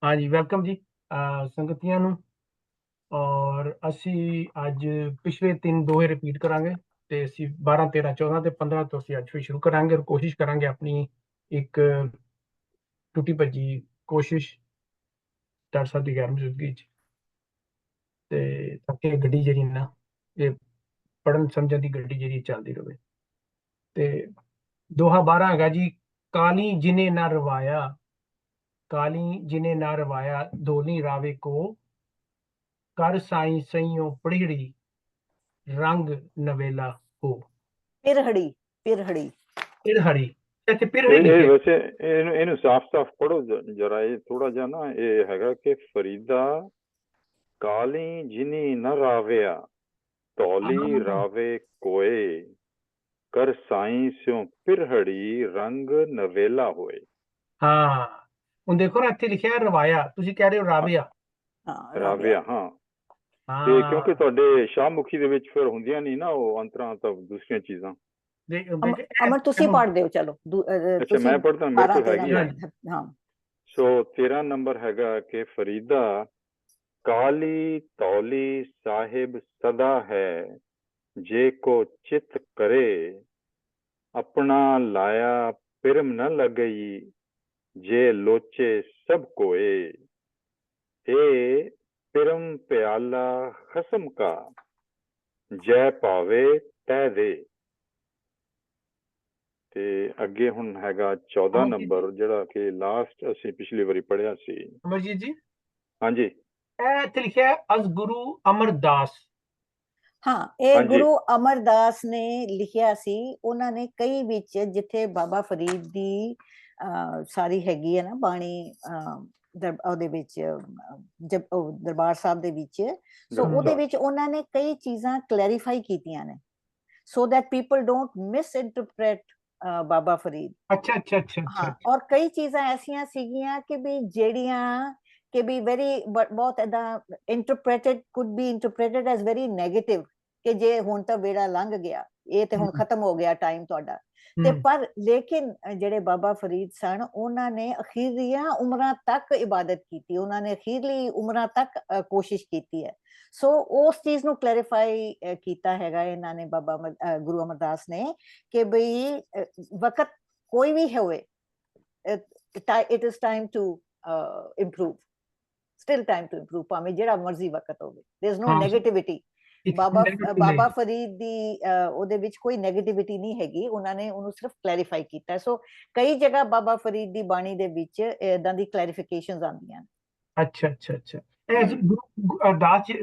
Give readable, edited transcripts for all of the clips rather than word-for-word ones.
ਹਾਂਜੀ ਵੈਲਕਮ ਜੀ ਸੰਗਤੀਆਂ ਨੂੰ। ਔਰ ਅਸੀਂ ਅੱਜ ਪਿਛਲੇ ਤਿੰਨ ਦੋਹੇ ਰਿਪੀਟ ਕਰਾਂਗੇ ਤੇ ਅਸੀਂ 12 13 14 ਤੇ 15 ਤੋਂ ਅਸੀਂ ਅੱਜ ਫਿਰ ਸ਼ੁਰੂ ਕਰਾਂਗੇ ਔਰ ਕੋਸ਼ਿਸ਼ ਕਰਾਂਗੇ ਆਪਣੀ ਇੱਕ ਟੁੱਟੀ ਭੱਜੀ ਕੋਸ਼ਿਸ਼ ਡਾਕਟਰ ਸਾਹਿਬ ਦੀ ਗੈਰ ਮੌਜੂਦਗੀ 'ਚ ਤੇ ਤਾਂ ਕਿ ਗੱਡੀ ਜਿਹੜੀ ਨਾ ਇਹ ਪੜ੍ਹਨ ਸਮਝਣ ਦੀ ਗੱਡੀ ਜਿਹੜੀ ਚੱਲਦੀ ਰਹੇ। ਤੇ ਦੋਹਾ 12 ਹੈਗਾ ਜੀ। ਕਾਲੀ ਜਿਨੇ ਨਾ ਰਵਾਇਆ, ਕਾਲੀ ਜਿਨੇ ना रवाया धोनी रावे को, कर साई सईयों पड़िहड़ी रंग नवेला हो। पिरहड़ी पिरहड़ी पिरहड़ी ਇੱਥੇ ਇਹ ਪਿਰਹੜੀ ਲਿਖਿਆ। ਵੈਸੇ ਇਹਨੂੰ ਸਾਫ਼-ਸਾਫ਼ ਪੜੋ ਜਰਾ। ਇਹ ਥੋੜਾ ਜਿਹਾ ਨਾ ਇਹ ਹੈਗਾ ਕਿ ਫਰੀਦਾ ਕਾਲੀ ਜਿਨੀ ਨ ਰਾਵਿਆ ਤੌਲੀ ਰਾਵੇ ਕੋਏ ਕਰ ਸਾਈ ਸਿਉ ਪਿਰਹੜੀ ਰੰਗ ਨਵੇਲਾ ਹੋਏ। ਹਾਂ ਹੁਣ ਦੇਖੋ ਨਾ ਇੱਥੇ ਲਿਖਿਆ ਰਵਾਇਆ, ਤੁਸੀਂ ਕਹਿ ਰਹੇ ਹੋ ਰਾਵਿਆ। ਰਾਵਿਆ ਹਾਂ। ਤੇ ਕਿਉਂਕਿ ਤੁਹਾਡੇ ਸ਼ਾਹਮੁਖੀ ਦੇ ਵਿੱਚ ਫਿਰ ਹੁੰਦੀਆਂ ਨਹੀਂ ਨਾ ਉਹ ਅੰਤਰਾਂ ਤਾਂ ਦੂਸਰੀਆਂ ਚੀਜ਼ਾਂ। ਅਮਰ ਤੁਸੀਂ ਪੜ੍ਹ ਦਿਓ। ਚਲੋ ਅੱਛਾ ਮੈਂ ਪੜ੍ਹਦਾ, ਮੇਰੇ ਕੋਲ ਹੈਗੀ ਆ। ਹਾਂ ਸੋ 13 ਨੰਬਰ ਹੈਗਾ ਕਿ ਫਰੀਦਾ ਕਾਲੀ ਤੌਲੀ ਸਾਹਿਬ ਸਦਾ ਹੈ ਜੇ ਕੋ ਚਿਤ ਕਰੇ ਆਪਣਾ ਲਾਇਆ ਪਿਰਮ ਨ ਲਗਈ ਜੇ ਲੋਚੇ ਸਭ ਕੋਏ। ਇਹ ਪਿਰਮ ਪਿਆਲਾ ਖਸਮ ਕਾ ਜੈ ਪਾਵੇ ਤੈ ਦੇ। ਤੇ ਅੱਗੇ ਹੁਣ ਹੈਗਾ 14 ਨੰਬਰ ਜਿਹੜਾ ਕਿ ਲਾਸਟ ਅਸੀਂ ਪਿਛਲੀ ਵਾਰੀ ਪੜ੍ਹਿਆ ਸੀ। ਅਮਰਜੀਤ ਜੀ ਹਾਂਜੀ ਇਹ ਇੱਥੇ ਲਿਖਿਆ ਗੁਰੂ ਅਮਰਦਾਸ। ਹਾਂ ਇਹ ਗੁਰੂ ਅਮਰਦਾਸ ਨੇ ਲਿਖਿਆ ਸੀ। ਉਹਨਾਂ ਨੇ ਕਈ ਵਿੱਚ ਜਿੱਥੇ ਬਾਬਾ ਫਰੀਦ ਦੀ ਸਾਰੀ ਹੈਗੀ ਹੈ ਨਾ ਬਾਣੀ ਉਹਦੇ ਵਿੱਚ ਦਰਬਾਰ ਸਾਹਿਬ ਦੇ ਵਿੱਚ, ਸੋ ਉਹਦੇ ਵਿੱਚ ਉਹਨਾਂ ਨੇ ਕਈ ਚੀਜ਼ਾਂ ਕਲੈਰੀਫਾਈ ਕੀਤੀਆਂ ਨੇ so that people don't misinterpret Baba Farid. ਅੱਛਾ। ਔਰ ਕਈ ਚੀਜ਼ਾਂ ਐਸੀਆਂ ਸੀਗੀਆਂ ਕਿ ਵੀ ਜਿਹੜੀਆਂ ਕਿ ਵੀ ਵੈਰੀ ਬਹੁਤ ਏਦਾਂ interpreted could be interpreted as very negative ਕਿ ਜੇ ਹੁਣ ਤਾਂ ਵੇੜਾ ਲੰਘ ਗਿਆ, ਇਹ ਤੇ ਹੁਣ ਖਤਮ ਹੋ ਗਿਆ ਟਾਈਮ ਤੁਹਾਡਾ। ਤੇ ਪਰ ਲੇਕਿਨ ਜਿਹੜੇ ਬਾਬਾ ਫਰੀਦ ਸਨ ਉਹਨਾਂ ਨੇ ਅਖੀਰੀਆਂ ਉਮਰਾਂ ਤੱਕ ਇਬਾਦਤ ਕੀਤੀ, ਉਹਨਾਂ ਨੇ ਅਖੀਰਲੀ ਉਮਰਾਂ ਤੱਕ ਕੋਸ਼ਿਸ਼ ਕੀਤੀ ਹੈ। ਸੋ ਉਸ ਚੀਜ਼ ਨੂੰ ਕਲੈਰੀਫਾਈ ਕੀਤਾ ਹੈਗਾ ਇਹਨਾਂ ਨੇ ਬਾਬਾ ਗੁਰੂ ਅਮਰਦਾਸ ਨੇ ਕਿ ਬਈ ਵਕਤ ਕੋਈ ਵੀ ਹੋਵੇ it is time to improve, still time to improve, ਭਾਵੇਂ ਜਿਹੜਾ ਮਰਜ਼ੀ ਵਕਤ ਹੋਵੇ। there is no negativity। Baba Farid ਦੀ ਉਹਦੇ ਵਿੱਚ ਕੋਈ ਨੈਗੇਟਿਵਿਟੀ ਨਹੀਂ ਹੈਗੀ, ਉਹਨਾਂ ਨੇ ਉਹਨੂੰ ਸਿਰਫ ਕਲੈਰੀਫਾਈ ਕੀਤਾ। ਸੋ ਕਈ ਜਗ੍ਹਾ ਬਾਬਾ ਫਰੀਦ ਦੀ ਬਾਣੀ ਦੇ ਵਿੱਚ ਏਦਾਂ ਦੀ ਕਲੈਰੀਫਿਕੇਸ਼ਨਸ ਆਉਂਦੀਆਂ ਨੇ। ਅੱਛਾ।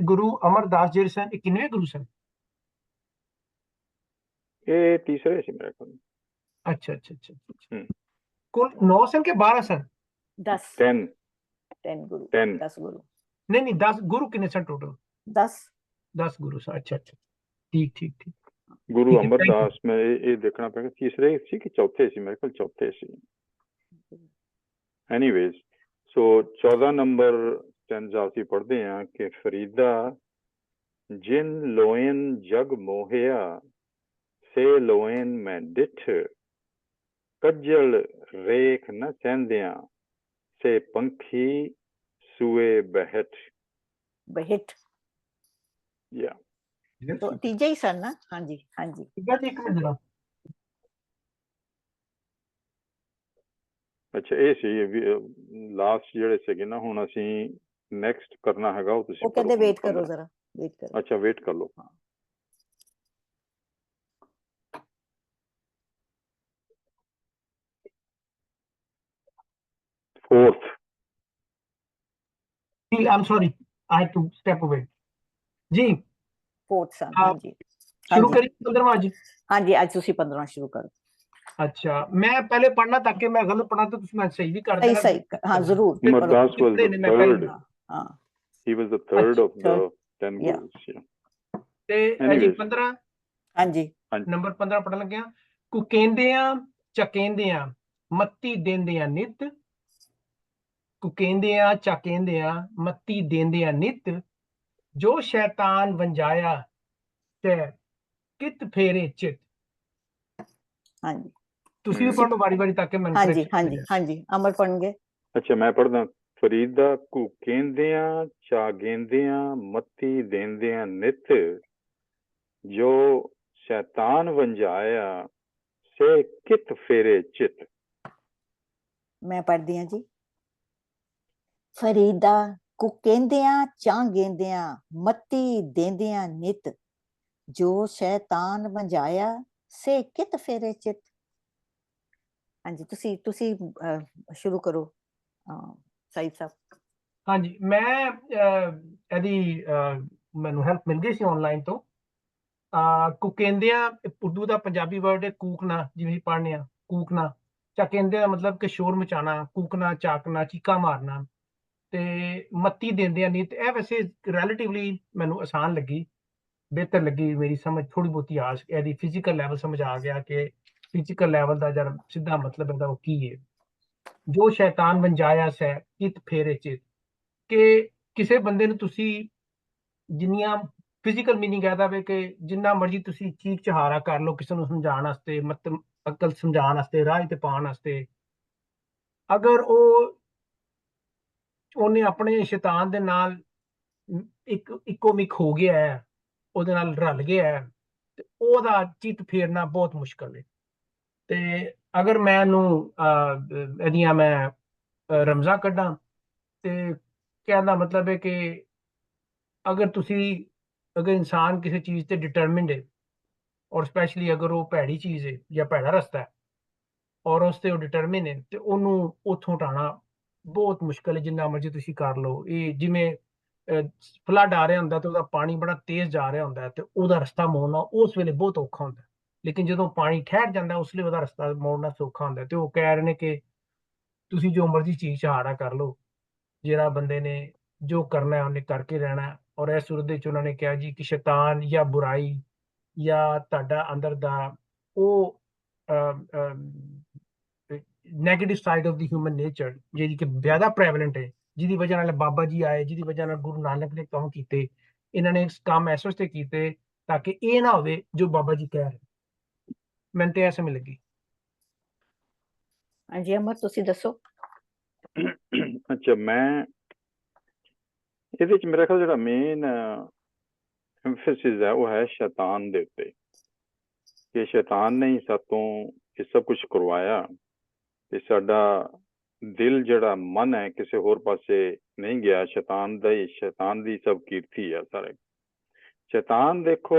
ਗੁਰੂ ਅਮਰਦਾਸ ਜਿਹੜੇ ਸਨ ਇਹ ਕਿੰਨੇ ਗੁਰੂ ਸਨ? ਇਹ ਤੀਸਰੇ ਸੀ ਮੇਰੇ ਕੋਲ। ਅੱਛਾ ਕੁੱਲ 9 ਸਨ ਕਿ 12 ਸਨ? 10 ਗੁਰੂ। 10 ਗੁਰੂ ਨਹੀਂ 10 ਗੁਰੂ ਕਿੰਨੇ ਸਨ ਟੋਟਲ? 10 ਗੁਰੂ ਸਨ। ਅੱਛਾ ਠੀਕ। ਗੁਰੂ ਅਮਰਦਾਸ ਮੈਂ ਇਹ ਦੇਖਣਾ ਪੈਗਾ ਤੀਸਰੇ ਸੀ ਕਿ ਚੌਥੇ ਸੀ, ਮੇਰੇ ਕੋਲ ਚੌਥੇ ਸੀ। ਐਨੀਵੇਜ਼ ਸੋ 14 ਨੰਬਰ ਸਟੈਂਜ਼ਾ ਅਸੀਂ ਪੜ੍ਹਦੇ ਹਾਂ ਕਿ ਫਰੀਦਾ ਜਿਨ ਲੋਇਨ ਜਗ ਮੋਹਿਆ ਸੇ ਲੋਇਨ ਮੈਂ ਡਿਠ ਕੱਜਲ ਰੇਖ ਨ ਸਹਿੰਦਿਆਂ ਸੇ ਪੰਖੀ ਸੂਏ ਬਹਿਠ। ਯਾ ਤੀਜਾ ਹੀ ਸਨ ਨਾ? ਹਾਂਜੀ ਇੱਕ ਮਿੰਟ ਜਰਾ। ਅੱਛਾ ਇਹ ਸੀ ਲਾਸਟ ਜਿਹੜੇ ਸੀਗੇ ਨਾ। ਹੁਣ ਅਸੀਂ ਨੈਕਸਟ ਕਰਨਾ ਹੈਗਾ ਉਹ ਤੁਸੀਂ ਕਹਿੰਦੇ ਵੇਟ ਕਰੋ ਜ਼ਰਾ, ਵੇਟ ਕਰੋ। ਅੱਛਾ ਵੇਟ ਕਰ ਲਓ। Fourth. I'm sorry, I had to step away. Ji fourth son। ਹਾਂਜੀ शुरू करिए 15वां आज। ਹਾਂਜੀ ਅੱਜ ਤੁਸੀਂ 15ਵਾਂ ਸ਼ੁਰੂ ਕਰੋ। अच्छा मैं पहले पढ़ना ताकि मैं गलत पढ़ा तो मैं सही भी कर देना। सही हाँ जरूर। Amardas was the third. He was the third of the 10 gurus। ਤੇ ਜੀ 15 ਹਾਂਜੀ ਨੰਬਰ 15 ਪੜਨ ਲੱਗਿਆ। ਕੁਕੇਂਦਿਆਂ ਚੱਕੇਂਦਿਆਂ ਮੱਤੀ ਦੇਂਦਿਆਂ ਨਿਤ, ਕੁਕੇਂਦਿਆਂ ਚੱਕੇਂਦਿਆਂ ਮੱਤੀ ਦੇਂਦਿਆਂ ਨਿਤ, ਜੋ ਸ਼ੈਤਾਨ ਵੰਜਾਇਆ ਤੇ ਕਿਤ ਫੇਰੇ ਚਿਤ। ਹਾਂਜੀ ਤੁਸੀਂ ਵੀ ਪੜ੍ਹੋ ਵਾਰੀ ਵਾਰੀ ਤਾਂ ਕਿ ਮੈਨੂੰ। ਹਾਂਜੀ ਅਮਰ ਪੜਨਗੇ। ਅੱਛਾ ਮੈਂ ਪੜਦਾ ਫਰੀਦਾ ਕੂਕੇਂਦਿਆਂ ਚਾਗੇਂਦਿਆਂ ਮੱਤੀ ਦੇਂਦਿਆਂ ਨਿਤ, ਜੋ ਸ਼ੈਤਾਨ ਵੰਝਾਇਆ ਸੇ ਕਿਤ ਫੇਰੇ ਚਿਤ। ਮੈਂ ਪੜ੍ਹਦੀ ਹਾਂ ਜੀ। ਫਰੀਦਾ ਕੁਕੇਂਦਿਆਂ ਚਾਂਗੇਂਦਿਆਂ ਮੱਤੀ ਦੇਂਦਿਆਂ ਨਿਤ, ਜੋ ਸ਼ੈਤਾਨ ਵੰਝਾਇਆ ਸੇ ਕਿਤ ਫੇਰੇ ਚਿਤ। ਹਾਂਜੀ, ਤੁਸੀਂ ਸ਼ੁਰੂ ਕਰੋ ਸਾਈਦ ਸਾਹਿਬ। ਹਾਂਜੀ, ਮੈਂ ਇਹਦੀ ਮੈਨੂੰ ਹੈਲਪ ਮਿਲ ਗਈ ਸੀ ਆਨਲਾਈਨ ਤੋਂ। ਕੁਕੇਂਦਿਆਂ ਉਰਦੂ ਦਾ ਪੰਜਾਬੀ ਵਰਡ ਹੈ ਕੂਕਣਾ, ਜਿਵੇਂ ਪੜ੍ਹਨੇ ਆ ਕੂਕਣਾ। ਚਾਕੇਂਦੇ ਦਾ ਮਤਲਬ ਕਿ ਸ਼ੋਰ ਮਚਾਣਾ, ਕੂਕਣਾ, ਚਾਕਣਾ, ਚੀਕਾ ਮਾਰਨਾ। ਤੇ ਮੱਤੀ ਦੇਂਦਿਆਂ ਨਿਤ, ਇਹ ਵੈਸੇ ਰਿਲੇਟਿਵਲੀ ਮੈਨੂੰ ਆਸਾਨ ਲੱਗੀ, ਬਿਹਤਰ ਲੱਗੀ, ਮੇਰੀ ਸਮਝ ਥੋੜੀ ਬਹੁਤੀ ਆ ਇਹਦੀ ਫਿਜ਼ੀਕਲ ਲੈਵਲ ਸਮਝ ਆ ਗਿਆ ਕਿ ਫਿਜ਼ੀਕਲ ਲੈਵਲ ਦਾ ਜਦ ਸਿੱਧਾ ਮਤਲਬ ਇਹਦਾ ਉਹ ਕੀ ਹੈ। ਜੋ ਸ਼ੈਤਾਨ ਵੰਜਾਇਆ ਸੈ ਕਿਤ ਫੇਰੇ ਚਿਤ, ਕਿ ਕਿਸੇ ਬੰਦੇ ਨੂੰ ਤੁਸੀਂ ਜਿੰਨੀਆਂ ਫਿਜ਼ੀਕਲ ਮੀਨਿੰਗ ਇਹਦਾ ਵੇ ਕਿ ਜਿੰਨਾ ਮਰਜ਼ੀ ਤੁਸੀਂ ਚੀਕ ਚਹਾਰਾ ਕਰ ਲਓ ਕਿਸੇ ਨੂੰ ਸਮਝਾਉਣ ਵਾਸਤੇ, ਮਤਲਬ ਅਕਲ ਸਮਝਾਉਣ ਵਾਸਤੇ, ਰਾਹ ਤੇ ਪਾਉਣ ਵਾਸਤੇ, ਅਗਰ ਉਹਨੇ ਆਪਣੇ ਸ਼ੈਤਾਨ ਦੇ ਨਾਲ ਇੱਕੋ ਮਿਕ ਹੋ ਗਿਆ ਹੈ, ਉਹਦੇ ਨਾਲ ਰਲ ਗਿਆ ਹੈ, ਤੇ ਉਹਦਾ ਚਿੱਤ ਫੇਰਨਾ ਬਹੁਤ ਮੁਸ਼ਕਲ ਹੈ। ਤੇ ਅਗਰ ਮੈਂ ਇਹਨੂੰ ਇਹਦੀਆਂ ਮੈਂ ਰਮਜ਼ਾਂ ਕੱਢਾਂ ਤੇ ਕਹਿਣ ਦਾ ਮਤਲਬ ਹੈ ਕਿ ਅਗਰ ਇਨਸਾਨ ਕਿਸੇ ਚੀਜ਼ ਤੇ ਡਿਟਰਮਿੰਡ ਹੈ, ਔਰ ਸਪੈਸ਼ਲੀ ਅਗਰ ਉਹ ਭੈੜੀ ਚੀਜ਼ ਹੈ ਜਾਂ ਭੈੜਾ ਰਸਤਾ ਹੈ, ਔਰ ਉਸ ਤੇ ਉਹ ਡਿਟਰਮਿਨ ਹੈ, ਤੇ ਉਹਨੂੰ ਉੱਥੋਂ ਹਟਾਉਣਾ ਬਹੁਤ ਮੁਸ਼ਕਲ ਹੈ, ਜਿੰਨਾ ਮਰਜ਼ੀ ਤੁਸੀਂ ਕਰ ਲਓ। ਇਹ ਜਿਵੇਂ ਫਲੱਡ ਆ ਰਿਹਾ ਹੁੰਦਾ ਤੇ ਉਹਦਾ ਪਾਣੀ ਬੜਾ ਤੇਜ਼ ਜਾ ਰਿਹਾ ਹੁੰਦਾ ਤੇ ਉਹਦਾ ਰਸਤਾ ਮੋੜਨਾ ਉਸ ਵੇਲੇ ਬਹੁਤ ਔਖਾ ਹੁੰਦਾ, ਲੇਕਿਨ ਜਦੋਂ ਪਾਣੀ ਠਹਿਰ ਜਾਂਦਾ ਉਸ ਲਈ ਉਹਦਾ ਰਸਤਾ ਮੋੜਨਾ ਸੌਖਾ ਹੁੰਦਾ। ਤੇ ਉਹ ਕਹਿ ਰਹੇ ਨੇ ਕਿ ਤੁਸੀਂ ਜੋ ਮਰਜ਼ੀ ਚੀਜ਼ ਸਹਾਰਾ ਕਰ ਲਓ, ਜਿਹੜਾ ਬੰਦੇ ਨੇ ਜੋ ਕਰਨਾ ਹੈ ਉਹਨੇ ਕਰਕੇ ਰਹਿਣਾ। ਔਰ ਇਸ ਸੂਰਤ ਦੇ ਵਿੱਚ ਉਹਨਾਂ ਨੇ ਕਿਹਾ ਜੀ ਕਿ ਸ਼ੈਤਾਨ ਜਾਂ ਬੁਰਾਈ ਜਾਂ ਤੁਹਾਡਾ ਅੰਦਰ ਦਾ ਉਹ negative side of the human nature, ਜਿਹੜੀ ਕਿ ਜ਼ਿਆਦਾ ਪ੍ਰੈਵਲੈਂਟ ਹੈ, ਜਿਹਦੀ ਵਜ੍ਹਾ ਨਾਲ ਬਾਬਾ ਜੀ ਆਏ, ਜਿਹਦੀ ਵਜ੍ਹਾ ਨਾਲ ਗੁਰੂ ਨਾਨਕ ਨੇ ਕੰਮ ਕੀਤੇ, ਇਹਨਾਂ ਨੇ ਕੰਮ ਇਸ ਵਾਸਤੇ ਕੀਤੇ ਤਾਂ ਕਿ ਇਹ ਨਾ ਹੋਵੇ ਜੋ ਬਾਬਾ ਜੀ ਕਹਿ ਰਹੇ। ਮੈਨੂੰ ਤੇ ਇਹ ਸਮਝ ਲੱਗੀ। ਹਾਂਜੀ ਅਮਰ, ਤੁਸੀਂ ਦੱਸੋ। ਅੱਛਾ, ਮੈਂ ਇਹਦੇ ਚ ਮੇਰਾ ਖਿਆਲ ਜਿਹੜਾ ਮੇਨ ਐਮਫੈਸਿਸ ਹੈ ਉਹ ਹੈ ਸ਼ੈਤਾਨ ਦੇ ਉੱਤੇ, ਕਿ ਸ਼ੈਤਾਨ ਨੇ ਹੀ ਸਾਤੋਂ ਇਹ ਸਭ ਕੁਝ ਕਰਵਾਇਆ ਤੇ ਸਾਡਾ ਦਿਲ ਜਿਹੜਾ ਮਨ ਹੈ ਕਿਸੇ ਹੋਰ ਪਾਸੇ ਨਹੀਂ ਗਿਆ। ਸ਼ੈਤਾਨ ਦੀ ਸਭ ਕੀਰਤੀ ਆ ਸਾਰੇ। ਸ਼ੈਤਾਨ ਦੇਖੋ,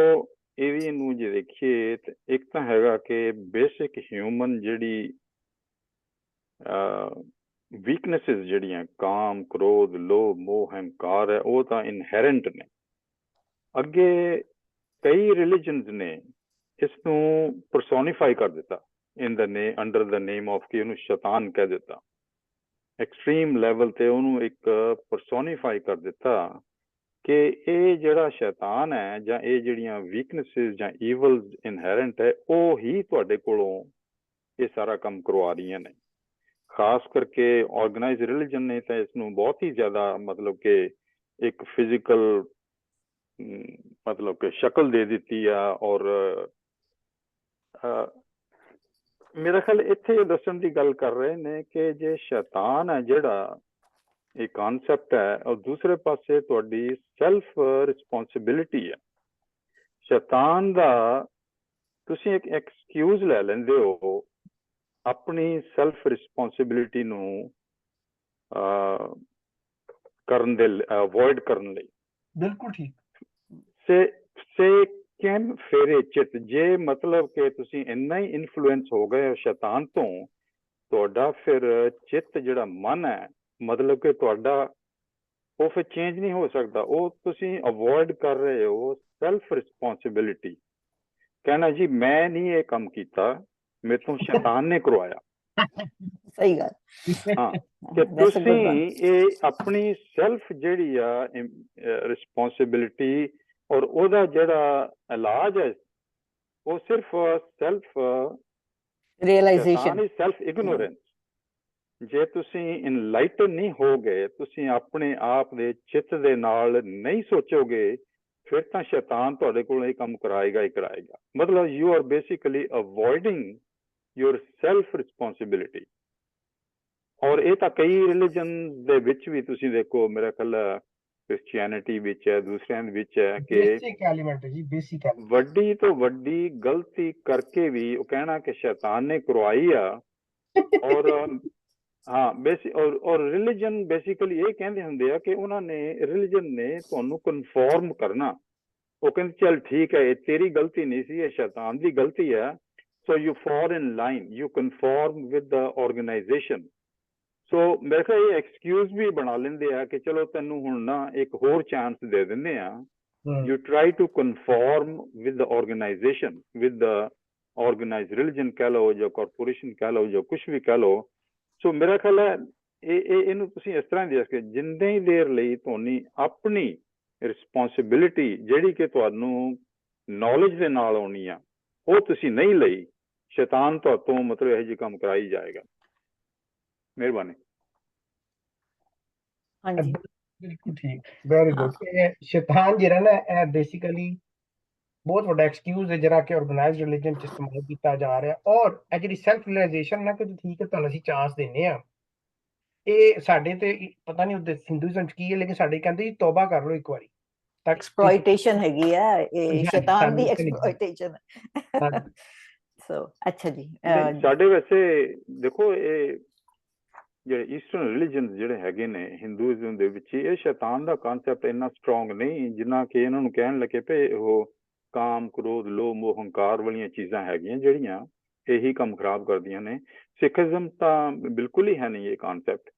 ਇਹ ਵੀ ਇਹਨੂੰ ਜੇ ਦੇਖੀਏ ਤੇ ਇੱਕ ਤਾਂ ਹੈਗਾ ਕਿ ਬੇਸਿਕ ਹਿਊਮਨ ਜਿਹੜੀ ਵੀਕਨੈਸਿਸ ਜਿਹੜੀਆਂ ਕਾਮ, ਕ੍ਰੋਧ, ਲੋਭ, ਮੋਹ, ਹੰਕਾਰ ਹੈ, ਉਹ ਤਾਂ ਇਨਹੈਰੈਂਟ ਨੇ। ਅੱਗੇ ਕਈ ਰਿਲੀਜਨਸ ਨੇ ਇਸ ਨੂੰ ਪਰਸੋਨੀਫਾਈ ਕਰ ਦਿੱਤਾ ਅੰਡਰ ਦ ਨੇਮ ਆਫ ਕਿ ਉਹਨੂੰ ਸ਼ੈਤਾਨ ਕਹਿ ਦਿੱਤਾ। ਐਕਸਟ੍ਰੀਮ ਲੈਵਲ ਤੇ ਉਹਨੂੰ ਇੱਕ ਪਰਸੋਨੀਫਾਈ ਕਰ ਦਿੱਤਾ ਕਿ ਇਹ ਜਿਹੜਾ ਸ਼ੈਤਾਨ ਹੈ ਜਾਂ ਇਹ ਜਿਹੜੀਆਂ ਵੀਕਨੈਸਿਸ ਜਾਂ ਈਵਲਸ ਇਨਹੈਰੈਂਟ ਹੈ, ਉਹ ਹੀ ਤੁਹਾਡੇ ਕੋਲੋਂ ਇਹ ਸਾਰਾ ਕੰਮ ਕਰਵਾ ਰਹੀਆਂ ਨੇ। ਖਾਸ ਕਰਕੇ ਆਰਗੇਨਾਈਜ਼ ਰਿਲੀਜਨ ਨੇ ਤਾਂ ਇਸ ਨੂੰ ਬਹੁਤ ਹੀ ਜ਼ਿਆਦਾ ਮਤਲਬ ਕਿ ਇੱਕ ਫਿਜ਼ੀਕਲ ਮਤਲਬ ਕਿ ਸ਼ਕਲ ਦੇ ਦਿੱਤੀ ਆ। ਔਰ ਮੇਰਾ ਖਿਆਲ ਇੱਥੇ ਇਹ ਦੱਸਣ ਦੀ ਗੱਲ ਕਰ ਰਹੇ ਨੇ ਕਿ ਜੇ ਸ਼ੈਤਾਨ ਹੈ ਜਿਹੜਾ ਇਹ ਕਾਨਸੈਪਟ ਹੈ, ਔਰ ਦੂਸਰੇ ਪਾਸੇ ਤੁਹਾਡੀ ਸੈਲਫ ਰਿਸਪੌਂਸਿਬਿਲਿਟੀ ਹੈ। ਸ਼ੈਤਾਨ ਦਾ ਤੁਸੀਂ ਇੱਕ ਐਕਸਕਿਊਜ਼ ਲੈ ਲੈਂਦੇ ਹੋ ਆਪਣੀ ਸੈਲਫ ਰਿਸਪੌਂਸਿਬਿਲਿਟੀ ਨੂੰ ਕਰਨ ਦੇ ਅਵੋਇਡ ਕਰਨ ਲਈ। ਬਿਲਕੁਲ ਠੀਕ। ਸੇ ਕਿਨ ਫੇਰੇ ਚਿੱਤ, ਜੇ ਮਤਲਬ ਕਿ ਤੁਸੀਂ ਇੰਨਾ ਹੀ ਇਨਫਲੂਐਂਸ ਹੋ ਗਏ ਹੋ ਸ਼ੈਤਾਨ ਤੋਂ, ਤੁਹਾਡਾ ਫਿਰ ਚਿੱਤ ਜਿਹੜਾ ਮਨ ਹੈ, ਮਤਲਬ ਕਿ ਤੁਹਾਡਾ ਉਹ ਫਿਰ ਚੇਂਜ ਨਹੀਂ ਹੋ ਸਕਦਾ। ਉਹ ਤੁਸੀਂ ਅਵੋਇਡ ਕਰ ਰਹੇ ਹੋ ਸੈਲਫ ਰਿਸਪੌਂਸਿਬਿਲਿਟੀ। ਕਹਿਣਾ ਜੀ ਮੈਂ ਨਹੀਂ ਇਹ ਕੰਮ ਕੀਤਾ, ਮੇਰੇ ਤੋਂ ਸ਼ੈਤਾਨ ਨੇ ਕਰਵਾਇਆ। ਸਹੀ ਗੱਲ। ਹਾਂ, ਕਿ ਤੁਸੀਂ ਇਹ ਆਪਣੀ ਸੈਲਫ ਜਿਹੜੀ ਆ ਰਿਸਪੌਂਸਿਬਿਲਿਟੀ ਔਰ ਉਹਦਾ ਜਿਹੜਾ ਇਲਾਜ ਹੈ ਉਹ ਸਿਰਫ ਸੈਲਫ ਰਿਅਲਾਈਜ਼ੇਸ਼ਨ, ਸੈਲਫ ਇਗਨੋਰੈਂਸ। ਜੇ ਤੁਸੀਂ ਇਨਲਾਈਟਨ ਨਹੀਂ ਹੋ ਗਏ, ਤੁਸੀਂ ਆਪਣੇ ਆਪ ਦੇ ਚਿੱਤ ਦੇ ਨਾਲ ਨਹੀਂ ਸੋਚੋਗੇ, ਫਿਰ ਤਾਂ ਸ਼ੈਤਾਨ ਤੁਹਾਡੇ ਕੋਲ ਇਹ ਕੰਮ ਕਰਾਏਗਾ ਹੀ ਕਰਾਏਗਾ। ਮਤਲਬ you are basically avoiding your self responsibility ਔਰ ਇਹ ਤਾਂ ਕਈ ਰਿਲੀਜਨ ਦੇ ਵਿੱਚ ਵੀ ਤੁਸੀਂ ਦੇਖੋ, ਮੇਰਾ ਖਿਆਲ ਕ੍ਰਿਸਚੀਅਨਿਟੀ ਵਿੱਚ ਹੈ, ਦੂਸਰਿਆਂ ਦੇ ਵਿੱਚ ਹੈ ਕਿ ਬੇਸਿਕ ਐਲੀਮੈਂਟ ਹੈ ਜੀ, ਬੇਸਿਕ ਐਲੀਮੈਂਟ। ਵੱਡੀ ਤੋਂ ਵੱਡੀ ਗਲਤੀ ਕਰਕੇ ਵੀ ਉਹ ਕਹਿਣਾ ਕਿ ਸ਼ੈਤਾਨ ਨੇ ਕਰਵਾਈ ਆ। ਔਰ ਹਾਂ ਔਰ ਰਿਲੀਜਨ ਬੇਸਿਕਲੀ ਇਹ ਕਹਿੰਦੇ ਹੁੰਦੇ ਆ ਕਿ ਉਹਨਾਂ ਨੇ, ਰਿਲੀਜਨ ਨੇ ਤੁਹਾਨੂੰ ਕਨਫੋਰਮ ਕਰਨਾ। ਉਹ ਕਹਿੰਦੇ ਚੱਲ ਠੀਕ ਹੈ, ਇਹ ਤੇਰੀ ਗਲਤੀ ਨਹੀਂ ਸੀ, ਇਹ ਸ਼ੈਤਾਨ ਦੀ ਗਲਤੀ ਹੈ। So you fall in line, you conform with the organisation. So ਮੇਰੇ ਖਿਆਲ ਇਹ ਐਕਸਕਿਊਜ਼ ਵੀ ਬਣਾ ਲੈਂਦੇ ਆ ਕਿ ਚਲੋ ਤੈਨੂੰ ਹੁਣ ਨਾ ਇੱਕ ਹੋਰ ਚਾਂਸ ਦੇ ਦਿੰਦੇ ਆ। You try to conform with the organization, with the organized religion ਕਹਿ ਲਓ ਜਾਂ corporation ਕਹਿ ਲਓ ਜਾਂ ਕੁਛ ਵੀ ਕਹਿ ਲਓ। ਸੋ ਮੇਰਾ ਖਿਆਲ ਹੈ ਇਹਨੂੰ ਤੁਸੀਂ ਇਸ ਤਰ੍ਹਾਂ ਦੇਖ ਕੇ ਜਿੰਨੀ ਦੇਰ ਲਈ ਤੁਹਾਨੂੰ ਆਪਣੀ ਰਿਸਪੌਂਸਿਬਿਲਿਟੀ ਜਿਹੜੀ ਕਿ ਤੁਹਾਨੂੰ ਨੌਲੇਜ ਦੇ ਨਾਲ ਆਉਣੀ ਆ ਉਹ ਤੁਸੀਂ ਨਹੀਂ ਲਈ, ਸ਼ੈਤਾਨ ਤੁਹਾਤੋਂ ਮਤਲਬ ਇਹੋ ਜਿਹੇ ਕੰਮ ਕਰਾਈ ਜਾਏਗਾ। ਮਿਹਰਬਾਨੀ। ਹਾਂਜੀ ਬਿਲਕੁਲ ਠੀਕ, ਵੈਰੀ ਗੁੱਡ। ਸ਼ੈਤਾਨ ਜਿਹੜਾ ਨਾ ਇਹ ਬੇਸਿਕਲੀ ਬਹੁਤ ਵੱਡਾ ਐਕਸਕਿਊਜ਼ ਹੈ ਜਿਹੜਾ ਕਿ ਆਰਗੇਨਾਈਜ਼ਡ ਰਿਲੀਜਨ ਚ ਇਸਤੇਮਾਲ ਕੀਤਾ ਜਾ ਰਿਹਾ। ਔਰ ਇਹ ਜਿਹੜੀ ਸੈਲਫ ਰਿਅਲਾਈਜੇਸ਼ਨ ਨਾ ਕਿ ਠੀਕ ਹੈ ਤੁਹਾਨੂੰ ਅਸੀਂ ਚਾਂਸ ਦਿੰਦੇ ਆ, ਇਹ ਸਾਡੇ ਤੇ ਪਤਾ ਨਹੀਂ ਉਹਦੇ ਹਿੰਦੂਇਜ਼ਮ ਚ ਕੀ ਹੈ, ਲੇਕਿਨ ਸਾਡੇ ਕਹਿੰਦੇ ਜੀ ਤੌਬਾ ਕਰ ਲਓ ਇੱਕ ਵਾਰੀ ਤੱਕ। ਐਕਸਪਲੋਇਟੇਸ਼ਨ ਹੈਗੀ ਆ, ਇਹ ਸ਼ੈਤਾਨ ਦੀ ਐਕਸਪਲੋਇਟੇਸ਼ਨ। ਸੋ ਅੱਛਾ ਜੀ, ਸਾਡੇ ਵੈਸੇ ਦੇਖੋ ਇਹ ਜਿਹੜੇ ਈਸਟਰਨ ਰਿਲੀਜਨ ਜਿਹੜੇ ਹੈਗੇ ਨੇ ਹਿੰਦੂਇਜ਼ਮ ਦੇ ਵਿੱਚ, ਇਹ ਸ਼ੈਤਾਨ ਦਾ ਕਨਸੈਪਟ ਇੰਨਾ ਸਟਰੋਂਗ ਨਹੀਂ ਜਿੰਨਾ ਕਿ ਇਹਨਾਂ ਨੂੰ ਕਹਿਣ ਲੱਗੇ ਪਏ ਉਹ ਕਾਮ, ਕ੍ਰੋਧ, ਲੋਭ, ਮੋਹ, ਹੰਕਾਰ ਵਾਲੀਆਂ ਚੀਜ਼ਾਂ ਹੈਗੀਆਂ ਜਿਹੜੀਆਂ ਇਹੀ ਕੰਮ ਖਰਾਬ ਕਰਦੀਆਂ ਨੇ। ਸਿੱਖੀਜ਼ਮ ਤਾਂ ਬਿਲਕੁਲ ਹੀ ਹੈ ਨਹੀਂ ਇਹ ਕਨਸੈਪਟ।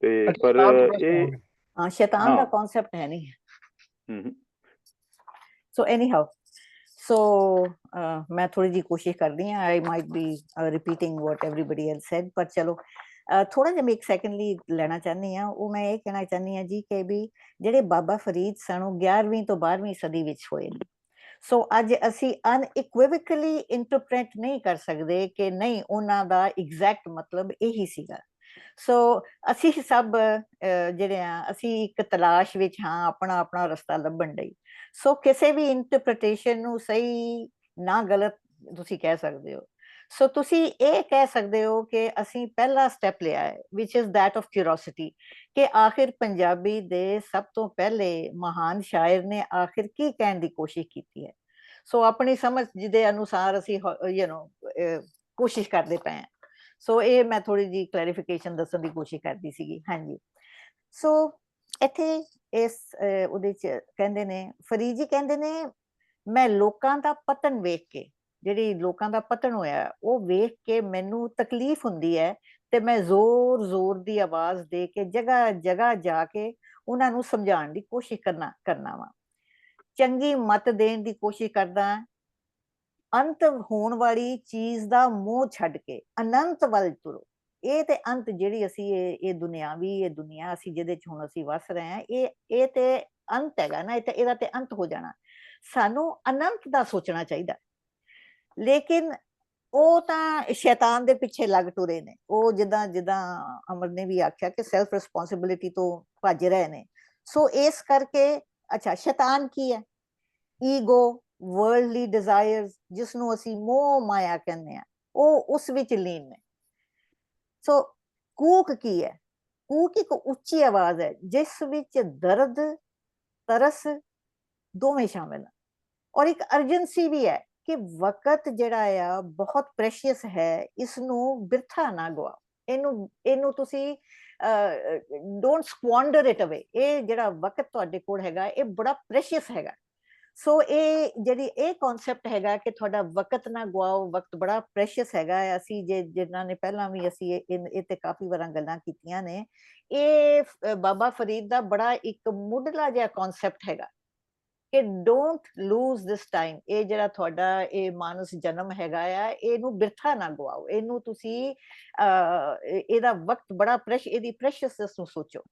ਤੇ ਪਰ ਇਹ ਸ਼ੈਤਾਨ ਦਾ ਕਨਸੈਪਟ ਹੈ ਨਹੀਂ। ਸੋ ਐਨੀ ਹਾਊ, ਸੋ ਮੈਂ ਥੋੜੀ ਜਿਹੀ ਕੋਸ਼ਿਸ਼ ਕਰਦੀ ਹਾਂ, I might be repeating what everybody else said, ਪਰ ਚਲੋ ਥੋੜਾ ਜਿਹਾ ਮੈਂ ਇੱਕ ਸੈਕਿੰਡ ਲਈ ਲੈਣਾ ਚਾਹੁੰਦੀ ਹਾਂ। ਉਹ ਮੈਂ ਇਹ ਕਹਿਣਾ ਚਾਹੁੰਦੀ ਹਾਂ ਜੀ ਕਿ ਵੀ ਜਿਹੜੇ ਬਾਬਾ ਫਰੀਦ ਸਨ ਉਹ 11ਵੀਂ ਤੋਂ 12ਵੀਂ ਸਦੀ ਵਿੱਚ ਹੋਏ ਨੇ। ਸੋ ਅੱਜ ਅਸੀਂ ਅਨਇਕੁਇਵਕਲੀ ਇੰਟਰਪ੍ਰੇਟ ਨਹੀਂ ਕਰ ਸਕਦੇ ਕਿ ਨਹੀਂ ਉਹਨਾਂ ਦਾ ਐਗਜ਼ੈਕਟ ਮਤਲਬ ਇਹੀ ਸੀਗਾ। ਸੋ ਅਸੀਂ ਸਭ ਜਿਹੜੇ ਆ ਅਸੀਂ ਇੱਕ ਤਲਾਸ਼ ਵਿੱਚ ਹਾਂ ਆਪਣਾ ਆਪਣਾ ਰਸਤਾ ਲੱਭਣ ਲਈ। ਸੋ ਕਿਸੇ ਵੀ ਇੰਟਰਪ੍ਰੀਟੇਸ਼ਨ ਨੂੰ ਸਹੀ ਨਾ ਗਲਤ ਤੁਸੀਂ ਕਹਿ ਸਕਦੇ ਹੋ। ਸੋ ਤੁਸੀਂ ਇਹ ਕਹਿ ਸਕਦੇ ਹੋ ਕਿ ਅਸੀਂ ਪਹਿਲਾ ਸਟੈਪ ਲਿਆ ਹੈ ਵਿਚ ਇਜ਼ ਦੈਟ ਆਫ ਕਿਊਰੀਓਸਿਟੀ, ਕਿ ਆਖਿਰ ਪੰਜਾਬੀ ਦੇ ਸਭ ਤੋਂ ਪਹਿਲੇ ਮਹਾਨ ਸ਼ਾਇਰ ਨੇ ਆਖਿਰ ਕੀ ਕਹਿਣ ਦੀ ਕੋਸ਼ਿਸ਼ ਕੀਤੀ ਹੈ। ਸੋ ਆਪਣੀ ਸਮਝ ਦੇ ਅਨੁਸਾਰ ਅਸੀਂ ਕੋਸ਼ਿਸ਼ ਕਰਦੇ ਪਏ ਹਾਂ। ਸੋ ਇਹ ਮੈਂ ਥੋੜੀ ਜਿਹੀ ਕਲੈਰੀਫਿਕੇਸ਼ਨ ਦੱਸਣ ਦੀ ਕੋਸ਼ਿਸ਼ ਕਰਦੀ ਸੀਗੀ। ਹਾਂਜੀ, ਸੋ ਇੱਥੇ ਇਸ ਉਹਦੇ ਚ ਕਹਿੰਦੇ ਨੇ, ਫਰੀਦ ਜੀ ਕਹਿੰਦੇ ਨੇ ਮੈਂ ਲੋਕਾਂ ਦਾ ਪਤਨ ਵੇਖ ਕੇ, ਜਿਹੜੀ ਲੋਕਾਂ ਦਾ ਪਤਨ ਹੋਇਆ ਉਹ ਵੇਖ ਕੇ ਮੈਨੂੰ ਤਕਲੀਫ ਹੁੰਦੀ ਹੈ ਤੇ ਮੈਂ ਜ਼ੋਰ ਜ਼ੋਰ ਦੀ ਆਵਾਜ਼ ਦੇ ਕੇ ਜਗ੍ਹਾ ਜਗ੍ਹਾ ਜਾ ਕੇ ਉਹਨਾਂ ਨੂੰ ਸਮਝਾਉਣ ਦੀ ਕੋਸ਼ਿਸ਼ ਕਰਨਾ ਵਾ, ਚੰਗੀ ਮਤ ਦੇਣ ਦੀ ਕੋਸ਼ਿਸ਼ ਕਰਦਾ, ਅੰਤ ਹੋਣ ਵਾਲੀ ਚੀਜ਼ ਦਾ ਮੋਹ ਛੱਡ ਕੇ ਅਨੰਤ ਵੱਲ ਤੁਰੋ। ਇਹ ਤੇ ਅੰਤ ਜਿਹੜੀ ਅਸੀਂ ਇਹ ਦੁਨਿਆਵੀ ਇਹ ਦੁਨੀਆ ਅਸੀਂ ਜਿਹਦੇ ਚ ਹੁਣ ਅਸੀਂ ਵਸ ਰਹੇ ਹਾਂ, ਇਹ ਤੇ ਅੰਤ ਹੈਗਾ ਨਾ, ਇਹਦਾ ਤੇ ਅੰਤ ਹੋ ਜਾਣਾ। ਸਾਨੂੰ ਅਨੰਤ ਦਾ ਸੋਚਣਾ ਚਾਹੀਦਾ। ਲੇਕਿਨ ਉਹ ਤਾਂ ਸ਼ੈਤਾਨ ਦੇ ਪਿੱਛੇ ਲੱਗ ਟੁਰੇ ਨੇ। ਉਹ ਜਿੱਦਾਂ ਅਮਰ ਨੇ ਵੀ ਆਖਿਆ ਕਿ ਸੈਲਫ ਰਿਸਪੌਂਸਿਬਿਲਿਟੀ ਤੋਂ ਭੱਜ ਰਹੇ ਨੇ। ਸੋ ਇਸ ਕਰਕੇ ਅੱਛਾ ਸ਼ੈਤਾਨ ਕੀ ਹੈ? ਈਗੋ, ਵਰਲਡਲੀ ਡਿਜ਼ਾਇਰਸ, ਜਿਸ ਨੂੰ ਅਸੀਂ ਮੋਹ ਮਾਇਆ ਕਹਿੰਦੇ ਆ, ਉਹ ਉਸ ਵਿੱਚ ਲੀਨ ਨੇ। ਸੋ ਕੂਕ ਕੀ ਹੈ? ਕੂਕ ਇੱਕ ਉੱਚੀ ਆਵਾਜ਼ ਹੈ ਜਿਸ ਵਿੱਚ ਦਰਦ, ਤਰਸ ਦੋਵੇਂ ਸ਼ਾਮਿਲ ਹਨ। ਔਰ ਇੱਕ ਅਰਜੈਂਸੀ ਵੀ ਹੈ ਕਿ ਵਕਤ ਜਿਹੜਾ ਆ ਬਹੁਤ ਪ੍ਰੈਸ਼ੀਅਸ ਹੈ, ਇਸ ਨੂੰ ਬਿਰਥਾ ਨਾ ਗਵਾਓ। ਇਹਨੂੰ ਤੁਸੀਂ ਡੋਂਟ ਸਕੁਆਂਡਰ ਇਟ ਅਵੇ। ਇਹ ਜਿਹੜਾ ਵਕਤ ਤੁਹਾਡੇ ਕੋਲ ਹੈਗਾ ਇਹ ਬੜਾ ਪ੍ਰੈਸ਼ੀਅਸ ਹੈਗਾ। ਸੋ ਇਹ ਜਿਹੜੀ ਇਹ ਕਨਸੈਪਟ ਹੈਗਾ ਕਿ ਤੁਹਾਡਾ ਵਕਤ ਨਾ ਗਵਾਓ, ਵਕਤ ਬੜਾ ਪ੍ਰੈਸ਼ੀਅਸ ਹੈਗਾ। ਅਸੀਂ ਜਿਨ੍ਹਾਂ ਨੇ ਪਹਿਲਾਂ ਵੀ ਅਸੀਂ ਇਹ ਤੇ ਕਾਫੀ ਵਾਰਾਂ ਗੱਲਾਂ ਕੀਤੀਆਂ ਨੇ, ਇਹ ਬਾਬਾ ਫਰੀਦ ਦਾ ਬੜਾ ਇੱਕ ਮੁੱਢਲਾ ਜਿਹਾ ਕਨਸੈਪਟ ਹੈਗਾ ਕਿ ਡੋਂਟ ਲੂਜ਼ ਦਿਸ ਟਾਈਮ। ਇਹ ਜਿਹੜਾ ਤੁਹਾਡਾ ਇਹ ਮਾਨਸ ਜਨਮ ਹੈਗਾ ਆ, ਇਹਨੂੰ ਬਿਰਥਾ ਨਾ ਗਵਾਓ। ਇਹਨੂੰ ਤੁਸੀਂ ਇਹਦਾ ਵਕਤ ਬੜਾ ਇਹਦੀ ਪ੍ਰੈਸ਼ੀਅਸਨੈਸ ਨੂੰ ਸੋਚੋ।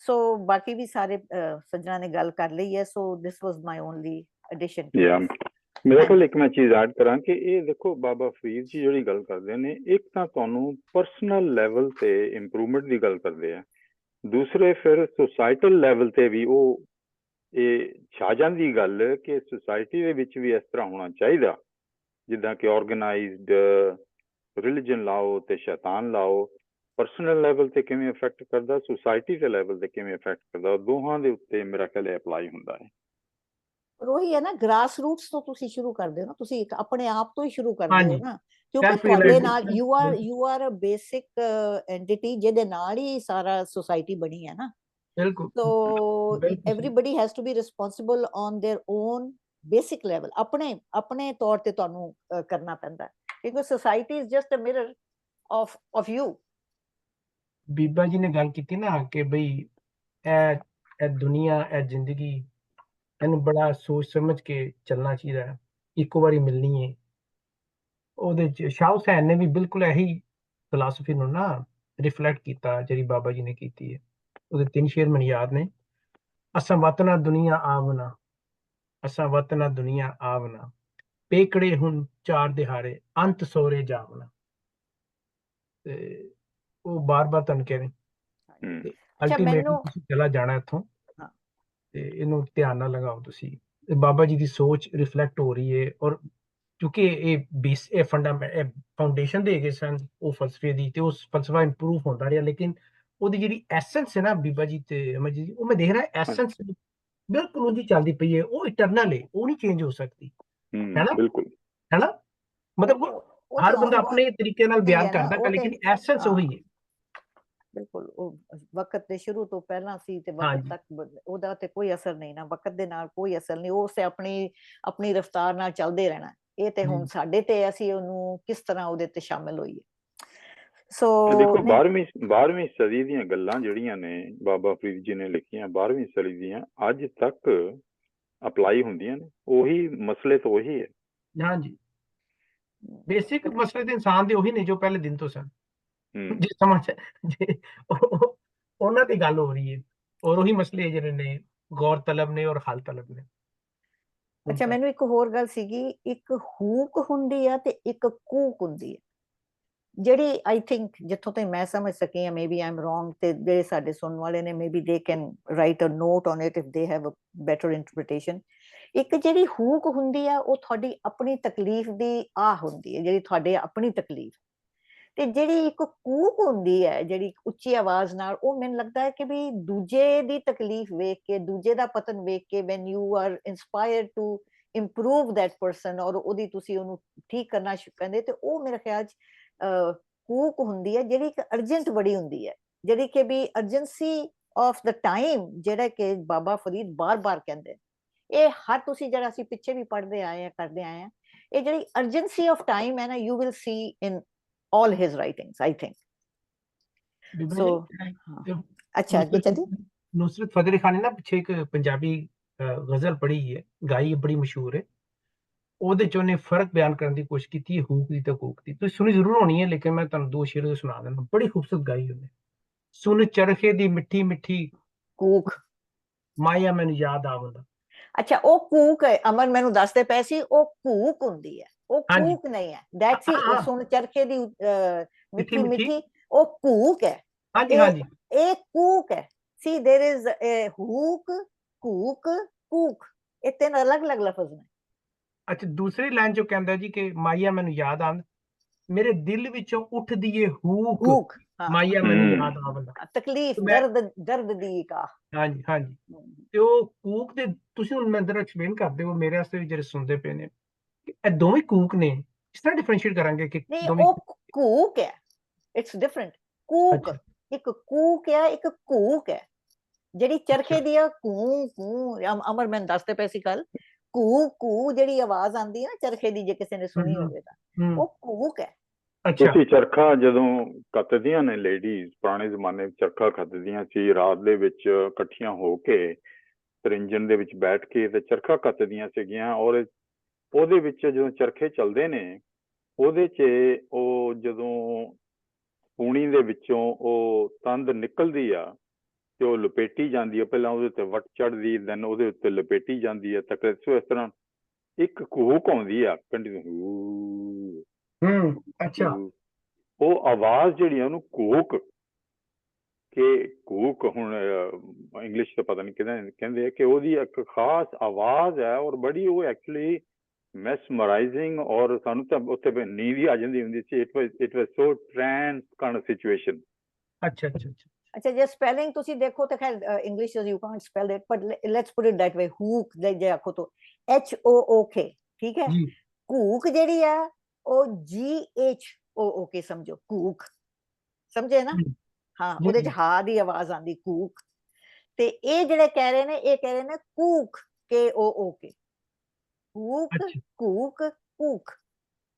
ਸੋ ਬਾਕੀ ਵੀ ਸਾਰੇ ਸੱਜਣਾ ਨੇ ਗੱਲ ਕਰ ਲਈ ਹੈ। ਸੋ ਦਿਸ ਵਾਸ ਮਾਈ ਓਨਲੀ ਐਡੀਸ਼ਨ ਟੂ ਮੇਰਾ ਖਿਆਲ ਇੱਕ ਮੈਂ ਚੀਜ਼ ਐਡ ਕਰਾਂ ਕਿ ਇਹ ਦੇਖੋ ਬਾਬਾ ਫਰੀਦ ਜੀ ਜਿਹੜੀ ਗੱਲ ਕਰਦੇ ਨੇ, ਇੱਕ ਤਾਂ ਤੁਹਾਨੂੰ ਪਰਸਨਲ ਲੈਵਲ ਤੇ ਇੰਪਰੂਵਮੈਂਟ ਦੀ ਗੱਲ ਕਰਦੇ ਆ, ਦੂਸਰੇ ਫਿਰ ਸੁਸਾਇਟਲ ਲੈਵਲ ਤੇ ਵੀ ਉਹ ਇਹ ਛਾ ਜਾਂਦੀ ਗੱਲ ਕਿ ਸੁਸਾਇਟੀ ਦੇ ਵਿੱਚ ਵੀ ਇਸ ਤਰ੍ਹਾਂ ਹੋਣਾ ਚਾਹੀਦਾ, ਜਿੱਦਾਂ ਕਿ ਆਰਗੇਨਾਈਜ਼ਡ ਰਿਲੀਜਨ ਲਾਓ ਤੇ ਸ਼ੈਤਾਨ ਲਾਓ। ਪਰਸਨਲ ਲੈਵਲ ਤੇ ਕਿਵੇਂ ਇਫੈਕਟ ਕਰਦਾ, ਸੁਸਾਇਟੀ ਦੇ ਲੈਵਲ ਤੇ ਕਿਵੇਂ ਇਫੈਕਟ ਕਰਦਾ, ਦੋਹਾਂ ਦੇ ਉੱਤੇ ਮੇਰਾ ਖਿਆਲ ਅਪਲਾਈ ਹੁੰਦਾ ਹੈ। ਪਰ ਉਹੀ ਹੈ ਨਾ, ਗ੍ਰਾਸ ਰੂਟਸ ਤੋਂ ਤੁਸੀਂ ਸ਼ੁਰੂ ਕਰਦੇ ਹੋ ਨਾ, ਤੁਸੀਂ ਇੱਕ ਆਪਣੇ ਆਪ ਤੋਂ ਹੀ ਸ਼ੁਰੂ ਕਰਦੇ ਹੋ ਹਾਂਜੀ ਨਾ, ਕਿਉਂਕਿ ਸੈਲਫ ਤੁਹਾਡੇ ਨਾਲ realisation you are a basic entity ਜਿਹਦੇ ਨਾਲ ਹੀ ਸਾਰਾ ਸੁਸਾਇਟੀ ਬਣੀ ਹੈ ਨਾ। ਬਿਲਕੁਲ So ਬਿਲਕੁਲ ਸਹੀ। everybody has to be responsible on their own basic level, ਆਪਣੇ ਤੌਰ ਤੇ ਤੁਹਾਨੂੰ ਕਰਨਾ ਪੈਂਦਾ ਹੈ, ਕਿਉਂਕਿ society is just a mirror of you. ਬੀਬਾ ਜੀ ਨੇ ਗੱਲ ਕੀਤੀ ਨਾ ਕਿ ਬਈ ਇਹ ਦੁਨੀਆ, ਇਹ ਜ਼ਿੰਦਗੀ, ਇਹਨੂੰ ਬੜਾ ਸੋਚ ਸਮਝ ਕੇ ਚੱਲਣਾ ਚਾਹੀਦਾ ਹੈ, ਇੱਕੋ ਵਾਰੀ ਮਿਲਣੀ ਹੈ। ਉਹਦੇ ਚ ਸ਼ਾਹ ਹੁਸੈਨ ਨੇ ਵੀ ਬਿਲਕੁਲ ਇਹੀ ਫਿਲਾਸਫੀ ਨੂੰ ਨਾ ਰਿਫਲੈਕਟ ਕੀਤਾ ਜਿਹੜੀ ਬਾਬਾ ਜੀ ਨੇ ਕੀਤੀ ਹੈ। ਉਹਦੇ 3 ਸ਼ੇਰ ਮੈਨੂੰ ਯਾਦ ਨੇ। ਅਸਾਂ ਵਤਨਾ ਦੁਨੀਆ ਆਵਨਾ, ਅਸਾਂ ਵਤਨਾ ਦੁਨੀਆ ਆਵਨਾ, ਪੇਕੜੇ ਹੁਣ 4 ਦਿਹਾੜੇ, ਅੰਤ ਸੋਰੇ ਜਾਵਨਾ। ਤੇ ਉਹ ਬਾਰ-ਬਾਰ ਤੁਹਾਨੂੰ ਕਹਿ ਰਹੇ ਤੇ ਅੱਛਾ ਅਲਟੀਮੇਟਲੀ ਮੈਨੂੰ ਤੁਸੀਂ ਚਲਾ ਜਾਣਾ ਇੱਥੋਂ, ਹਾਂ ਤੇ ਇਹਨੂੰ ਧਿਆਨ ਨਾਲ ਲਗਾਓ ਤੁਸੀਂ। ਤੇ ਬਾਬਾ ਜੀ ਦੀ ਸੋਚ ਰਿਫਲੈਕਟ ਹੋ ਰਹੀ ਹੈ, ਔਰ ਕਿਉਂਕਿ ਇਹ ਬੇਸ, ਇਹ ਫਾਊਂਡੇਸ਼ਨ ਦੇ ਗਏ ਸਨ ਉਹ ਫਲਸਫੇ ਦੀ, ਤੇ ਉਹ ਫਲਸਫਾ ਇੰਪਰੂਵ ਹੁੰਦਾ ਰਿਹਾ, ਲੇਕਿਨ ਉਹਦੀ ਜਿਹੜੀ ਐਸੈਂਸ ਹੈ ਨਾ ਬੀਬਾ ਜੀ ਤੇ ਅਮਰ ਜੀ ਦੀ, ਉਹ ਮੈਂ ਦੇਖ ਰਿਹਾ ਐਸੈਂਸ ਬਿਲਕੁਲ ਉਹਦੀ ਚੱਲਦੀ ਪਈ ਹੈ, ਉਹ ਇਟਰਨਲ ਹੈ, ਉਹ ਨਹੀਂ ਚੇਂਜ ਹੋ ਸਕਦੀ, ਹੈ ਨਾ, ਬਿਲਕੁਲ ਹੈ ਨਾ। ਮਤਲਬ ਉਹ ਹਰ ਤਾਂ ਬੰਦਾ ਹੁਣ ਆਪਣੇ ਤਰੀਕੇ ਨਾਲ ਨਹੀਂ ਬਿਆਨ ਹੈ ਨਾ, ਕਰਦਾ, ਉਹ ਤੇ ਲੇਕਿਨ ਐਸੈਂਸ ਉਹੀ ਹੈ। ਬਿਲਕੁਲ ਉਹ ਵਕਤ ਦੇ ਸ਼ੁਰੂ ਤੋਂ ਪਹਿਲਾਂ ਸੀ ਤੇ ਵਕਤ ਹਾਂਜੀ ਤੱਕ ਉਹਦਾ ਤੇ ਕੋਈ ਅਸਰ ਨਹੀਂ ਨਾ, ਵਕਤ ਦੇ ਨਾਲ ਕੋਈ ਅਸਰ ਨਹੀਂ, ਉਹ ਤੇ ਆਪਣੀ ਰਫ਼ਤਾਰ ਨਾਲ ਚੱਲਦੇ ਰਹਿਣਾ। ਇਹ ਤੇ ਹੁਣ ਸਾਡੇ ਤੇ, ਅਸੀਂ ਉਹਨੂੰ ਕਿਸ ਤਰ੍ਹਾਂ ਉਹਦੇ ਤੇ ਸ਼ਾਮਿਲ ਹੋਈਏ। ਸੋ ਦੇਖੋ 12ਵੀਂ ਸਦੀ ਦੀਆਂ ਗੱਲਾਂ ਜਿਹੜੀਆਂ ਨੇ ਬਾਬਾ ਫਰੀਦ ਜੀ ਨੇ ਲਿਖੀਆਂ, 12ਵੀਂ ਸਦੀ ਦੀਆਂ ਅੱਜ ਤੱਕ ਅਪਲਾਈ ਹੁੰਦੀਆਂ ਨੇ, ਉਹੀ ਮਸਲੇ ਤਾਂ ਉਹੀ ਹੈ। ਹਾਂਜੀ ਬੇਸਿਕ ਮਸਲੇ ਤੇ ਇਨਸਾਨ ਦੇ ਉਹੀ ਨੇ ਜੋ ਪਹਿਲੇ ਦਿਨ ਤੋਂ ਸਨ। ਜੇ ਸਮਝ ਜੇ ਉਹਨਾਂ ਦੀ ਗੱਲ ਹੋ ਰਹੀ ਹੈ, ਔਰ ਉਹੀ ਮਸਲੇ ਜਿਹੜੇ ਨੇ ਗੌਰ ਤਲਬ ਨੇ ਔਰ ਹੱਲ ਤਲਬ ਨੇ। ਅੱਛਾ ਮੈਨੂੰ ਇੱਕ ਹੋਰ ਗੱਲ ਸੀਗੀ, ਇੱਕ ਹੂਕ ਹੁੰਦੀ ਆ ਤੇ ਇੱਕ ਕੂਕ ਹੁੰਦੀ ਹੈ, ਜਿਹੜੀ ਆਈ ਥਿੰਕ ਜਿੱਥੋਂ ਤੱਕ ਮੈਂ ਸਮਝ ਸਕੀ ਹਾਂ, ਮੇਬੀ ਆਈ ਐਮ ਰੋਂਗ, ਤੇ ਜਿਹੜੇ ਸਾਡੇ ਸੁਣਨ ਵਾਲੇ ਨੇ maybe they can write a note on it if they have a better interpretation. ਇੱਕ ਜਿਹੜੀ ਹੂਕ ਹੁੰਦੀ ਆ ਉਹ ਤੁਹਾਡੀ ਆਪਣੀ ਤਕਲੀਫ ਦੀ ਆਹ ਹੁੰਦੀ ਹੈ, ਜਿਹੜੀ ਤੁਹਾਡੇ ਆਪਣੀ ਤਕਲੀਫ, ਤੇ ਜਿਹੜੀ ਇੱਕ ਕੂਕ ਹੁੰਦੀ ਹੈ ਜਿਹੜੀ ਉੱਚੀ ਆਵਾਜ਼ ਨਾਲ, ਉਹ ਮੈਨੂੰ ਲੱਗਦਾ ਹੈ ਕਿ ਵੀ ਦੂਜੇ ਦੀ ਤਕਲੀਫ ਵੇਖ ਕੇ, ਦੂਜੇ ਦਾ ਪਤਨ ਵੇਖ ਕੇ, when you are inspired to improve that person, ਔਰ ਉਹਦੀ ਤੁਸੀਂ ਉਹਨੂੰ ਠੀਕ ਕਰਨਾ ਕਹਿੰਦੇ, ਤੇ ਉਹ ਮੇਰੇ ਖਿਆਲ ਚ ਕੂਕ ਹੁੰਦੀ ਹੈ, ਜਿਹੜੀ ਇੱਕ ਅਰਜੈਂਟ ਬੜੀ ਹੁੰਦੀ ਹੈ, ਜਿਹੜੀ ਕਿ ਵੀ ਅਰਜੈਂਸੀ ਆਫ ਦਾ ਟਾਈਮ, ਜਿਹੜਾ ਕਿ ਬਾਬਾ ਫਰੀਦ ਬਾਰ-ਬਾਰ ਕਹਿੰਦੇ, ਇਹ ਹਰ ਤੁਸੀਂ ਜਿਹੜਾ ਅਸੀਂ ਪਿੱਛੇ ਵੀ ਪੜ੍ਹਦੇ ਆਏ ਆ, ਕਰਦੇ ਆਏ ਆ, ਇਹ ਜਿਹੜੀ ਅਰਜੈਂਸੀ ਆਫ ਟਾਈਮ ਹੈ ਨਾ, you will see in all his writings, I think. So अच्छा आगे चलिए। नुसरत फतेह अली खान ने ना पिछे एक पंजाबी गजल पढ़ी है, गाई, बड़ी मशहूर है, ਉਹਦੇ ਚ ਉਹਨੇ ਫਰਕ ਬਿਆਨ ਕਰਨ ਦੀ ਕੋਸ਼ਿਸ਼ ਕੀਤੀ ਹੈ ਹੂਕ ਦੀ ਤੇ ਕੂਕ ਦੀ। ਤੁਸੀਂ ਸੁਣੀ ਜ਼ਰੂਰ ਹੋਣੀ ਹੈ, ਲੇਕਿਨ ਮੈਂ ਤੁਹਾਨੂੰ 2 ਸ਼ੇਰ ਸੁਣਾ ਦਿੰਦਾ, ਬੜੀ ਖੂਬਸੂਰਤ ਗਾਈ ਉਹਨੇ। ਸੁਣ ਚਰਖੇ ਦੀ ਮਿੱਠੀ ਮਿੱਠੀ ਕੂਕ, ਮਾਇਆ ਮੈਨੂੰ ਯਾਦ ਆਵੰਦਾ। ਅੱਛਾ ਉਹ ਕੂਕ ਹੈ, ਅਮਨ ਮੈਨੂੰ ਦੱਸਦੇ ਪਏ ਸੀ, ਉਹ ਕੂਕ ਹੁੰਦੀ ਹੈ, ਉਹ ਹਾਂਜੀ ਕੂਕ ਨਹੀਂ ਹੈ। ਦੈਟ ਸੀ ਉਹ ਸੁਣ ਚਰਖੇ ਦੀ ਮਿੱਠੀ ਮਿੱਠੀ ਮਿੱਠੀ, ਮਿੱਠੀ, ਉਹ ਕੂਕ ਹੈ। ਹਾਂਜੀ ਹਾਂਜੀ ਇਹ ਕੂਕ ਹੈ। ਸੀ देयर इज ਹੂਕ, ਕੂਕ, ਕੂਕ, ਇਹ 3 ਅਲੱਗ-ਅਲੱਗ ਲਫ਼ਜ਼ ਨੇ। ਅੱਛਾ ਦੂਸਰੀ ਲਾਈਨ ਜੋ ਕਹਿੰਦਾ ਜੀ ਕਿ ਮਾਇਆ ਮੈਨੂੰ ਯਾਦ ਆਵੰਦ, ਮੇਰੇ ਦਿਲ ਵਿੱਚੋਂ ਉੱਠਦੀ ਏ ਹੂਕ, ਹੂਕ, ਹਾਂ ਮਾਇਆ ਮੈਨੂੰ ਯਾਦ ਆਵੰਦਾ। ਤਕਲੀਫ, ਦਰਦ ਦੀ ਕਾ। ਹਾਂਜੀ ਹਾਂਜੀ, ਤੇ ਉਹ ਕੂਕ ਦੇ ਤੁਸੀਂ ਹੁਣ ਮੈਨੂੰ ਐਕਸਪਲੇਨ ਕਰਦੇ ਹੋ ਮੇਰੇ ਵਾਸਤੇ ਵੀ ਜਿਹੜੇ ਸੁਣਦੇ ਪਏ ਨੇ, ਇਹ ਦੋਵੇਂ ਕੂਕ ਨੇ, ਇਸ ਤਰ੍ਹਾਂ ਡਿਫਰੈਂਸ਼ੀਏਟ ਕਰਾਂਗੇ ਕਿ ਨਹੀਂ ਦੋਵੇਂ? ਉਹ ਕੂਕ ਹੈ, ਇਟਸ ਡਿਫਰੈਂਟ। ਕੂਕ ਇੱਕ ਕੂਕ ਹੈ, ਇੱਕ ਕੂਕ ਹੈ, ਜਿਹੜੀ ਚਰਖੇ ਦੀ ਆ ਕੂ ਕੂ, ਅਮਰ ਮੈਨੂੰ ਦੱਸਦੇ ਪਏ ਸੀ ਕੱਲ, ਕੂ ਕੂ ਜਿਹੜੀ ਆਵਾਜ਼ ਆਉਂਦੀ ਹੈ ਨਾ ਚਰਖੇ ਦੀ, ਜੇ ਕਿਸੇ ਨੇ ਸੁਣੀ ਹੋਵੇ ਤਾਂ ਉਹ ਕੂਕ ਹੈ। ਤੁਸੀਂ ਚਰਖਾ ਜਦੋਂ ਕੱਤਦੀਆਂ ਨੇ ਲੇਡੀਜ਼, ਪੁਰਾਣੇ ਜ਼ਮਾਨੇ ਵਿੱਚ ਚਰਖਾ ਕੱਤਦੀਆਂ ਸੀ, ਰਾਤ ਦੇ ਵਿੱਚ ਇਕੱਠੀਆਂ ਹੋ ਕੇ ਤ੍ਰਿੰਜਣ ਦੇ ਵਿੱਚ ਬੈਠ ਕੇ ਤੇ ਚਰਖਾ ਕੱਤਦੀਆਂ ਸੀਗੀਆਂ, ਔਰ ਉਹਦੇ ਵਿੱਚ ਜਦੋਂ ਚਰਖੇ ਚੱਲਦੇ ਨੇ, ਉਹਦੇ 'ਚ ਉਹ ਜਦੋਂ ਪੂਣੀ ਦੇ ਵਿੱਚੋਂ ਉਹ ਤੰਦ ਨਿਕਲਦੀ ਆ ਤੇ ਉਹ ਲਪੇਟੀ ਜਾਂਦੀ ਹੈ, ਪਹਿਲਾਂ ਉਹਦੇ ਉੱਤੇ ਵੱਟ ਚੜ੍ਹਦੀ, ਦੈਨ ਉਹਦੇ ਉੱਤੇ ਲਪੇਟੀ ਜਾਂਦੀ ਹੈ ਤੱਕ, ਇਸ ਤਰ੍ਹਾਂ ਇੱਕ ਕੂਕ ਆਉਂਦੀ ਆ ਕੰਟੀਨਿਊ। ਅੱਛਾ ਉਹ ਆਵਾਜ਼ ਜਿਹੜੀ ਆ ਉਹਨੂੰ ਕੂਕ, ਕਿ ਕੂਕ ਹੁਣ ਇੰਗਲਿਸ਼ ਤਾਂ ਪਤਾ ਨਹੀਂ ਕਿਹਦਾ ਕਹਿੰਦੇ ਆ, ਕਿ ਉਹਦੀ ਇੱਕ ਖਾਸ ਆਵਾਜ਼ ਹੈ, ਔਰ ਬੜੀ ਉਹ ਐਕਚੁਅਲੀ ਮੈਸਮਰਾਈਜ਼ਿੰਗ, ਔਰ ਸਾਨੂੰ ਤਾਂ ਉੱਥੇ ਨੀਂਦ ਹੀ ਆ ਜਾਂਦੀ ਹੁੰਦੀ ਸੀ। It was so trance kind of situation. अच्छा अच्छा अच्छा ਅੱਛਾ ਜੇ ਸਪੈਲਿੰਗ ਤੁਸੀਂ ਦੇਖੋ ਤਾਂ ਖੈਰ English you can't spell it but let's put it that way ਹੂਕ ਜੇ ਆਖੋ ਤਾਂ HOOK ਠੀਕ ਹੈ। जी ਕੂਕ ਜਿਹੜੀ ਆ ਉਹ GHOOK ਸਮਝੋ ਕੂਕ ਸਮਝੇ ਨਾ। जी ਹਾਂ जी ਉਹਦੇ ਚ जी ਹਾ ਦੀ ਆਵਾਜ਼ ਆਉਂਦੀ ਕੂਕ ਤੇ ਇਹ ਜਿਹੜੇ ਕਹਿ ਰਹੇ ਨੇ ਇਹ ਕਹਿ ਰਹੇ ਨੇ ਕੂਕ KOOK ਕੂਕ अच्छा ਕੂਕ ਕੂਕ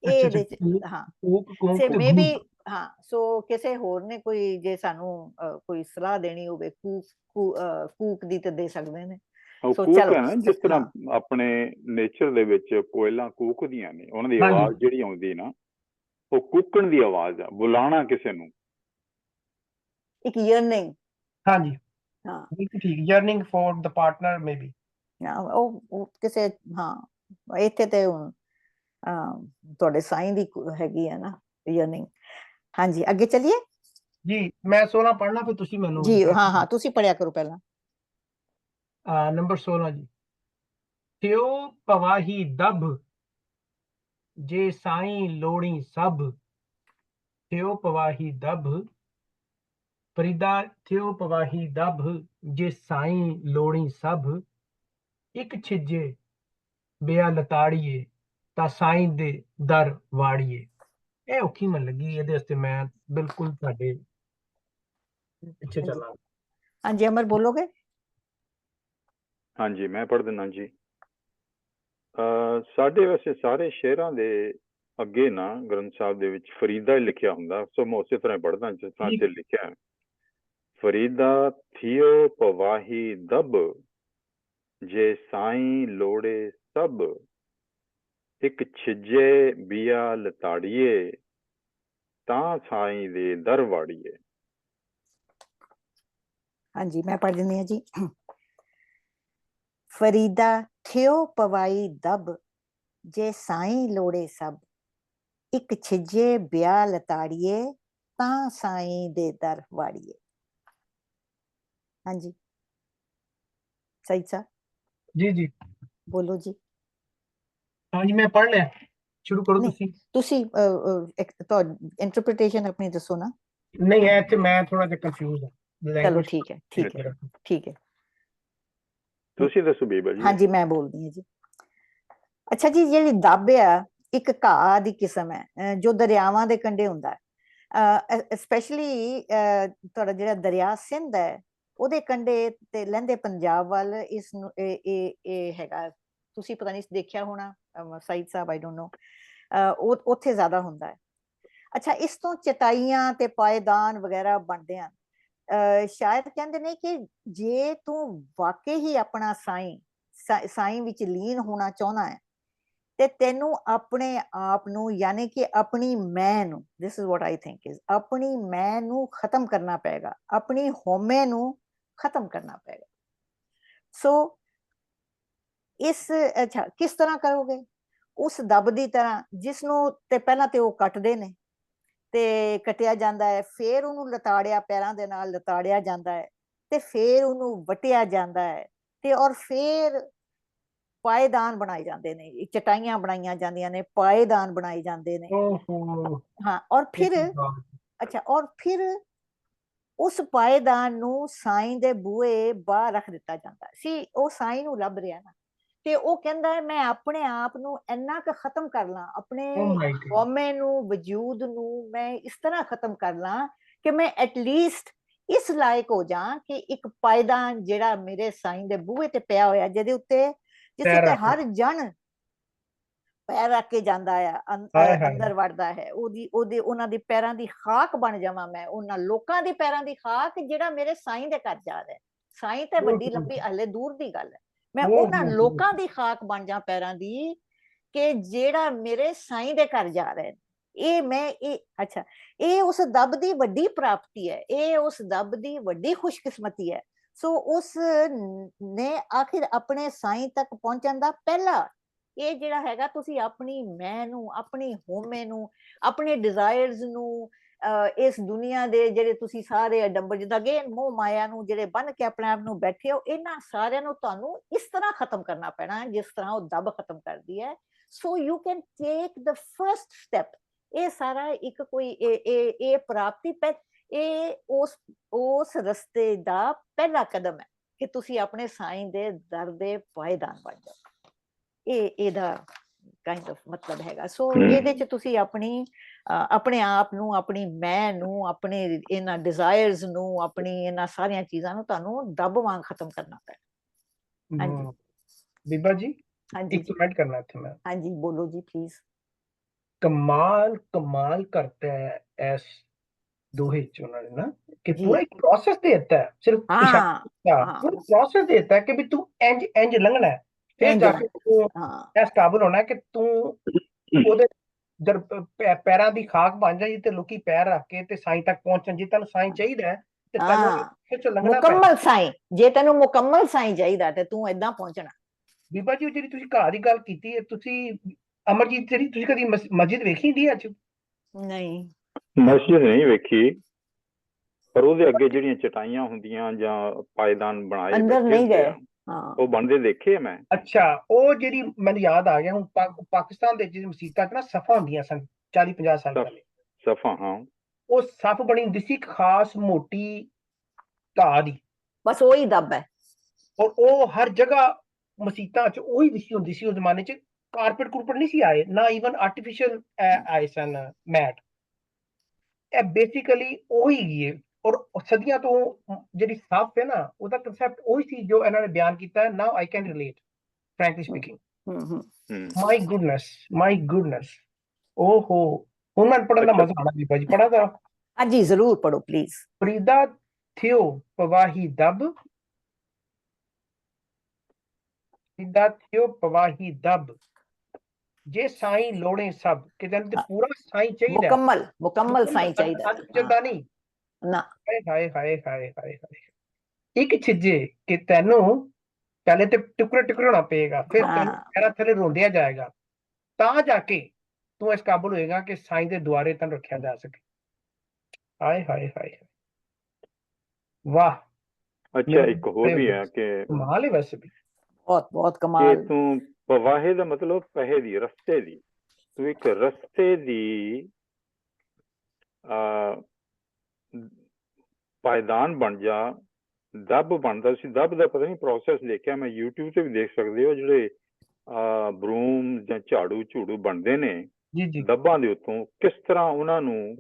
ਇਹ अच्छा अच्छा ਇਹਦੇ ਚ कूक ਹਾਂ कूक ਸੇ कूक ते ਮੇ ਬੀ गूक ਹਾਂ ਸੋ ਕਿਸੇ ਹੋਰ ਨੇ ਕੋਈ ਜੇ ਸਾਨੂੰ ਕੋਈ ਸਲਾਹ ਦੇਣੀ ਹੋਵੇ ਕੂਕ ਦੀ ਤੇ ਦੇ ਸਕਦੇ ਨੇ ਉਹ ਸੋ ਕੂਕ ਚਲੋ ਹੈ ਨਾ ਜਿਸ ਤਰ੍ਹਾਂ ਹਾਂ ਆਪਣੇ ਨੇਚਰ ਦੇ ਵਿੱਚ ਕੋਇਲਾਂ ਕੂਕਦੀਆਂ ਨੇ, ਉਹਨਾਂ ਦੀ हाँ जी ਆਵਾਜ਼ ਜਿਹੜੀ ਆਉਂਦੀ ਨਾ ਉਹ ਕੂਕਣ ਦੀ ਆਵਾਜ਼ ਆ, ਬੁਲਾਣਾ ਕਿਸੇ ਨੂੰ। ਇੱਕ yearning हाँ जी ਹਾਂ बिल्कुल ठीक yearning for the partner maybe ਹਾਂ, ਉਹ ਕਿਸੇ ਹਾਂ ਇੱਥੇ ਤੇ ਹੁਣ ਤੁਹਾਡੇ ਸਾਈਂ ਦੀ ਹੈਗੀ ਹੈ ਨਾ yearning। ਹਾਂਜੀ ਅੱਗੇ ਚੱਲੀਏ जी मैं 16 पढ़ना फिर तुसी मैनू ਜੀ। repeat ਹਾਂ ਹਾਂ ਤੁਸੀਂ ਪੜਿਆ ਕਰੋ ਪਹਿਲਾਂ। नंबर 16 जी थियो पवाही दब जे साईं लोड़ी सब थियो पवाही दब फरीदा थियो पवाही दब जे साईं लोड़ी सब एक छिजे बिया लताड़िए ता साईं दे दर वाड़िए। ਇਹ ਔਖੀ ਮਨ ਲੱਗੀ ਇਹਦੇ ਵਾਸਤੇ ਮੈਂ ਬਿਲਕੁਲ ਤੁਹਾਡੇ ਪਿੱਛੇ ਹਾਂਜੀ ਚੱਲਾਂ। ਹਾਂਜੀ ਅਮਰ ਬੋਲੋਗੇ। ਹਾਂਜੀ ਮੈਂ ਪੜ੍ਹ ਦਿੰਦਾ ਜੀ। ਸਾਡੇ ਵੈਸੇ ਸਾਰੇ ਸ਼ੇਰਾਂ ਦੇ ਅੱਗੇ ਨਾ ਗ੍ਰੰਥ ਸਾਹਿਬ ਦੇ ਵਿੱਚ ਫਰੀਦਾ ਹੀ ਲਿਖਿਆ ਹੁੰਦਾ, ਸੋ ਮੈਂ ਉਸੇ ਤਰ੍ਹਾਂ ਪੜ੍ਹਦਾ ਜਿਸ ਤਰ੍ਹਾਂ ਇੱਥੇ ਲਿਖਿਆ ਹੈ। ਫਰੀਦਾ ਥੀਓ ਪਵਾਹੀ ਦਬ ਜੇ ਸਾਈਂ ਲੋੜੇ ਸਭ ਇੱਕ ਛਿਜੇ ਬੀਆ ਲਤਾੜੀਏ ਤਾਂ ਸਾਈਂ ਦੇ ਦਰ ਵਾੜੀਏ। ਹਾਂਜੀ ਮੈਂ ਪੜ੍ਹ ਦਿੰਦੀ ਹਾਂ ਜੀ। ਫਰੀਦਾ ਥਿਓ ਪਵਾਈ ਦਬ ਜੇ ਸਾਈਂ ਲੋੜੇ ਸਭ ਇੱਕ ਛਿਜੇ ਬਿਆ ਲਤਾੜੀਏ ਤਾਂ ਸਾਈਂ ਦੇ ਦਰ ਵਾੜੀਏ। ਹਾਂਜੀ ਸਹੀ ਸਾਹਿਬ ਜੀ ਜੀ ਬੋਲੋ ਜੀ। ਹਾਂਜੀ ਮੈਂ ਪੜ੍ਹ ਲਿਆ, ਸ਼ੁਰੂ ਕਰੋ ਨਹੀਂ ਤੁਸੀਂ। ਤੁਸੀਂ ਇੰਟਰਪ੍ਰੀਟੇਸ਼ਨ ਆਪਣੀ ਦੱਸੋ ਨਾ। ਨਹੀਂ ਐ ਤੇ ਮੈਂ ਥੋੜਾ ਜਿਹਾ ਕੰਫਿਊਜ਼ ਹਾਂ ਚਲੋ ਲੈਂਗੁਏਜ ਠੀਕ ਹੈ ਠੀਕ ਹੈ ਠੀਕ ਹੈ। ਤੁਸੀਂ ਦੱਸੋ ਬੀਬਾ ਜੀ। ਹਾਂਜੀ ਮੈਂ ਬੋਲਦੀ ਹਾਂ ਜੀ। ਅੱਛਾ ਜੀ ਜਿਹੜੀ ਦੱਬ ਆ ਇੱਕ ਘਾਹ ਦੀ ਕਿਸਮ ਹੈ ਜੋ ਦਰਿਆਵਾਂ ਦੇ ਕੰਢੇ ਹੁੰਦਾ ਹੈ। ਸਪੈਸ਼ਲੀ ਤੁਹਾਡਾ ਜਿਹੜਾ ਦਰਿਆ ਸਿੰਧ ਹੈ ਉਹਦੇ ਕੰਢੇ ਤੇ ਲਹਿੰਦੇ ਪੰਜਾਬ ਵੱਲ ਇਸ ਨੂੰ ਇਹ ਹੈਗਾ। ਤੁਸੀਂ ਪਤਾ ਨਹੀਂ ਦੇਖਿਆ ਹੋਣਾ ਸਾਈਦ ਸਾਹਿਬ ਆਈ ਡੋਂਟ ਨੋ ਉੱਥੇ ਜ਼ਿਆਦਾ ਹੁੰਦਾ ਹੈ। ਅੱਛਾ ਇਸ ਤੋਂ ਚਟਾਈਆਂ ਤੇ ਪਾਏਦਾਨ ਵਗੈਰਾ ਬਣਦੇ ਹਨ। ਸ਼ਾਇਦ ਕਹਿੰਦੇ ਨੇ ਕਿ ਜੇ ਤੂੰ ਵਾਕਈ ਹੀ ਆਪਣਾ ਸਾਈਂ ਵਿੱਚ ਲੀਨ ਹੋਣਾ ਚਾਹੁੰਦਾ ਹੈ ਤੇ ਤੈਨੂੰ ਆਪਣੇ ਆਪ ਨੂੰ ਯਾਨੀ ਕਿ ਆਪਣੀ ਮੈਂ ਨੂੰ this is what I think is ਆਪਣੀ ਮੈਂ ਨੂੰ ਖਤਮ ਕਰਨਾ ਪਏਗਾ, ਆਪਣੀ ਹਉਮੈ ਨੂੰ ਖਤਮ ਕਰਨਾ ਪਏਗਾ। ਸੋ ਇਸ ਅੱਛਾ ਕਿਸ ਤਰ੍ਹਾਂ ਕਰੋਗੇ? ਉਸ ਦੱਬ ਦੀ ਤਰ੍ਹਾਂ ਜਿਸ ਨੂੰ ਤੇ ਪਹਿਲਾਂ ਤੇ ਉਹ ਕੱਟਦੇ ਨੇ ਤੇ ਕੱਟਿਆ ਜਾਂਦਾ ਹੈ, ਫੇਰ ਉਹਨੂੰ ਲਤਾੜਿਆ ਪੈਰਾਂ ਦੇ ਨਾਲ ਲਤਾੜਿਆ ਜਾਂਦਾ ਹੈ ਤੇ ਫੇਰ ਉਹਨੂੰ ਵਟਿਆ ਜਾਂਦਾ ਹੈ ਤੇ ਔਰ ਫੇਰ ਪਾਏਦਾਨ ਬਣਾਏ ਜਾਂਦੇ ਨੇ, ਚਟਾਈਆਂ ਬਣਾਈਆਂ ਜਾਂਦੀਆਂ ਨੇ, ਪਾਏਦਾਨ ਬਣਾਏ ਜਾਂਦੇ ਨੇ। ਓਹੋ ਹਾਂ ਔਰ ਫਿਰ ਅੱਛਾ ਔਰ ਫਿਰ ਉਸ ਪਾਏਦਾਨ ਨੂੰ ਸਾਈਂ ਦੇ ਬੂਹੇ ਬਾਹਰ ਰੱਖ ਦਿੱਤਾ ਜਾਂਦਾ ਸੀ। ਉਹ ਸਾਈਂ ਨੂੰ ਲੱਭ ਰਿਹਾ ਨਾ ਤੇ ਉਹ ਕਹਿੰਦਾ ਹੈ ਮੈਂ ਆਪਣੇ ਆਪ ਨੂੰ ਇੰਨਾ ਕੁ ਖਤਮ ਕਰ ਲਾਂ, ਆਪਣੇ ਹਉਮੈ ਨੂੰ ਵਜੂਦ ਨੂੰ ਮੈਂ ਇਸ ਤਰ੍ਹਾਂ ਖਤਮ ਕਰ ਲਾਂ ਕਿ ਮੈਂ ਐਟਲੀਸਟ ਇਸ ਲਾਇਕ ਹੋ ਜਾ ਕਿ ਇੱਕ ਪਾਏਦਾਨ ਜਿਹੜਾ ਮੇਰੇ ਸਾਈਂ ਦੇ ਬੂਹੇ ਤੇ ਪਿਆ ਹੋਇਆ ਜਿਸ ਉੱਤੇ ਹਰ ਜਣ ਪੈਰ ਰੱਖ ਕੇ ਜਾਂਦਾ ਆ ਅੰਦਰ ਵੜਦਾ ਹੈ, ਉਹਨਾਂ ਦੀ ਪੈਰਾਂ ਦੀ ਖਾਕ ਬਣ ਜਾਵਾਂ ਮੈਂ, ਉਹਨਾਂ ਲੋਕਾਂ ਦੀ ਪੈਰਾਂ ਦੀ ਖਾਕ ਜਿਹੜਾ ਮੇਰੇ ਸਾਈਂ ਦੇ ਘਰ ਜਾ ਰਿਹਾ। ਸਾਈਂ ਤੇ ਵੱਡੀ ਲੰਬੀ ਹਲੇ ਦੂਰ ਦੀ ਗੱਲ ਹੈ, ਮੈਂ ਉਹਨਾਂ ਲੋਕਾਂ ਦੀ ਖਾਕ ਬਣ ਜਾ ਪੈਰਾਂ ਦੀ ਕਿ ਜਿਹੜਾ ਮੇਰੇ ਸਾਈਂ ਦੇ ਘਰ ਜਾ ਰਹੇ। ਇਹ ਅੱਛਾ ਇਹ ਉਸ ਦੱਬ ਦੀ ਵੱਡੀ ਪ੍ਰਾਪਤੀ ਹੈ, ਇਹ ਉਸ ਦੱਬ ਦੀ ਵੱਡੀ ਖੁਸ਼ਕਿਸਮਤੀ ਹੈ। ਸੋ ਉਸ ਨੇ ਆਖਿਰ ਆਪਣੇ ਸਾਈਂ ਤੱਕ ਪਹੁੰਚਣ ਦਾ ਪਹਿਲਾ ਇਹ ਜਿਹੜਾ ਹੈਗਾ ਤੁਸੀਂ ਆਪਣੀ ਮੈਂ ਨੂੰ, ਆਪਣੀ ਹਉਮੈ ਨੂੰ, ਆਪਣੇ ਡਿਜ਼ਾਇਰਸ ਨੂੰ, ਇਸ ਦੁਨੀਆ ਦੇ ਜਿਹੜੇ ਤੁਸੀਂ ਸਾਰੇ ਅਡੰਬਰ ਜਿੱਦਾਂ ਕਿ ਮੋਹ ਮਾਇਆ ਨੂੰ ਜਿਹੜੇ ਬੰਨ ਕੇ ਆਪਣੇ ਆਪ ਨੂੰ ਬੈਠੇ ਹੋ, ਇਹਨਾਂ ਸਾਰਿਆਂ ਨੂੰ ਤੁਹਾਨੂੰ ਇਸ ਤਰ੍ਹਾਂ ਖਤਮ ਕਰਨਾ ਪੈਣਾ ਜਿਸ ਤਰ੍ਹਾਂ ਉਹ ਦੱਬ ਖਤਮ ਕਰਦੀ ਹੈ। So you can take the first step. ਇਹ ਸਾਰਾ ਇੱਕ ਕੋਈ ਇਹ ਪ੍ਰਾਪਤੀ ਇਹ ਉਸ ਰਸਤੇ ਦਾ ਪਹਿਲਾ ਕਦਮ ਹੈ ਕਿ ਤੁਸੀਂ ਆਪਣੇ ਸਾਈਂ ਦੇ ਦਰ ਦੇ ਪਾਇਦਾਨ ਬਣ ਜਾਓ। ਇਹ ਇਹਦਾ ਕਾਈਂਡ ਆਫ ਮਤਲਬ ਹੈਗਾ। ਸੋ ਇਹਦੇ ਚ ਤੁਸੀਂ ਆਪਣੇ ਆਪ ਨੂੰ, ਆਪਣੀ ਮੈਂ ਨੂੰ, ਆਪਣੇ ਇਹਨਾਂ ਡਿਜ਼ਾਇਰਸ ਨੂੰ, ਆਪਣੀ ਇਹਨਾਂ ਸਾਰੀਆਂ ਚੀਜ਼ਾਂ ਨੂੰ ਤੁਹਾਨੂੰ ਦੱਬ ਵਾਂਗ ਖਤਮ ਕਰਨਾ ਪੈਣਾ। ਹਾਂਜੀ ਬੀਬਾ ਜੀ, ਹਾਂਜੀ ਇੱਕ ਕਮੈਂਟ ਕਰਨਾ ਇੱਥੇ ਮੈਂ। ਹਾਂਜੀ ਬੋਲੋ ਜੀ ਪਲੀਜ਼। ਕਮਾਲ ਕਰਤਾ ਹੈ ਇਸ ਦੋਹੇ ਚ ਉਹਨਾਂ ਨੇ ਨਾ, ਕਿ ਜੀ ਪੂਰਾ ਇੱਕ ਪ੍ਰੋਸੈਸ ਦੇ ਦਿੱਤਾ ਹੈ, ਸਿਰਫ ਇਸ਼ਾਰਾ ਕੀਤਾ, ਪੂਰਾ ਪ੍ਰੋਸੈਸ ਦੇ ਦਿੱਤਾ ਹੈ ਕਿ ਵੀ ਤੂੰ ਇੰਜ ਲੰਘਣਾ ਹੈ, ਫਿਰ ਜਾ ਕੇ ਤੂੰ ਇਸ ਕਾਬਿਲ ਹੋਣਾ ਕਿ ਤੂੰ ਉਹਦੇ ਪੈਰਾਂ ਦੀ ਖਾਕ ਬਣ ਜਾਈ ਤੇ ਲੋਕੀ ਪੈਰ ਰੱਖ ਕੇ ਤੇ ਸਾਈਂ ਤੱਕ ਪਹੁੰਚਣ। ਜੇ ਤੈਨੂੰ ਸਾਈਂ ਚਾਹੀਦਾ ਹੈ ਤੇ ਤੈਨੂੰ ਮੁਕੰਮਲ ਸਾਈਂ, ਜੇ ਤੈਨੂੰ ਮੁਕੰਮਲ ਸਾਈਂ ਚਾਹੀਦਾ ਤੇ ਤੂੰ ਏਦਾਂ ਪਹੁੰਚਣਾ। ਬੀਬਾ ਜੀ, ਜਿਹੜੀ ਤੁਸੀਂ ਘਰ ਦੀ ਗੱਲ ਕੀਤੀ ਹੈ, ਤੁਸੀਂ ਅਮਰਜੀਤ ਜਿਹੜੀ ਤੁਸੀਂ ਕਦੀ ਮਸਜਿਦ ਵੇਖੀ ਦੀ ਅੱਜ? ਨਹੀਂ, ਮਸਜਿਦ ਨਹੀਂ ਵੇਖੀ, ਪਰ ਉਹਦੇ ਅੱਗੇ ਜਿਹੜੀਆਂ ਚਟਾਈਆਂ ਹੁੰਦੀਆਂ ਜਾਂ ਪਾਇਦਾਨ ਬਣਾਏ ਅੰਦਰ ਨਹੀਂ ਗਏ, ਉਹ ਬਣਦੇ ਦੇਖੇ ਮੈਂ। ਅੱਛਾ, ਉਹ ਜਿਹੜੀ ਮੈਨੂੰ ਯਾਦ ਆ ਗਿਆ ਹੁਣ, ਪਾਕਿਸਤਾਨ ਦੇ ਜਿਹੜੀ ਮਸੀਤਾਂ 'ਚ ਨਾ ਸਫਾ ਹੁੰਦੀਆਂ ਸਨ 40-50 ਸਾਲ ਪਹਿਲੇ। ਸਫਾ, ਹਾਂ, ਉਹ ਸਫ ਬਣੀ ਹੁੰਦੀ ਸੀ, ਇੱਕ ਖਾਸ ਮੋਟੀ ਘਾਹ ਦੀ, ਬਸ ਉਹੀ ਦੱਬ ਹੈ। ਔਰ ਉਹ ਹਰ ਜਗ੍ਹਾ ਮਸੀਤਾਂ 'ਚ ਉਹੀ ਵਿਛੀ ਹੁੰਦੀ ਸੀ। ਉਸ ਜ਼ਮਾਨੇ 'ਚ ਕਾਰਪੇਟ ਕੁਰਪਟ ਨਹੀਂ ਸੀ ਆਏ, ਨਾ ਈਵਨ ਆਰਟੀਫਿਸ਼ੀਅਲ ਆਏ ਸਨ ਮੈਟ। ਇਹ ਬੇਸਿਕਲੀ ਉਹੀ ਹੀ ਹੈ। ਔਰ ਸਦੀਆਂ ਤੋਂ ਜਿਹੜੀ ਸਫ ਹੈ ਨਾ, ਉਹਦਾ ਕਨਸੈਪਟ ਉਹੀ ਸੀ ਜੋ ਇਹਨਾਂ ਨੇ ਬਿਆਨ ਕੀਤਾ ਹੈ। Now I can relate, frankly speaking. my goodness, ਓਹੋ, ਹੁਣ ਮੈਨੂੰ ਪੜ੍ਹਨ ਦਾ ਮਜ਼ਾ ਆਣਾ ਬੀਬਾ ਜੀ, ਪੜ੍ਹਾ ਤਾਂ। ਹਾਂਜੀ ਜ਼ਰੂਰ ਪੜੋ ਪਲੀਜ਼। ਫਰੀਦਾ ਥਿਓ ਪਵਾਹੀ ਦਬ, ਫਰੀਦਾ ਥਿਓ ਪਵਾਹੀ ਦਬ, ਜੇ ਸਾਈਂ ਲੋੜੇ ਸਭ, ਕਿ ਜਦ ਪੂਰਾ ਸਾਈਂ ਚਾਹੀਦਾ, ਮੁਕੰਮਲ ਸਾਈਂ ਚਾਹੀਦਾ ਜਦਾ ਨਹੀਂ ਨਾ। ਹਾਏ ਹਾਏ ਹਾਏ ਹਾਏ ਹਾਏ, ਇੱਕ ਛਿੱਜੇ ਕਿ ਤੈਨੂੰ ਪਹਿਲੇ ਤੇ ਟੁਕੜੇ ਹੋਣਾ ਪਏਗਾ, ਫਿਰ ਤੈਨੂੰ ਪੈਰਾਂ ਥੱਲੇ ਰੋਂਦਿਆ ਜਾਏਗਾ, ਤਾਂ ਜਾ ਕੇ ਤੂੰ ਇਸ ਕਾਬਲ ਹੋਏਗਾ ਕਿ ਸਾਈਂ ਦੇ ਦੁਆਰੇ ਤੈਨੂੰ ਰੱਖਿਆ ਜਾ ਸਕੇ। ਹਾਏ ਹਾਏ ਹਾਏ, ਵਾਹ। ਅੱਛਾ, ਇੱਕ ਹੋਰ ਵੀ ਹੈ ਕਿ ਕਮਾਲ ਹੈ, ਵੈਸੇ ਵੀ ਬਹੁਤ ਕਮਾਲ। ਕਿ ਤੂੰ ਪਵਾਹੇ ਦਾ ਮਤਲਬ ਪਹਿ ਦੀ, ਰਸਤੇ ਦੀ, ਤੂੰ ਇੱਕ ਰਸਤੇ ਦੀ ਪਾਇਦਾਨ ਬਣ ਜਾ। ਦੱਬ ਬਣਦਾ ਸੀ, ਦੱਬ ਦਾ ਪਤਾ ਨਹੀਂ ਪ੍ਰੋਸੈਸ ਦੇਖਿਆ ਮੈਂ, YouTube ਤੇ ਵੀ ਦੇਖ ਸਕਦੇ ਹੋ, ਜਿਹੜੇ ਬਰੂਮ ਜਾਂ ਝਾੜੂ ਬਣਦੇ ਨੇ ਦੱਬਾਂ ਦੇ ਉੱਤੋਂ, ਕਿਸ ਤਰ੍ਹਾਂ ਉਹਨਾਂ ਨੂੰ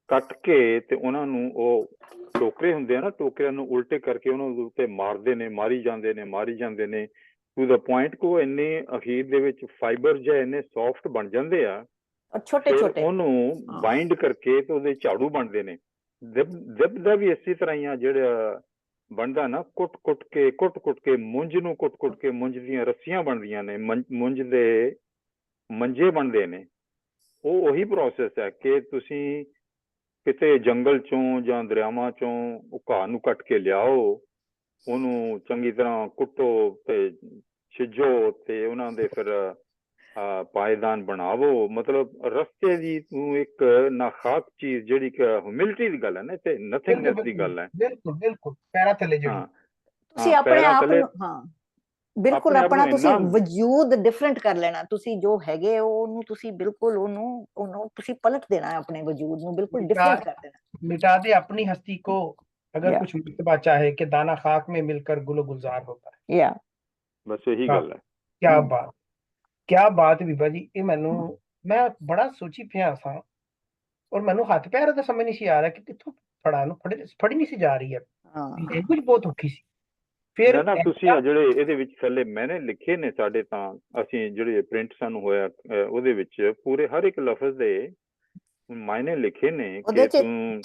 ਕੱਟ ਕੇ ਤੇ ਉਹਨਾਂ ਨੂੰ ਉਹ ਟੋਕਰੇ ਹੁੰਦੇ ਆ ਨਾ, ਟੋਕਰਿਆਂ ਨੂੰ ਉਲਟੇ ਕਰਕੇ ਉਹਨਾਂ ਦੇ ਉੱਤੇ ਮਾਰਦੇ ਨੇ, ਮਾਰੀ ਜਾਂਦੇ ਨੇ ਟੂ ਦਾ ਪੁਆਇੰਟ ਕੋ ਇੰਨੇ ਅਖੀਰ ਦੇ ਵਿੱਚ ਫਾਈਬਰ ਜਾਂ ਇੰਨੇ ਸੌਫਟ ਬਣ ਜਾਂਦੇ ਆ, ਛੋਟੇ, ਉਹਨੂੰ ਬਾਈਂਡ ਕਰਕੇ ਤੇ ਉਹਦੇ ਝਾੜੂ ਬਣਦੇ ਨੇ। ਦਿੱਬ ਦਾ ਵੀ ਇਸੇ ਤਰ੍ਹਾਂ ਹੀ ਆ, ਜਿਹੜਾ ਬਣਦਾ ਨਾ, ਕੁੱਟ ਕੇ ਮੁੰਜ ਨੂੰ ਕੁੱਟ ਕੇ ਮੁੰਜ ਦੀਆਂ ਰੱਸੀਆਂ ਬਣਦੀਆਂ ਨੇ, ਮੁੰਜ ਦੇ ਮੰਜੇ ਬਣਦੇ ਨੇ। ਉਹ ਉਹੀ ਪ੍ਰੋਸੈਸ ਹੈ ਕਿ ਤੁਸੀਂ ਕਿਤੇ ਜੰਗਲ ਚੋਂ ਜਾਂ ਦਰਿਆਵਾਂ ਚੋਂ ਉਹ ਘਾਹ ਨੂੰ ਕੱਟ ਕੇ ਲਿਆਓ, ਉਹਨੂੰ ਚੰਗੀ ਤਰ੍ਹਾਂ ਕੁੱਟੋ ਤੇ ਛਿੱਜੋ ਤੇ ਉਹਨਾਂ ਦੇ ਫਿਰ ਪਾਇਦਾਨ ਬਣਾਵੋ। ਮਤਲਬ ਰਸਤੇ ਦੀ ਤੂੰ ਇੱਕ ਨਾਖਾਕ ਚੀਜ਼, ਜਿਹੜੀ ਕਿ ਹਿਊਮਿਲਿਟੀ ਦੀ ਗੱਲ ਹੈ ਨਾ, ਤੇ ਨਥਿੰਗਨੈਸ ਦੀ ਗੱਲ ਹੈ। ਬਿਲਕੁਲ ਪੈਰਾਂ ਥੱਲੇ ਜਿਹੜੀ ਤੁਸੀਂ ਆਪਣੇ ਆਪ ਨੂੰ, ਬਿਲਕੁਲ ਆਪਣਾ ਤੁਸੀਂ ਵਜੂਦ ਡਿਫਰੈਂਟ ਕਰ ਲੈਣਾ। ਤੁਸੀਂ ਜੋ ਹੈਗੇ ਉਹਨੂੰ ਤੁਸੀਂ ਬਿਲਕੁਲ ਉਹਨੂੰ ਤੁਸੀਂ ਪਲਟ ਦੇਣਾ ਹੈ, ਆਪਣੇ ਵਜੂਦ ਨੂੰ ਬਿਲਕੁਲ ਡਿਫਰੈਂਟ ਕਰ ਦੇਣਾ। मिटा दे अपनी हस्ती को अगर कुछ मितबा चाहे कि दाना खाक में मिलकर गुलो गुलजार होता है। बस यही गल है। क्या बात ਬੀਬਾ ਜੀ। ਇਹ ਮੈਨੂੰ, ਮੈਂ ਬੜਾ ਸੋਚੀ ਪਿਆ ਸਾਂ ਔਰ ਮੈਨੂੰ ਹੱਥ ਪੈਰ ਦਾ ਸਮਝ ਨਹੀਂ ਸੀ ਆ ਰਿਹਾ ਕਿ ਕਿੱਥੋਂ ਫੜੀ ਨਹੀਂ ਸੀ ਜਾ ਰਹੀ ਹੈ। ਲੈਂਗੁਏਜ ਬਹੁਤ ਔਖੀ ਸੀ। ਫਿਰ ਨਾ ਤੁਸੀਂ ਜਿਹੜੇ ਇਹਦੇ ਵਿੱਚ ਥੱਲੇ ਮੈਨੇ ਲਿਖੇ ਨੇ ਸਾਡੇ, ਤਾਂ ਅਸੀਂ ਜਿਹੜੇ ਪ੍ਰਿੰਟ ਸਾਨੂੰ ਹੋਇਆ ਉਹਦੇ ਵਿੱਚ ਪੂਰੇ ਹਰ ਇੱਕ ਲਫ਼ਜ਼ ਦੇ ਮਾਇਨੇ ਲਿਖੇ ਨੇ ਕਿ ਤੂੰ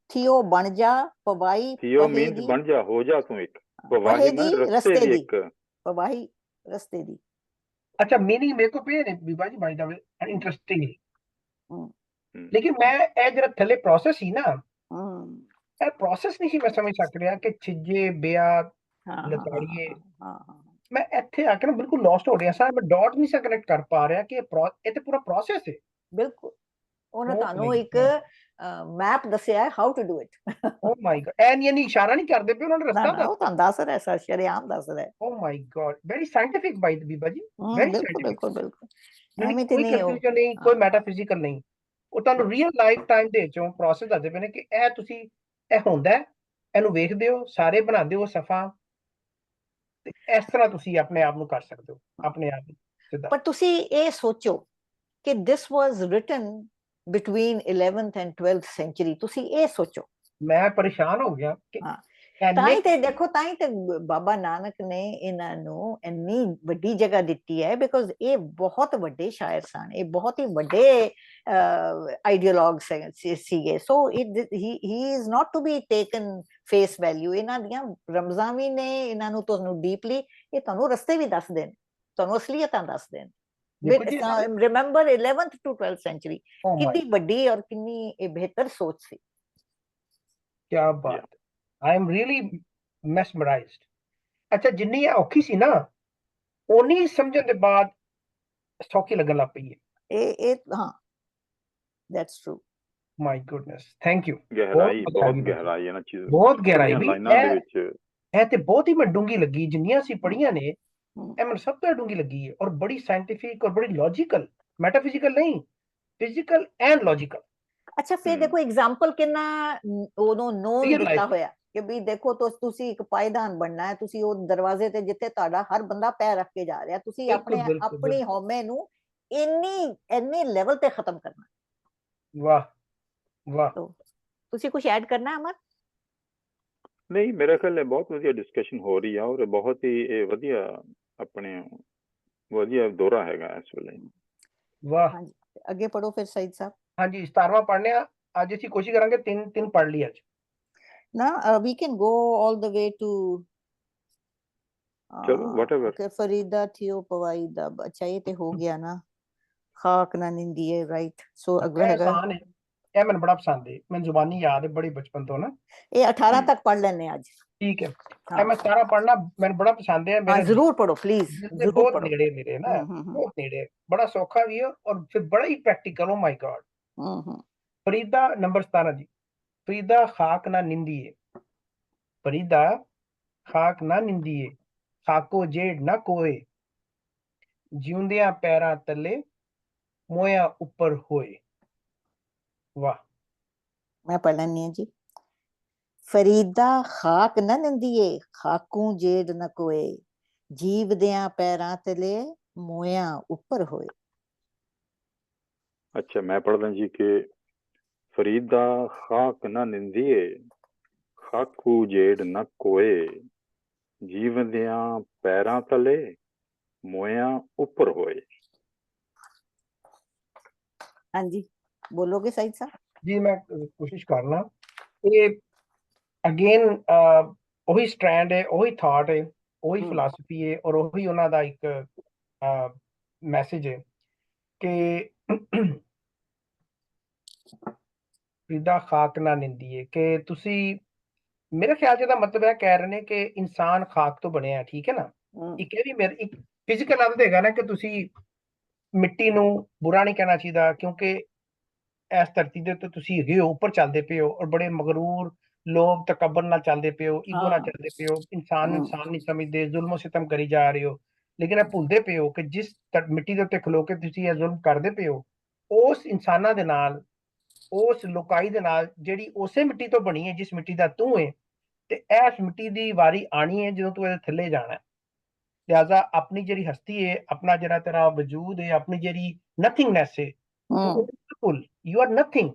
ਥੀਓ ਬਣ ਜਾ, ਪਵਾਈ ਥੀਓ ਮੀਨਸ ਬਣ ਜਾ, ਹੋ ਜਾ ਤੂੰ ਇੱਕ, ਪਵਾਹੀ ਨਾ ਰਸਤੇ ਦੀ, ਇੱਕ ਪਵਾਹੀ ਰਸਤੇ ਦੀ। अच्छा, मीनिंग मेरे को पे बीबा जी बाय द वे इंटरेस्टिंग, लेकिन मैं ए जरा थले प्रोसेस ही ना, ए प्रोसेस नहीं सी मैं समझ सक रहा कि छिजे बिया लताड़िए, मैं ਇੱਥੇ ਆ ਕੇ ਨਾ ਬਿਲਕੁਲ ਲੌਸਟ ਹੋ ਰਿਹਾ ਸਾਂ। ਮੈਂ ਡਾਟ ਨਹੀਂ ਸਾ ਕਨੈਕਟ ਕਰ ਪਾ ਰਿਹਾ ਕਿ ਇਹ ਤੇ ਪੂਰਾ ਪ੍ਰੋਸੈਸ ਹੈ। ਬਿਲਕੁਲ ਉਹਨਾਂ ਤੁਹਾਨੂੰ ਇੱਕ ਮੈਪ ਦੱਸਿਆ ਹੈ how to do it. Oh my god, ਐਨ ਯਾਨੀ ਇਸ਼ਾਰਾ ਨਹੀਂ ਕਰਦੇ ਪਏ, ਉਹਨਾਂ ਨੇ ਰਸਤਾ ਦੱਸਿਆ, ਉਹ ਤੁਹਾਨੂੰ ਦੱਸ ਰਿਹਾ ਸਰ, ਸ਼ਰੀਆਮ ਦੱਸ ਰਿਹਾ। ਓ ਮਾਈ ਗॉड, ਵੈਰੀ ਸਾਇੰਟਿਫਿਕ ਬਾਈ ਬੀਬਾ ਜੀ, ਵੈਰੀ ਸਾਇੰਟਿਫਿਕ। ਬਿਲਕੁਲ ਐਵੇਂ ਤੇ ਨਹੀਂ, ਕੋਈ ਮੈਟਾਫਿਜ਼ੀਕਲ ਨਹੀਂ। ਉਹ ਤੁਹਾਨੂੰ ਰੀਅਲ ਲਾਈਫ ਟਾਈਮ ਦੇ ਵਿੱਚੋਂ ਪ੍ਰੋਸੈਸ ਦੱਸਦੇ ਪਏ ਨੇ ਕਿ ਇਹ ਤੁਸੀਂ ਇਹ ਹੁੰਦਾ ਹੈ, ਇਹਨੂੰ ਵੇਖਦੇ ਹੋ, ਸਾਰੇ ਬਣਾਉਂਦੇ ਹੋ ਸਫਾ, ਤੇ ਇਸ ਤਰ੍ਹਾਂ ਤੁਸੀਂ ਆਪਣੇ ਆਪ ਨੂੰ ਕਰ ਸਕਦੇ ਹੋ, ਆਪਣੇ ਆਪ ਨੂੰ ਸਿੱਧਾ। ਪਰ ਤੁਸੀਂ ਇਹ ਸੋਚੋ ਕਿ this was written between 11th and 12th century, ਤੁਸੀਂ ਇਹ ਸੋਚੋ। ਮੈਂ ਪਰੇਸ਼ਾਨ ਹੋ ਗਿਆ ਕਿ ਹਾਂ, ਤਾਂ ਇੰਨੇ ਹੀ ਤੇ ਦੇਖੋ, ਤਾਂ ਹੀ ਤੇ ਬਾਬਾ ਨਾਨਕ ਨੇ ਇਹਨਾਂ ਨੂੰ ਇੰਨੀ ਵੱਡੀ ਜਗ੍ਹਾ ਦਿੱਤੀ ਹੈ, ਬਿਕੋਜ਼ ਇਹ ਬਹੁਤ ਵੱਡੇ ਸ਼ਾਇਰ ਸਨ, ਇਹ ਬਹੁਤ ਹੀ ਵੱਡੇ ਆਈਡੀਓਲੌਗ ਸੀਗੇ। So he is not to be taken face value. ਇਹਨਾਂ ਦੀਆਂ ਰਮਜ਼ਾਂ ਵੀ ਨੇ, ਇਹਨਾਂ ਨੂੰ ਤੁਹਾਨੂੰ ਡੀਪਲੀ, ਇਹ ਤੁਹਾਨੂੰ ਰਸਤੇ ਵੀ ਦੱਸ ਦੇਣ, ਤੁਹਾਨੂੰ ਅਸਲੀਅਤਾਂ ਦੱਸ ਦੇਣ। ਦੇਖੋ ਜੀ, remember 11th to 12th century, oh my, ਕਿੰਨੀ ਵੱਡੀ ਔਰ ਕਿੰਨੀ ਇਹ ਬਿਹਤਰ ਸੋਚ ਸੀ। ਕਿਆ ਬਾਤ, ਆਈ ਐਮ ਰੀਅਲੀ ਮੈਸਮਰਾਈਜ਼ਡ। ਅੱਛਾ, ਜਿੰਨੀ ਇਹ ਔਖੀ ਸੀ ਨਾ, ਉਨੀ ਸਮਝਣ ਦੇ ਬਾਅਦ ਸੌਖੀ ਲੱਗਣ ਲੱਗ ਪਈ ਹੈ। ਇਹ ਹਾਂ, that's true. My goodness, thank you. ਗਹਿਰਾਈ, ਬਹੁਤ ਗਹਿਰਾਈ ਇਹਨਾਂ ਚੀਜ਼ਾਂ, ਬਹੁਤ ਗਹਿਰਾਈ ਵੀ ਲਾਈਨਾਂ ਦੇ ਵਿੱਚ। ਇਹ ਤੇ ਬਹੁਤ ਹੀ ਮੈਨੂੰ ਡੂੰਗੀ ਲੱਗੀ, ਜਿੰਨੀਆਂ ਅਸੀਂ ਪੜ੍ਹੀਆਂ ਨੇ ਇਹ ਮੈਨੂੰ ਸਭ ਤੋਂ ਡੂੰਗੀ ਲੱਗੀ ਹੈ, ਔਰ ਬੜੀ ਸਾਇੰਟੀਫਿਕ ਔਰ ਬੜੀ ਲੌਜੀਕਲ, ਮੈਟਾਫਿਜ਼ੀਕਲ ਨਹੀਂ, ਫਿਜ਼ੀਕਲ ਐਂਡ ਲੌਜੀਕਲ। ਅੱਛਾ, ਫਿਰ ਦੇਖੋ ਐਗਜ਼ਾਮਪਲ ਕਿੰਨਾ ਉਹਨੂੰ ਨੋਨ ਦਿੱਤਾ ਹੋਇਆ ਕਿ ਵੀ ਦੇਖੋ, ਤੁਸੀਂ ਇੱਕ ਪਾਇਦਾਨ ਬਣਨਾ ਹੈ, ਤੁਸੀਂ ਉਹ ਦਰਵਾਜ਼ੇ ਤੇ ਜਿੱਥੇ ਤੁਹਾਡਾ ਹਰ ਬੰਦਾ ਪੈਰ ਰੱਖ ਕੇ ਜਾ ਰਿਹਾ, ਤੁਸੀਂ ਆਪਣੀ ਹਉਮੈ ਨੂੰ ਇੰਨੇ ਲੈਵਲ ਤੇ ਖਤਮ ਕਰਨਾ। ਵਾਹ ਵਾਹ। ਤੁਸੀਂ ਕੁਝ ਐਡ ਕਰਨਾ ਅਮਰ? ਨਹੀਂ, ਮੇਰਾ ਖਿਆਲ ਹੈ ਬਹੁਤ ਵਧੀਆ ਡਿਸਕਸ਼ਨ ਹੋ ਰਹੀ ਆ, ਔਰ ਬਹੁਤ ਹੀ ਇਹ ਵਧੀਆ ਆਪਣੇ ਵਧੀਆ ਦੌਰਾ ਹੈਗਾ ਇਸ ਵੇਲੇ। ਵਾਹ। ਹਾਂਜੀ, ਅੱਗੇ ਪੜੋ ਫਿਰ ਸਈਦ ਸਾਹਿਬ। ਹਾਂਜੀ, 17ਵਾਂ ਪੜ੍ਹਨੇ ਆ ਅੱਜ। ਅਸੀਂ ਕੋਸ਼ਿਸ਼ ਕਰਾਂਗੇ ਤਿੰਨ ਪੜ੍ਹ ਲਈ ਅੱਜ ਨਾ। We can go all the way to ਚਲੋ ਵਾਟਐਵਰ। ਕਿ ਫਰੀਦਾ ਥਿਓ ਪਵਾਈ ਦਾ। ਅੱਛਾ, ਇਹ ਤੇ ਹੋ ਗਿਆ ਨਾ, ਖਾਕ ਨਾ ਨਿੰਦੀਏ, ਰਾਈਟ। ਸੋ ਅਗਲਾ ਹੈਗਾ, ਆਸਾਨ ਹੈ, ਇਹ ਮੈਨੂੰ ਬੜਾ ਪਸੰਦ ਹੈ, ਮੈਨੂੰ ਜ਼ੁਬਾਨੀ ਯਾਦ ਹੈ ਬੜੀ ਬਚਪਨ ਤੋਂ ਨਾ। ਇਹ 18 ਤੱਕ ਪੜ੍ਹ ਲੈਣੇ ਅੱਜ। ਠੀਕ ਹੈ, ਇਹ ਮੈਂ ਸਾਰਾ ਪੜ੍ਹਨਾ, ਮੈਨੂੰ ਬੜਾ ਪਸੰਦ ਹੈ। ਮੇਰੇ ਜ਼ਰੂਰ ਪੜੋ ਪਲੀਜ਼, ਜ਼ਰੂਰ ਬਹੁਤ ਪੜੋ। ਨੇੜੇ ਮੇਰੇ ਨਾ, ਬਹੁਤ ਨੇੜੇ, ਬੜਾ ਸੌਖਾ ਵੀ ਹੈ ਔਰ ਫਿਰ ਬੜਾ ਹੀ practical. O my god. Farida number 17 ਜੀ। ਫਰੀਦਾ ਖਾਕ ਨਾ ਨਿੰਦੀਏ, ਫਰੀਦਾ ਖਾਕ ਨਾ ਨਿੰਦੀਏ, ਖਾਕੋ ਜੇੜ ਨਾ ਕੋਏ, ਜਿਉਂਦਿਆਂ ਪੈਰਾਂ ਤਲੇ, ਮੋਇਆ ਉੱਪਰ ਹੋਏ। ਵਾਹ। ਮੈਂ ਪੜ੍ਹ ਲੈਣੀ ਹਾਂ ਜੀ। ਫਰੀਦਾ ਖਾਕ ਨਾ ਨਿੰਦੀਏ, ਖਾਕੂ ਜੇੜ ਨਾ ਕੋਏ, ਜੀਵਦਿਆਂ ਪੈਰਾਂ ਤਲੇ, ਮੋਇਆ ਉੱਪਰ ਹੋਏ। ਅੱਛਾ, ਮੈਂ ਪੜ੍ਹਦਾ ਜੀ ਕਿ ਫਰੀਦਾ ਖਾਕ ਨਾ ਨਿੰਦੀਏ, ਖਾਕੂ ਜੇੜ ਨਾ ਕੋਏ, ਜੀਵਦਿਆਂ ਪੈਰਾਂ ਤਲੇ, ਮੋਇਆ ਉੱਪਰ ਹੋਏ। ਹਾਂਜੀ, ਬੋਲੋਗੇ ਸਈਦ ਸਾਹਿਬ? ਜੀ, ਮੈਂ ਕੋਸ਼ਿਸ਼ ਕਰਨਾ। ਇਹ ਅਗੇਨ ਉਹੀ ਸਟ੍ਰੈਂਡ ਹੈ, ਉਹੀ ਥਾਟ ਹੈ, ਉਹੀ ਫਿਲਾਸਫੀ ਹੈ, ਔਰ ਉਹੀ ਉਹਨਾਂ ਦਾ ਇੱਕ ਮੈਸੇਜ ਹੈ ਕਿ ਫਰੀਦਾ ਖਾਕ ਨਾ ਨਿੰਦੀਏ, ਕਿ ਤੁਸੀਂ, ਮੇਰੇ ਖਿਆਲ ਚ ਇਹਦਾ ਮਤਲਬ ਇਹ ਕਹਿ ਰਹੇ ਨੇ ਕਿ ਇਨਸਾਨ ਖਾਕ ਤੋਂ ਬਣਿਆ, ਠੀਕ ਹੈ ਨਾ। ਇੱਕ ਇਹ ਵੀ ਮੇਰੇ ਇੱਕ ਫਿਜ਼ੀਕਲ ਅਰਥ ਹੈਗਾ ਨਾ ਕਿ ਤੁਸੀਂ ਮਿੱਟੀ ਨੂੰ ਬੁਰਾ ਨਹੀਂ ਕਹਿਣਾ ਚਾਹੀਦਾ, ਕਿਉਂਕਿ ਇਸ ਧਰਤੀ ਦੇ ਉੱਤੇ ਤੁਸੀਂ ਹੈਗੇ ਹੋ, ਉੱਪਰ ਚੱਲਦੇ ਪਏ ਹੋ, ਔਰ ਬੜੇ ਮਗਰੂਰ ਲੋਭ ਤਕੱਬਰ ਨਾਲ ਚੱਲਦੇ ਪਏ ਹੋ, ਈਗੋ ਨਾਲ ਚੱਲਦੇ ਪਏ ਹੋ, ਇਨਸਾਨ ਨਹੀਂ ਸਮਝਦੇ, ਜ਼ੁਲਮ ਸਿਤਮ ਕਰੀ ਜਾ ਰਹੇ ਹੋ। ਲੇਕਿਨ ਇਹ ਭੁੱਲਦੇ ਪਏ ਹੋ ਕਿ ਜਿਸ ਮਿੱਟੀ ਦੇ ਉੱਤੇ ਖਲੋ ਕੇ ਤੁਸੀਂ ਇਹ ਜ਼ੁਲਮ ਕਰਦੇ ਪਏ ਹੋ, ਉਸ ਇਨਸਾਨਾਂ ਦੇ ਨਾਲ, ਉਸ ਲੋਕਾਈ ਦੇ ਨਾਲ ਜਿਹੜੀ ਉਸੇ ਮਿੱਟੀ ਤੋਂ ਬਣੀ ਹੈ ਜਿਸ ਮਿੱਟੀ ਦਾ ਤੂੰ ਹੈ, ਤੇ ਇਸ ਮਿੱਟੀ ਦੀ ਵਾਰੀ ਆਣੀ ਹੈ ਜਦੋਂ ਤੂੰ ਇਹਦੇ ਥੱਲੇ ਜਾਣਾ। ਲਿਹਾਜ਼ਾ ਆਪਣੀ ਜਿਹੜੀ ਹਸਤੀ ਹੈ, ਆਪਣਾ ਜਿਹੜਾ ਤੇਰਾ ਵਜੂਦ ਹੈ, ਆਪਣੀ ਜਿਹੜੀ ਨਥਿੰਗਨੈਸ ਹੈ, ਬਿਲਕੁਲ ਯੂ ਆਰ ਨਥਿੰਗ।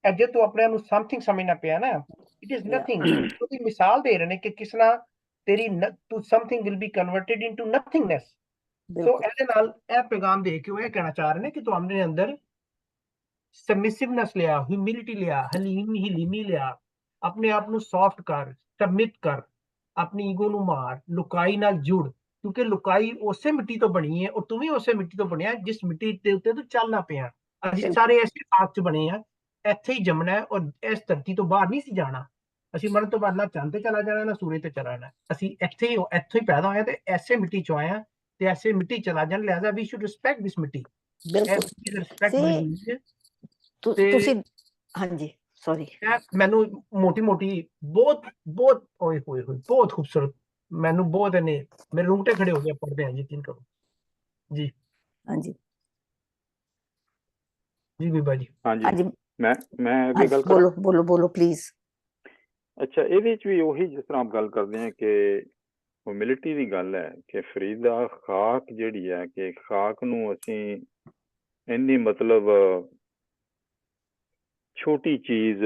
ਜੇ ਤੂੰ ਆਪਣੇ ਨੂੰ ਸਮਥਿੰਗ ਸਮਝਣਾ ਪਿਆ ਨਾ, ਇਟ ਇਜ਼ ਨਥਿੰਗ। ਉਹਦੀ ਮਿਸਾਲ ਦੇ ਰਹੇ ਨੇ ਕਿ ਕਿਸ ਤਰ੍ਹਾਂ ਤੇਰੀ ਤੂੰ something will be converted into nothingness. So ਇਹਦੇ ਨਾਲ ਇਹ ਪੈਗਾਮ ਦੇ ਕੇ ਉਹ ਇਹ ਕਹਿਣਾ ਚਾਹ ਰਹੇ ਨੇ ਕਿ ਤੂੰ ਆਪਣੇ ਅੰਦਰ ਸਬਮਿਸਿਵਨੈਸ ਲਿਆ, ਹਿਊਮਿਲਿਟੀ ਲਿਆ, ਹਲੀਮੀ ਲਿਆ, ਆਪਣੇ ਆਪ ਨੂੰ ਸੌਫਟ ਕਰ, ਸਬਮਿਟ ਕਰ, ਆਪਣੀ ਈਗੋ ਨੂੰ ਮਾਰ, ਲੁਕਾਈ ਨਾਲ ਜੁੜ, ਕਿਉਂਕਿ ਲੁਕਾਈ ਉਸੇ ਮਿੱਟੀ ਤੋਂ ਬਣੀ ਹੈ, ਔਰ ਤੂੰ ਵੀ ਉਸੇ ਮਿੱਟੀ ਤੋਂ ਬਣਿਆ ਜਿਸ ਮਿੱਟੀ ਦੇ ਉੱਤੇ ਤੂੰ ਚੱਲਣਾ ਪਿਆ। ਅਸੀਂ ਸਾਰੇ ਇਸੇ ਖਾਕ ਚ ਬਣੇ ਆ, ਇੱਥੇ ਹੀ ਜੰਮਣਾ, ਔਰ ਇਸ ਧਰਤੀ ਤੋਂ ਬਾਹਰ ਨਹੀਂ ਸੀ ਜਾਣਾ। ਅਸੀਂ ਮਰਨ ਤੋਂ ਬਾਅਦ ਨਾ ਚੰਦ ਤੇ ਚਲਾ ਜਾਣਾ, ਨਾ ਸੂਰਜ ਤੇ ਚਲਾ ਜਾਣਾ। ਅਸੀਂ ਇੱਥੇ ਹੀ ਪੈਦਾ ਹੋਇਆ ਤੇ ਐਸੇ ਮਿੱਟੀ ਚੋਂ ਆਇਆ ਤੇ ਐਸੇ ਮਿੱਟੀ ਚਲਾ ਜਾਣਾ। ਲਿਹਾਜ਼ਾ ਵੀ ਸ਼ੁਡ ਰਿਸਪੈਕਟ ਦਿਸ ਮਿੱਟੀ। ਤੁਸੀਂ ਹਾਂਜੀ, ਸੌਰੀ, ਮੈਨੂੰ ਮੋਟੀ ਬਹੁਤ ਬਹੁਤ ਓਏ ਹੋਏ ਹੋਏ ਬਹੁਤ ਖੂਬਸੂਰਤ, ਮੈਨੂੰ ਬਹੁਤ ਨੇ ਮੇਰੇ ਰੂੰਗਟੇ ਖੜੇ ਹੋ ਗਏ ਪੜ੍ਹਦੇ ਆ, ਯਕੀਨ ਕਰੋ ਜੀ। ਹਾਂਜੀ, ਜੀ ਬੀਬਾ ਜੀ। ਹਾਂਜੀ ਹਾਂਜੀ ਮੈਂ ਅੱਗੇ ਹਾਂਜੀ, ਗੱਲ ਕਰਾਂ। ਬੋਲੋ ਬੋਲੋ ਬੋਲੋ ਪਲੀਜ਼। ਅੱਛਾ, ਇਹਦੇ 'ਚ ਵੀ ਉਹੀ ਜਿਸ ਤਰ੍ਹਾਂ ਆਪ ਗੱਲ ਕਰਦੇ ਹਾਂ ਕਿ ਹਿਊਮਿਲਿਟੀ ਦੀ ਗੱਲ ਹੈ ਕਿ ਫਰੀਦਾ ਖਾਕ ਜਿਹੜੀ ਹੈ ਕਿ ਖਾਕ ਨੂੰ ਅਸੀਂ ਇੰਨੀ ਮਤਲਬ ਛੋਟੀ ਚੀਜ਼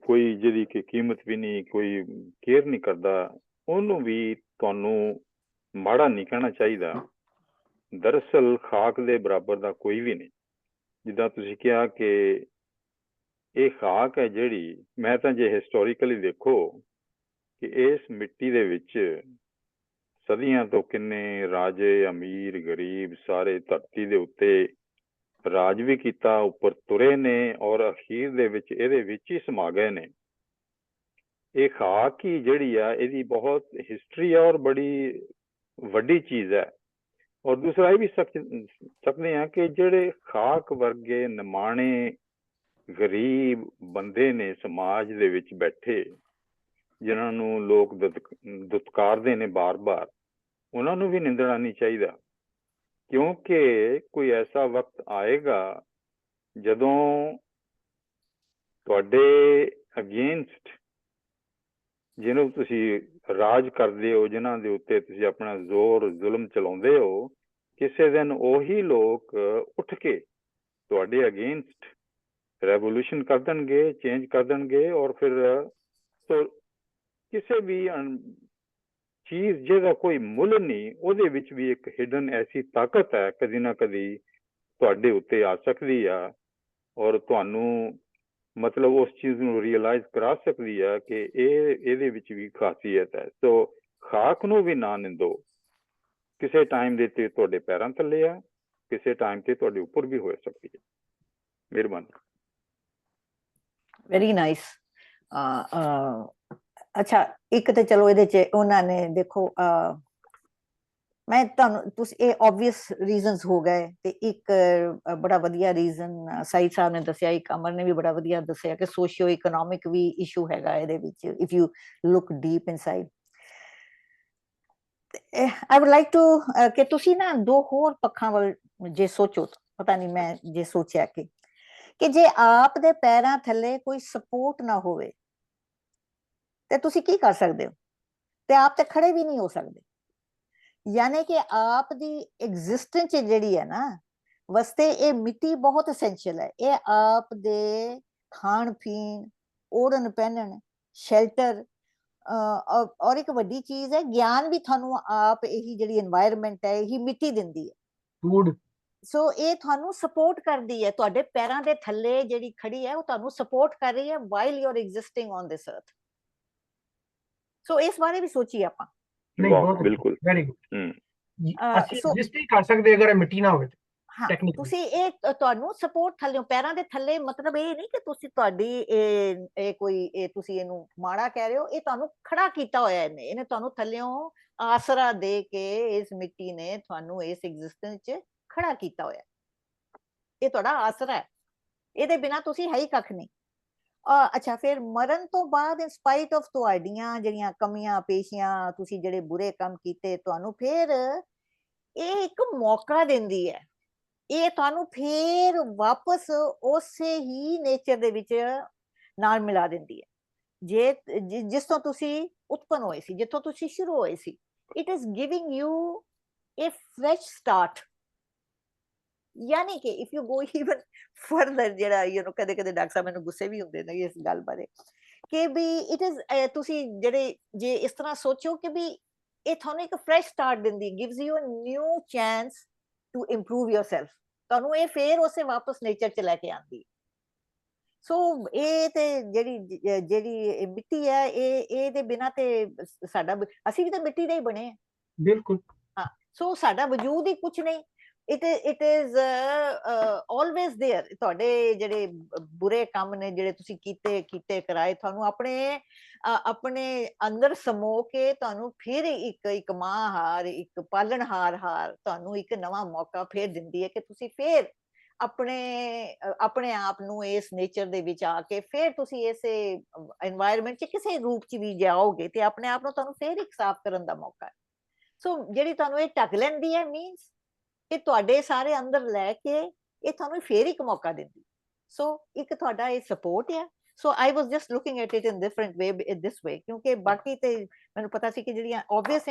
ਕੋਈ ਜਿਹਦੀ ਕਿ ਕੀਮਤ ਵੀ ਨਹੀਂ, ਕੋਈ ਕੇਅਰ ਨਹੀਂ ਕਰਦਾ, ਉਹਨੂੰ ਵੀ ਤੁਹਾਨੂੰ ਮਾੜਾ ਨਹੀਂ ਕਹਿਣਾ ਚਾਹੀਦਾ। ਦਰਅਸਲ ਖਾਕ ਦੇ ਬਰਾਬਰ ਦਾ ਕੋਈ ਵੀ ਨਹੀਂ। ਜਿੱਦਾਂ ਤੁਸੀਂ ਕਿਹਾ ਕਿ ਇਹ ਖਾਕ ਹੈ ਜਿਹੜੀ, ਮੈਂ ਤਾਂ ਜੇ ਹਿਸਟੋਰੀਕਲੀ ਦੇਖੋ ਕਿ ਇਸ ਮਿੱਟੀ ਦੇ ਵਿੱਚ ਸਦੀਆਂ ਤੋਂ ਕਿੰਨੇ ਰਾਜੇ, ਅਮੀਰ, ਗਰੀਬ ਸਾਰੇ ਧਰਤੀ ਦੇ ਉੱਤੇ ਰਾਜ ਵੀ ਕੀਤਾ, ਉੱਪਰ ਤੁਰੇ ਨੇ, ਔਰ ਅਖੀਰ ਦੇ ਵਿੱਚ ਇਹਦੇ ਵਿੱਚ ਹੀ ਸਮਾ ਗਏ ਨੇ। ਇਹ ਖਾਕ ਹੀ ਜਿਹੜੀ ਆ ਇਹਦੀ ਬਹੁਤ ਹਿਸਟਰੀ ਹੈ ਔਰ ਬੜੀ ਵੱਡੀ ਚੀਜ਼ ਹੈ। ਔਰ ਦੂਸਰਾ ਇਹ ਵੀ ਸਕਦੇ ਹਾਂ ਕਿ ਜਿਹੜੇ ਖਾਕ ਵਰਗੇ ਨਿਮਾਣੇ ਗਰੀਬ ਬੰਦੇ ਨੇ ਸਮਾਜ ਦੇ ਵਿੱਚ ਬੈਠੇ, ਜਿਨ੍ਹਾਂ ਨੂੰ ਲੋਕ ਦੁਤਕਾਰਦੇ ਨੇ ਬਾਰ-ਬਾਰ, ਉਹਨਾਂ ਨੂੰ ਵੀ ਨਿੰਦਣਾ ਨਹੀਂ ਚਾਹੀਦਾ, ਕਿਉਂਕਿ ਕੋਈ ਐਸਾ ਵਕਤ ਆਏਗਾ ਜਦੋਂ ਤੁਹਾਡੇ ਅਗੇਂਸਟ ਜਿਹਨੂੰ ਤੁਸੀਂ ਰਾਜ ਕਰਦੇ ਹੋ, ਜਿਨ੍ਹਾਂ ਦੇ ਉੱਤੇ ਤੁਸੀਂ ਆਪਣਾ ਜ਼ੋਰ ਜ਼ੁਲਮ ਚਲਾਉਂਦੇ ਹੋ, ਕਿਸੇ ਦਿਨ ਉਹੀ ਲੋਕ ਉੱਠ ਕੇ ਤੁਹਾਡੇ ਅਗੇਂਸਟ ਰੈਵੋਲੂਸ਼ਨ ਕਰ ਦੇਣਗੇ, ਚੇਂਜ ਕਰ ਦੇਣਗੇ, ਔਰ ਫਿਰ ਕਿਸੇ ਵੀ ਚੀਜ਼ ਜਿਹਦਾ ਕੋਈ ਮੁੱਲ ਨਹੀਂ, ਉਹਦੇ ਵਿੱਚ ਵੀ ਇੱਕ ਹਿਡਨ ਐਸੀ ਤਾਕਤ ਹੈ, ਕਦੀ ਨਾ ਕਦੀ ਤੁਹਾਡੇ ਉੱਤੇ ਆ ਸਕਦੀ ਆ, ਔਰ ਤੁਹਾਨੂੰ ਮਤਲਬ ਉਸ ਚੀਜ਼ ਨੂੰ ਰੀਅਲਾਈਜ਼ ਕਰਾ ਸਕਦੀ ਆ ਕਿ ਇਹਦੇ ਵਿੱਚ ਵੀ ਖਾਸੀਅਤ ਹੈ। ਸੋ ਖਾਕ ਨੂੰ ਵੀ ਨਾ ਨਿੰਦੋ। ਕਿਸੇ ਟਾਈਮ ਦੇ ਤੇ ਤੁਹਾਡੇ ਪੈਰਾਂ ਥੱਲੇ ਆ, ਕਿਸੇ ਟਾਈਮ ਤੇ ਤੁਹਾਡੇ ਉੱਪਰ ਵੀ ਹੋ ਸਕਦੀ ਹੈ। ਮਿਹਰਬਾਨੀ। Very nice. ਅੱਛਾ, ਇੱਕ ਤੇ ਚਲੋ ਇਹਦੇ ਚ ਉਹਨਾਂ ਨੇ ਦੇਖੋ, ਮੈਂ ਤੁਹਾਨੂੰ ਤੁਸੀਂ ਇਹ ਆਬਵੀਅਸ ਰੀਜ਼ਨਸ ਹੋ ਗਏ, ਤੇ ਇੱਕ ਬੜਾ ਵਧੀਆ ਰੀਜ਼ਨ ਸਾਈਦ ਸਾਹਿਬ ਨੇ ਦੱਸਿਆ, ਇੱਕ ਅਮਰ ਨੇ ਵੀ ਬੜਾ ਵਧੀਆ ਦੱਸਿਆ ਕਿ ਸੋਸ਼ੀਓ ਇਕਨੋਮਿਕ ਵੀ ਇਸ਼ੂ ਹੈਗਾ ਇਹਦੇ ਵਿੱਚ, if you look deep inside. I would like to ਕਿ ਤੁਸੀਂ ਨਾ ਦੋ ਹੋਰ ਪੱਖਾਂ ਵੱਲ ਜੇ ਸੋਚੋ, ਪਤਾ ਨਹੀਂ ਮੈਂ ਜੇ ਸੋਚਿਆ ਕਿ ਜੇ ਆਪ ਦੇ ਪੈਰਾਂ ਥੱਲੇ ਕੋਈ ਸਪੋਰਟ ਨਾ ਹੋਵੇ ਤੇ ਤੁਸੀਂ ਕੀ ਕਰ ਸਕਦੇ ਹੋ? ਤੇ ਆਪ ਤੇ ਖੜੇ ਵੀ ਨਹੀਂ ਹੋ ਸਕਦੇ। ਯਾਨੀ ਕਿ ਆਪ ਦੀ ਐਗਜ਼ਿਸਟੈਂਸ ਜਿਹੜੀ ਹੈ ਨਾ ਵਾਸਤੇ ਇਹ ਮਿੱਟੀ ਬਹੁਤ ਐਸੈਂਸ਼ੀਅਲ ਹੈ। ਇਹ ਆਪ ਦੇ ਖਾਣ ਪੀਣ, ओढ़न पहनन, ਸ਼ੈਲਟਰ, ਔਰ ਇੱਕ ਵੱਡੀ ਚੀਜ਼ ਹੈ ਗਿਆਨ ਵੀ ਤੁਹਾਨੂੰ ਆਪ ਇਹੀ ਜਿਹੜੀ এনवायरमेंट ਹੈ ਇਹੀ ਮਿੱਟੀ ਦਿੰਦੀ ਹੈ। ਫੂਡ। ਸੋ ਇਹ ਤੁਹਾਨੂੰ ਸਪੋਰਟ ਕਰਦੀ ਹੈ, ਤੁਹਾਡੇ ਪੈਰਾਂ ਦੇ ਥੱਲੇ ਜਿਹੜੀ ਖੜੀ ਹੈ ਉਹ ਤੁਹਾਨੂੰ ਸਪੋਰਟ ਕਰ ਰਹੀ ਹੈ while you are existing on this ਅਰਥ। ਸੋ ਇਸ ਬਾਰੇ ਵੀ ਸੋਚੀਏ ਆਪਾਂ। ਨਹੀਂ, ਬਹੁਤ ਬਿਲਕੁਲ ਵੈਰੀ ਗੁੱਡ। ਅਸੀਂ ਸੋ ਐਗਜ਼ਿਸਟ ਹੀ ਕਰ ਸਕਦੇ ਅਗਰ ਮਿੱਟੀ ਨਾ ਹੋਵੇ। ਹਾਂ, ਤੁਸੀਂ ਇਹ ਤੁਹਾਨੂੰ ਸਪੋਰਟ ਥੱਲੇ ਪੈਰਾਂ ਦੇ ਥੱਲੇ, ਮਤਲਬ ਇਹ ਨਹੀਂ ਕਿ ਤੁਸੀਂ ਤੁਹਾਡੀ ਇਹ ਕੋਈ ਇਹ ਤੁਸੀਂ ਇਹਨੂੰ ਮਾੜਾ ਕਹਿ ਰਹੇ ਹੋ, ਇਹ ਤੁਹਾਨੂੰ ਖੜਾ ਕੀਤਾ ਹੋਇਆ ਇਹਨੇ ਤੁਹਾਨੂੰ ਥੱਲਿਓਂ ਆਸਰਾ ਦੇ ਕੇ ਇਸ ਮਿੱਟੀ ਨੇ ਤੁਹਾਨੂੰ ਇਸ ਐਗਜ਼ਿਸਟੈਂਸ 'ਚ ਖੜਾ ਕੀਤਾ ਹੋਇਆ। ਇਹ ਤੁਹਾਡਾ ਆਸਰਾ ਹੈ, ਇਹਦੇ ਬਿਨਾ ਤੁਸੀਂ ਹੈ ਹੀ ਕੱਖ ਨਹੀਂ। ਅੱਛਾ, ਫਿਰ ਮਰਨ ਤੋਂ ਬਾਅਦ ਇਨਸਪਾਈਟ ਆਫ ਤੁਹਾਡੀਆਂ ਜਿਹੜੀਆਂ ਕਮੀਆਂ ਪੇਸ਼ੀਆਂ, ਤੁਸੀਂ ਜਿਹੜੇ ਬੁਰੇ ਕੰਮ ਕੀਤੇ, ਤੁਹਾਨੂੰ ਫਿਰ ਇਹ ਇੱਕ ਮੌਕਾ ਦਿੰਦੀ ਹੈ। ਇਹ ਤੁਹਾਨੂੰ ਫੇਰ ਵਾਪਸ ਉਸੇ ਹੀ ਨੇਚਰ ਦੇ ਵਿੱਚ ਨਾਲ ਮਿਲਾ ਦਿੰਦੀ ਹੈ, ਜੇ ਜਿਸ ਤੋਂ ਤੁਸੀਂ ਉਤਪਨ ਹੋਏ ਸੀ, ਜਿੱਥੋਂ ਤੁਸੀਂ ਸ਼ੁਰੂ ਹੋਏ ਸੀ। It is giving you a fresh start। ਯਾਨੀ ਕਿ if you go even further, ਜਿਹੜਾ ਕਦੇ ਕਦੇ ਡਾਕਟਰ ਸਾਹਿਬ ਮੈਨੂੰ ਗੁੱਸੇ ਵੀ ਹੁੰਦੇ ਨੇ ਇਸ ਗੱਲ ਬਾਰੇ ਕਿ ਵੀ ਇਟ ਇਜ਼ ਤੁਸੀਂ ਜਿਹੜੇ ਜੇ ਇਸ ਤਰ੍ਹਾਂ ਸੋਚੋ ਕਿ ਵੀ ਇਹ ਤੁਹਾਨੂੰ ਇੱਕ ਫਰੈਸ਼ ਸਟਾਰਟ ਦਿੰਦੀ, gives you a new chance to improve yourself. ਤੁਹਾਨੂੰ ਇਹ ਫੇਰ ਉਸੇ ਵਾਪਸ ਨੇਚਰ 'ਚ ਲੈ ਕੇ ਆਉਂਦੀ। ਸੋ ਇਹ ਤੇ ਜਿਹੜੀ ਮਿੱਟੀ ਹੈ, ਇਹਦੇ ਬਿਨਾਂ ਤੇ ਸਾਡਾ, ਅਸੀਂ ਵੀ ਤਾਂ ਮਿੱਟੀ ਦੇ ਹੀ ਬਣੇ ਆ। ਬਿਲਕੁਲ। ਹਾਂ, ਸੋ ਸਾਡਾ ਵਜੂਦ ਹੀ ਕੁਛ ਨਹੀਂ। It is always there. ਤੁਹਾਡੇ ਜਿਹੜੇ ਬੁਰੇ ਕੰਮ ਨੇ, ਜਿਹੜੇ ਤੁਸੀਂ ਕੀਤੇ ਕਰਾਏ, ਤੁਹਾਨੂੰ ਆਪਣੇ ਅੰਦਰ ਸਮੋ ਕੇ ਤੁਹਾਨੂੰ ਫਿਰ ਇੱਕ ਮਾਂ-ਹਾਰ, ਇੱਕ ਪਾਲਣਹਾਰ ਤੁਹਾਨੂੰ ਇੱਕ ਨਵਾਂ ਮੌਕਾ ਫੇਰ ਦਿੰਦੀ ਹੈ ਕਿ ਤੁਸੀਂ ਫੇਰ ਆਪਣੇ ਆਪ ਨੂੰ ਇਸ ਨੇਚਰ ਦੇ ਵਿੱਚ ਆ ਕੇ ਫੇਰ ਤੁਸੀਂ ਇਸੇ এনवायरमेंट 'ਚ ਕਿਸੇ ਰੂਪ 'ਚ ਵੀ ਜਾਓਗੇ ਤੇ ਆਪਣੇ ਆਪ ਨੂੰ ਤੁਹਾਨੂੰ ਫੇਰ ਇੱਕ ਸਾਫ਼ ਕਰਨ ਦਾ ਮੌਕਾ ਹੈ। ਸੋ ਜਿਹੜੀ ਤੁਹਾਨੂੰ ਇਹ ਢੱਕ ਲੈਂਦੀ ਹੈ, ਮੀਨਸ ਇਹ ਤੁਹਾਡੇ ਸਾਰੇ ਅੰਦਰ ਲੈ ਕੇ ਇਹ ਤੁਹਾਨੂੰ ਫੇਰ ਇੱਕ ਮੌਕਾ ਦਿੰਦੀ। ਸੋ ਇੱਕ ਤੁਹਾਡਾ ਇਹ ਸਪੋਰਟ ਆ। So I was just looking at it in different way, this way, ਕਿਉਂਕਿ ਬਾਕੀ ਤੇ ਮੈਨੂੰ ਪਤਾ ਸੀ ਕਿ ਜਿਹੜੀਆਂ ਆਬਵੀਅਸ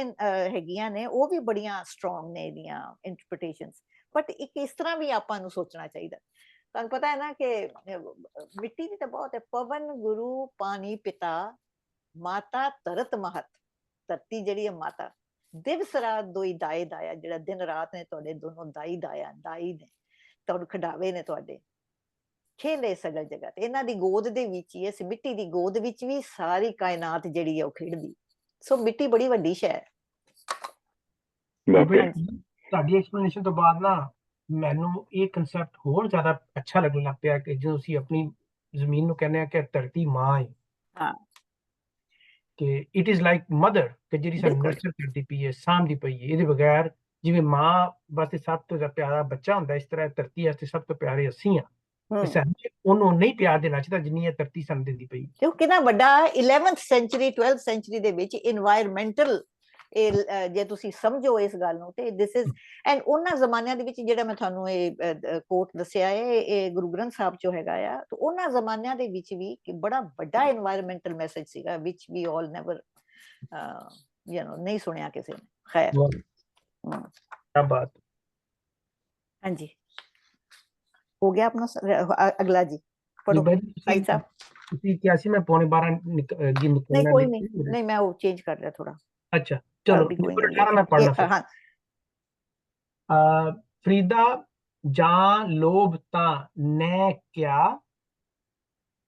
ਹੈਗੀਆਂ ਨੇ ਉਹ ਵੀ ਬੜੀਆਂ ਸਟਰੋਂਗ ਨੇ ਇਹਦੀਆਂ ਇੰਟਰਪ੍ਰੀਟੇਸ਼ਨਸ, ਬਟ ਇੱਕ ਇਸ ਤਰ੍ਹਾਂ ਵੀ ਆਪਾਂ ਨੂੰ ਸੋਚਣਾ ਚਾਹੀਦਾ। ਤੁਹਾਨੂੰ ਪਤਾ ਹੈ ਨਾ ਕਿ ਮਿੱਟੀ ਦੀ ਤਾਂ ਬਹੁਤ ਹੈ, ਪਵਨ ਗੁਰੂ ਪਾਣੀ ਪਿਤਾ ਮਾਤਾ ਧਰਤ ਮਹਤ। ਧਰਤੀ ਜਿਹੜੀ ਹੈ ਮਾਤਾ, ਦਿਵਸ ਰਾਤ ਦੋਈ ਦਾਏ ਦਾਇਆ, ਜਿਹੜਾ ਦਿਨ ਰਾਤ ਨੇ ਤੁਹਾਡੇ ਦੋਨੋਂ ਦਾਈ ਦਾਇਆ, ਦਾਈ ਨੇ ਤੁਹਾਨੂੰ ਖਿਡਾਵੇ ਨੇ, ਤੁਹਾਡੇ ਖੇਲੇ ਸਗਲ ਜਗਤ, ਇਹਨਾਂ ਦੀ ਗੋਦ ਦੇ ਵਿੱਚ ਹੀ, ਇਸ ਮਿੱਟੀ ਦੀ ਗੋਦ ਵਿੱਚ ਵੀ ਸਾਰੀ ਕਾਇਨਾਤ ਜਿਹੜੀ ਹੈ ਉਹ ਖੇਡਦੀ। ਸੋ ਮਿੱਟੀ ਬੜੀ ਵੱਡੀ ਸ਼ੈ ਹੈ। ਵਾਕਈ ਤੁਹਾਡੀ ਐਕਸਪਲੇਨੇਸ਼ਨ ਤੋਂ ਬਾਅਦ ਨਾ ਮੈਨੂੰ ਇਹ ਕਨਸੈਪਟ ਹੋਰ ਜ਼ਿਆਦਾ ਅੱਛਾ ਲੱਗਣ ਲੱਗ ਪਿਆ ਕਿ ਜਦੋਂ ਅਸੀਂ ਆਪਣੀ ਜ਼ਮੀਨ ਨੂੰ ਕਹਿੰਦੇ ਆ ਕਿ ਧਰਤੀ ਮਾਂ ਹੈ, ਹਾਂ, ਕਿ ਇਟ ਇਜ਼ ਲਾਈਕ ਮਦਰ, ਕਿ ਜਿਹੜੀ ਸਾਨੂੰ ਬਿਲਕੁਲ। ਨਰਚਰ ਕਰਦੀ ਪਈ ਹੈ, ਸਾਂਭਦੀ ਪਈ ਹੈ। ਇਹਦੇ ਬਗੈਰ ਜਿਵੇਂ ਮਾਂ ਵਾਸਤੇ ਸਭ ਤੋਂ ਜ਼ਿਆਦਾ ਪਿਆਰਾ ਬੱਚਾ ਹੁੰਦਾ, ਇਸ ਤਰ੍ਹਾਂ ਧਰਤੀ ਵਾਸਤੇ ਸਭ ਤੋਂ ਪਿਆਰੇ ਅਸੀਂ ਹਾਂ। ਤੇ ਸਾਨੂੰ ਉਹਨੂੰ ਨਹੀਂ ਪਿਆਰ ਦੇਣਾ ਚਾਹੀਦਾ ਜਿੰਨੀ ਇਹ ਧਰਤੀ ਸਾਨੂੰ ਦਿੰਦੀ ਪਈ। ਕਿਉਂ ਕਿੰਨਾ ਵੱਡਾ 11th ਸੈਂਚੁਰੀ 12th ਸੈਂਚੁਰੀ ਦੇ ਵਿੱਚ ਇਨਵਾਇਰਮੈਂਟਲ, ਜੇ ਤੁਸੀਂ ਸਮਝੋ ਇਸ ਗੱਲ ਨੂੰ ਤੇ ਦਿਸ ਇਜ਼, ਐਂਡ ਉਹਨਾਂ ਜ਼ਮਾਨਿਆਂ ਦੇ ਵਿੱਚ ਜਿਹੜਾ ਮੈਂ ਤੁਹਾਨੂੰ ਇਹ ਕੋਟ ਦੱਸਿਆ ਹੈ, ਇਹ ਗੁਰੂ ਗ੍ਰੰਥ ਸਾਹਿਬ ਚੋਂ ਹੈਗਾ ਆ। ਤੇ ਉਹਨਾਂ ਜ਼ਮਾਨਿਆਂ ਦੇ ਵਿੱਚ ਵੀ ਕਿ ਬੜਾ ਵੱਡਾ ਇਨਵਾਇਰਮੈਂਟਲ ਮੈਸੇਜ ਸੀਗਾ, ਵਿਚ ਵੀ ਆਲ ਨੈਵਰ ਨਹੀਂ ਸੁਣਿਆ ਕਿਸੇ ਨੇ। ਖੈਰ, क्या बात। ਹਾਂਜੀ, ਹੋ ਗਿਆ ਆਪਣਾ ਅਗਲਾ ਜੀ ਪੜੋ ਭਾਈ ਸਾਹਿਬ। ਤੁਸੀਂ 81 में 11:15 नहीं कोई नहीं, मैं वो चेंज कर रहा थोड़ा। अच्छा चलो, 18 में पढ़ना फिर। हाँ। फरीदा जां लोभ ता नै क्या,